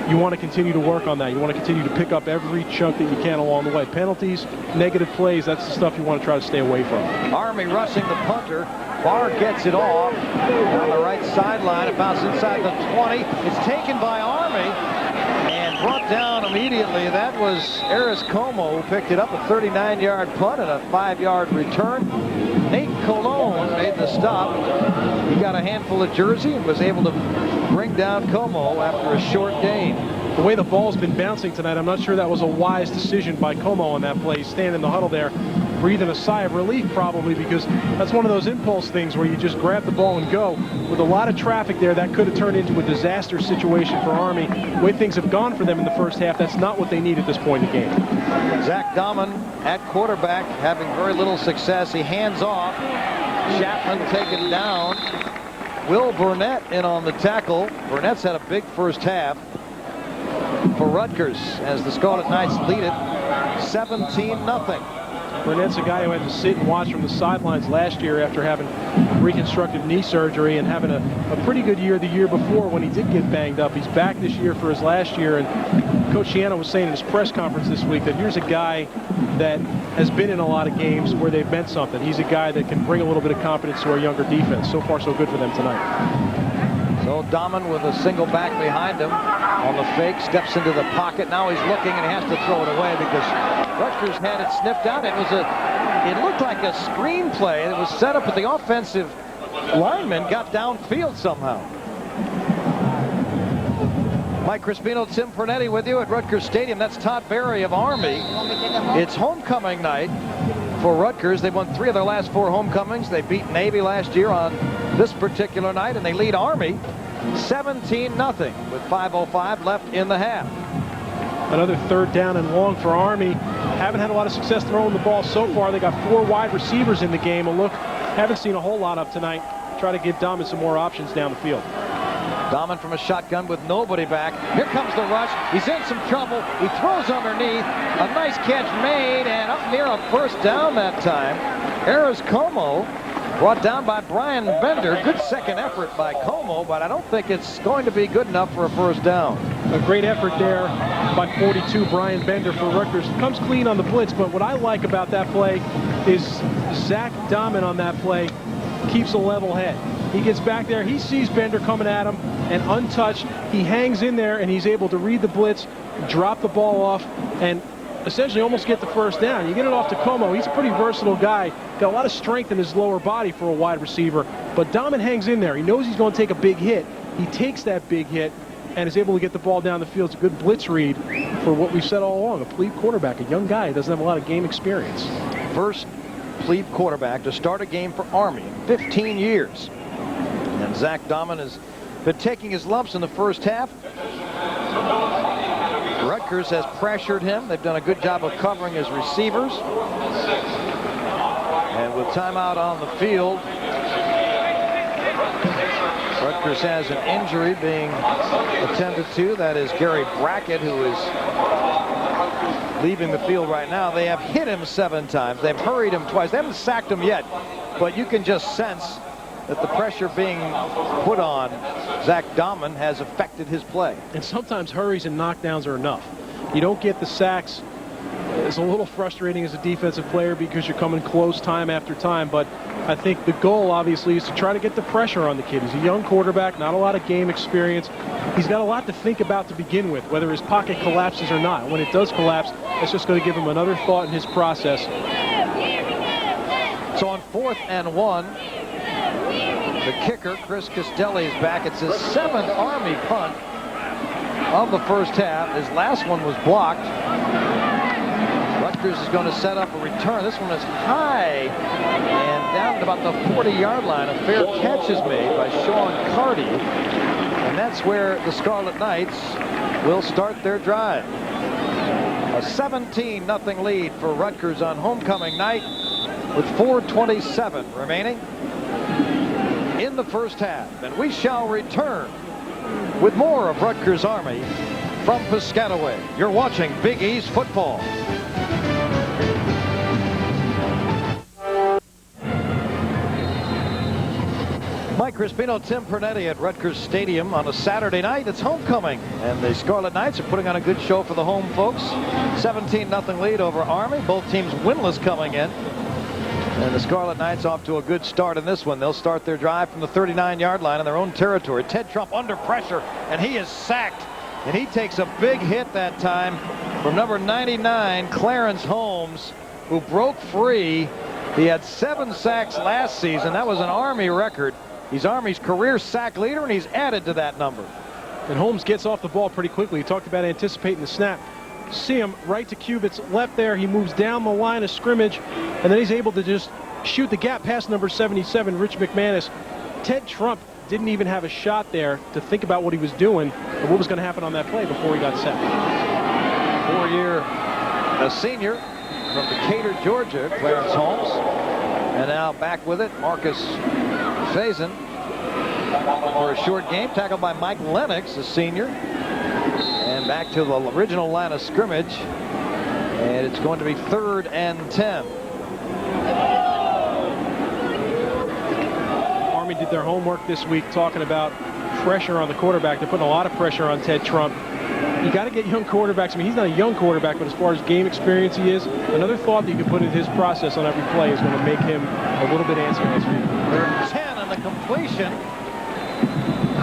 you want to continue to work on that. You want to continue to pick up every chunk that you can along the way. Penalties, negative plays, that's the stuff you want to try to stay away from. Army rushing the punter. Barr gets it off on the right sideline. It bounces inside the 20. It's taken by Army and brought down immediately. That was Aris Como who picked it up, a 39-yard punt and a 5-yard return. Nate Colon made the stop. He got a handful of jersey and was able to bring down Como after a short gain. The way the ball's been bouncing tonight, I'm not sure that was a wise decision by Como on that play. He's standing in the huddle there, breathing a sigh of relief probably, because that's one of those impulse things where you just grab the ball and go. With a lot of traffic there, that could have turned into a disaster situation for Army. The way things have gone for them in the first half, that's not what they need at this point in the game. Zach Dahman at quarterback, having very little success. He hands off. Chapman taken down. Will Burnett in on the tackle. Burnett's had a big first half for Rutgers as the Scarlet Knights lead it 17-0. Burnett's a guy who had to sit and watch from the sidelines last year after having reconstructive knee surgery and having a pretty good year the year before when he did get banged up. He's back this year for his last year, and Coach Shiano was saying in his press conference this week that here's a guy that has been in a lot of games where they've meant something. He's a guy that can bring a little bit of confidence to our younger defense. So far, so good for them tonight. So Dahmen with a single back behind him on the fake, steps into the pocket. Now he's looking and he has to throw it away because Rutgers had it sniffed out. It looked like a screenplay that was set up, but the offensive lineman got downfield somehow. Mike Crispino, Tim Pernetti with you at Rutgers Stadium. That's Todd Berry of Army. It's homecoming night for Rutgers. They've won 3 of their last 4 homecomings. They beat Navy last year on this particular night, and they lead Army 17-0 with 5:05 left in the half. Another 3rd down and long for Army. Haven't had a lot of success throwing the ball so far. They got 4 wide receivers in the game. A look, haven't seen a whole lot of tonight. Try to give Dahmen some more options down the field. Dahmen from a shotgun with nobody back. Here comes the rush. He's in some trouble. He throws underneath. A nice catch made, and up near a first down that time. Eris Como brought down by Brian Bender. Good second effort by Como, but I don't think it's going to be good enough for a first down. A great effort there by 42, Brian Bender for Rutgers. Comes clean on the blitz, but what I like about that play is Zach Dahmen on that play keeps a level head. He gets back there, he sees Bender coming at him, and untouched, he hangs in there, and he's able to read the blitz, drop the ball off, and essentially almost get the first down. You get it off to Como. He's a pretty versatile guy. Got a lot of strength in his lower body for a wide receiver. But Dahmen hangs in there. He knows he's going to take a big hit. He takes that big hit and is able to get the ball down the field. It's a good blitz read for what we've said all along. A plebe quarterback, a young guy who doesn't have a lot of game experience. First plebe quarterback to start a game for Army in 15 years. And Zach Dahmen has been taking his lumps in the first half. Rutgers has pressured him. They've done a good job of covering his receivers. And with timeout on the field, Rutgers has an injury being attended to. That is Gary Brackett, who is leaving the field right now. They have hit him 7 times. They've hurried him twice. They haven't sacked him yet, but you can just sense that the pressure being put on Zach Dahmen has affected his play. And sometimes hurries and knockdowns are enough. You don't get the sacks. It's a little frustrating as a defensive player because you're coming close time after time, but I think the goal obviously is to try to get the pressure on the kid. He's a young quarterback, not a lot of game experience. He's got a lot to think about to begin with, whether his pocket collapses or not. When it does collapse, it's just going to give him another thought in his process. So on 4th and 1, the kicker, Chris Castelli, is back. It's his 7th Army punt of the first half. His last one was blocked. Rutgers is going to set up a return. This one is high and down at about the 40-yard line. A fair catch is made by Sean Carty. And that's where the Scarlet Knights will start their drive. A 17-0 lead for Rutgers on homecoming night with 4:27 remaining in the first half. And we shall return with more of Rutgers Army from Piscataway. You're watching Big East football. Mike Crispino, Tim Pernetti at Rutgers Stadium on a Saturday night. It's homecoming, and the Scarlet Knights are putting on a good show for the home folks. 17-0 lead over Army. Both teams winless coming in. And the Scarlet Knights off to a good start in this one. They'll start their drive from the 39-yard line in their own territory. Ted Trump under pressure, and he is sacked. And he takes a big hit that time from number 99, Clarence Holmes, who broke free. He had 7 sacks last season. That was an Army record. He's Army's career sack leader, and he's added to that number. And Holmes gets off the ball pretty quickly. He talked about anticipating the snap. See him right to Cubit's left there. He moves down the line of scrimmage, and then he's able to just shoot the gap past number 77, Rich McManus. Ted Trump didn't even have a shot there to think about what he was doing and what was going to happen on that play before he got sacked. 4-year senior from Decatur, Georgia, Clarence Holmes. And now back with it, Markis Facyson for a short game, tackled by Mike Lennox, a senior. And back to the original line of scrimmage. And it's going to be 3rd and 10. Army did their homework this week talking about pressure on the quarterback. They're putting a lot of pressure on Ted Trump. you got to get young quarterbacks. I mean, he's not a young quarterback, but as far as game experience he is, another thought that you can put in his process on every play is going to make him a little bit antsy on his feet. 10 on the completion.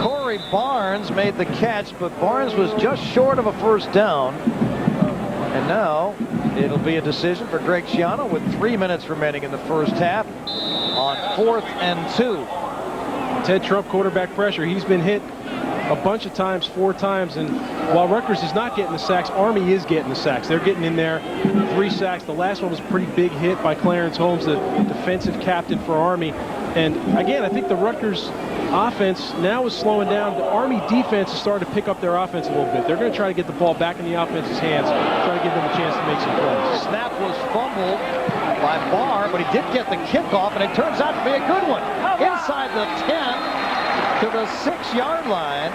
Corey Barnes made the catch, but Barnes was just short of a first down. And now it'll be a decision for Greg Schiano with 3 minutes remaining in the first half on 4th and 2. Ted Trump quarterback pressure. He's been hit a bunch of times, 4 times, and while Rutgers is not getting the sacks, Army is getting the sacks. They're getting in there. 3 sacks. The last one was a pretty big hit by Clarence Holmes, the defensive captain for Army. And again, I think the Rutgers offense now is slowing down. The Army defense is starting to pick up their offense a little bit. They're going to try to get the ball back in the offense's hands, try to give them a chance to make some plays. Snap was fumbled by Barr, but he did get the kickoff, and it turns out to be a good one. Inside the 10 to the 6-yard line.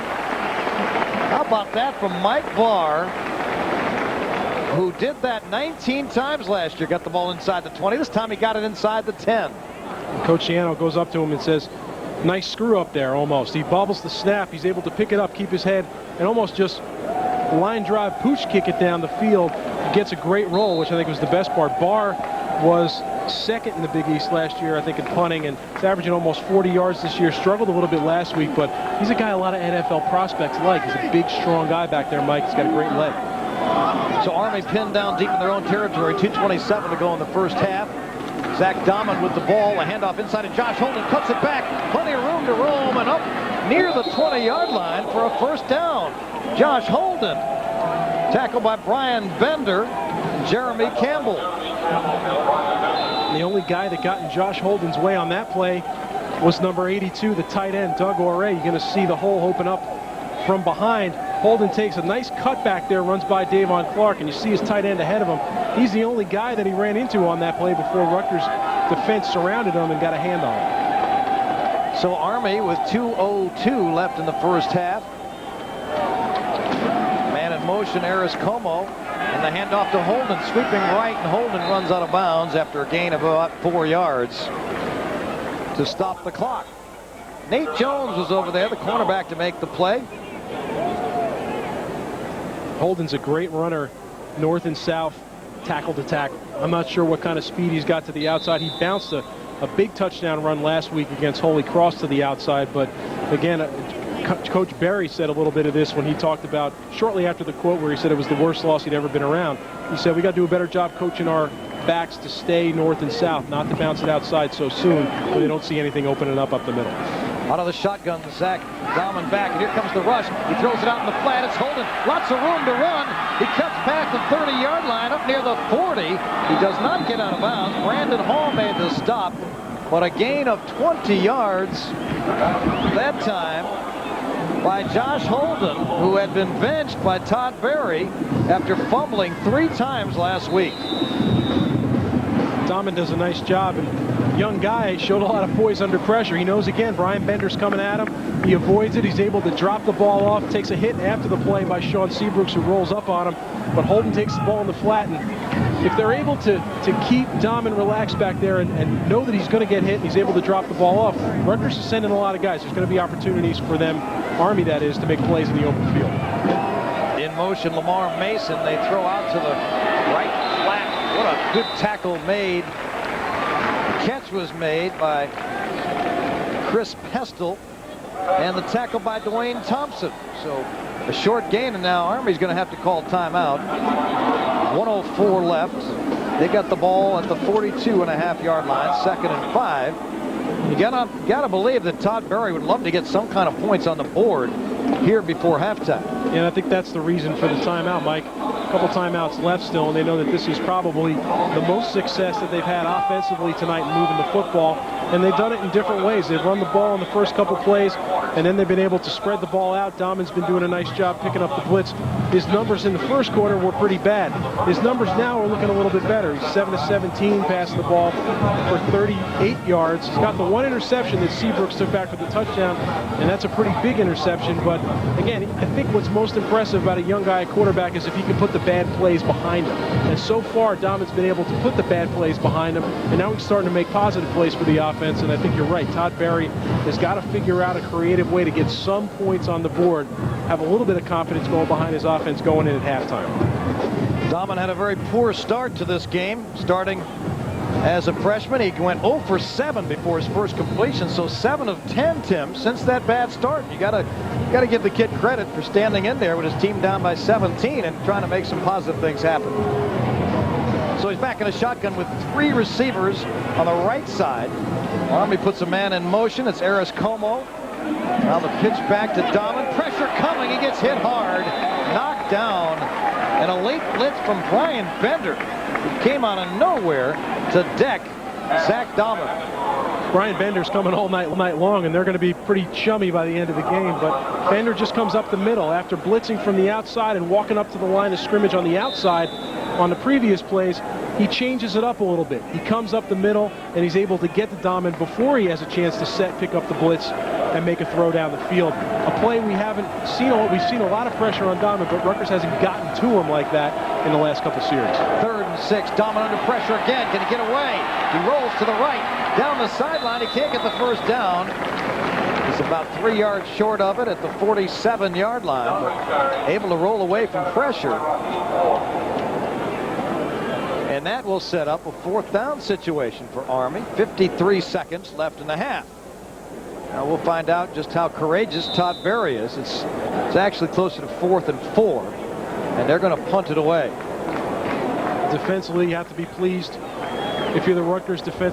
How about that from Mike Barr, who did that 19 times last year, got the ball inside the 20. This time he got it inside the 10. Coach Schiano goes up to him and says, nice screw up there almost. He bobbles the snap. He's able to pick it up, keep his head, and almost just line drive, pooch kick it down the field. He gets a great roll, which I think was the best part. Barr was second in the Big East last year, I think, in punting, and is averaging almost 40 yards this year. Struggled a little bit last week, but he's a guy a lot of NFL prospects like. He's a big, strong guy back there, Mike. He's got a great leg. So Army pinned down deep in their own territory. 2:27 to go in the first half. Zach Dahman with the ball. A handoff inside, and Josh Holden cuts it back. Plenty of room to roam, and up near the 20-yard line for a first down. Josh Holden, tackled by Brian Bender, Jeremy Campbell. And the only guy that got in Josh Holden's way on that play was number 82, the tight end, Doug Orey. You're going to see the hole open up from behind. Holden takes a nice cut back there, runs by Davon Clark, and you see his tight end ahead of him. He's the only guy that he ran into on that play before Rutgers defense surrounded him and got a hand on him. So Army with 2:02 left in the first half. Man in motion, Aris Como, and the handoff to Holden, sweeping right, and Holden runs out of bounds after a gain of about 4 yards to stop the clock. Nate Jones was over there, the cornerback, to make the play. Holden's a great runner, north and south, tackle to tackle. I'm not sure what kind of speed he's got to the outside. He bounced a big touchdown run last week against Holy Cross to the outside, but again, Coach Berry said a little bit of this when he talked about, shortly after the quote where he said it was the worst loss he'd ever been around. He said, we got to do a better job coaching our backs to stay north and south, not to bounce it outside so soon where they don't see anything opening up the middle. Out of the shotgun, Zach Dahman back, and here comes the rush. He throws it out in the flat. It's Holden. Lots of room to run. He cuts past the 30-yard line up near the 40. He does not get out of bounds. Brandon Hall made the stop, but a gain of 20 yards that time by Josh Holden, who had been benched by Todd Berry after fumbling 3 times last week. Dahman does a nice job, and young guy showed a lot of poise under pressure. He knows, again, Brian Bender's coming at him. He avoids it. He's able to drop the ball off, takes a hit after the play by Sean Seabrooks, who rolls up on him, but Holden takes the ball in the flat, and if they're able to keep Dahman relaxed back there and know that he's going to get hit and he's able to drop the ball off, Rutgers is sending a lot of guys. There's going to be opportunities for them, Army that is, to make plays in the open field. In motion, Lamar Mason. They throw out to the right flat. What a good tackle made. The catch was made by Chris Pestle, and the tackle by Dwayne Thompson. So a short gain, and now Army's going to have to call timeout. 1:04 left. They got the ball at the 42.5-yard line, 2nd and 5. You gotta believe that Todd Berry would love to get some kind of points on the board here before halftime. And I think that's the reason for the timeout, Mike. A couple timeouts left still, and they know that this is probably the most success that they've had offensively tonight in moving the football, and they've done it in different ways. They've run the ball in the first couple plays, and then they've been able to spread the ball out. Dahman's been doing a nice job picking up the blitz. His numbers in the first quarter were pretty bad. His numbers now are looking a little bit better. He's 7-17 passing the ball for 38 yards. He's got the one interception that Seabrooks took back for the touchdown, and that's a pretty big interception. But again, I think what's most impressive about a young guy at quarterback is if he can put the bad plays behind him. And so far, Dahman's been able to put the bad plays behind him, and now he's starting to make positive plays for the offense. And I think you're right. Todd Berry has got to figure out a creative creative way to get some points on the board, have a little bit of confidence going behind his offense going in at halftime. Dahman had a very poor start to this game, starting as a freshman. He went 0 for 7 before his first completion, so 7 of 10, Tim, since that bad start. You gotta give the kid credit for standing in there with his team down by 17 and trying to make some positive things happen. So he's back in a shotgun with 3 receivers on the right side. Army puts a man in motion. It's Eris Como. Now the pitch back to Dahman. Pressure coming. He gets hit hard. Knocked down. And a late blitz from Brian Bender, who came out of nowhere to deck Zach Dahman. Brian Bender's coming all night long, and they're going to be pretty chummy by the end of the game. But Bender just comes up the middle after blitzing from the outside and walking up to the line of scrimmage on the outside on the previous plays. He changes it up a little bit. He comes up the middle, and he's able to get to Dahman before he has a chance to pick up the blitz and make a throw down the field. A play we haven't seen. We've seen a lot of pressure on Dahman, but Rutgers hasn't gotten to him like that in the last couple series. 3rd and 6. Dahman under pressure again. Can he get away? He rolls to the right. Down the sideline. He can't get the first down. He's about 3 yards short of it at the 47-yard line, but able to roll away from pressure. And that will set up a 4th down situation for Army. 53 seconds left in the half. Now we'll find out just how courageous Todd Berry is. It's actually closer to 4th and 4, and they're going to punt it away. Defensively, you have to be pleased if you're the Rutgers defensive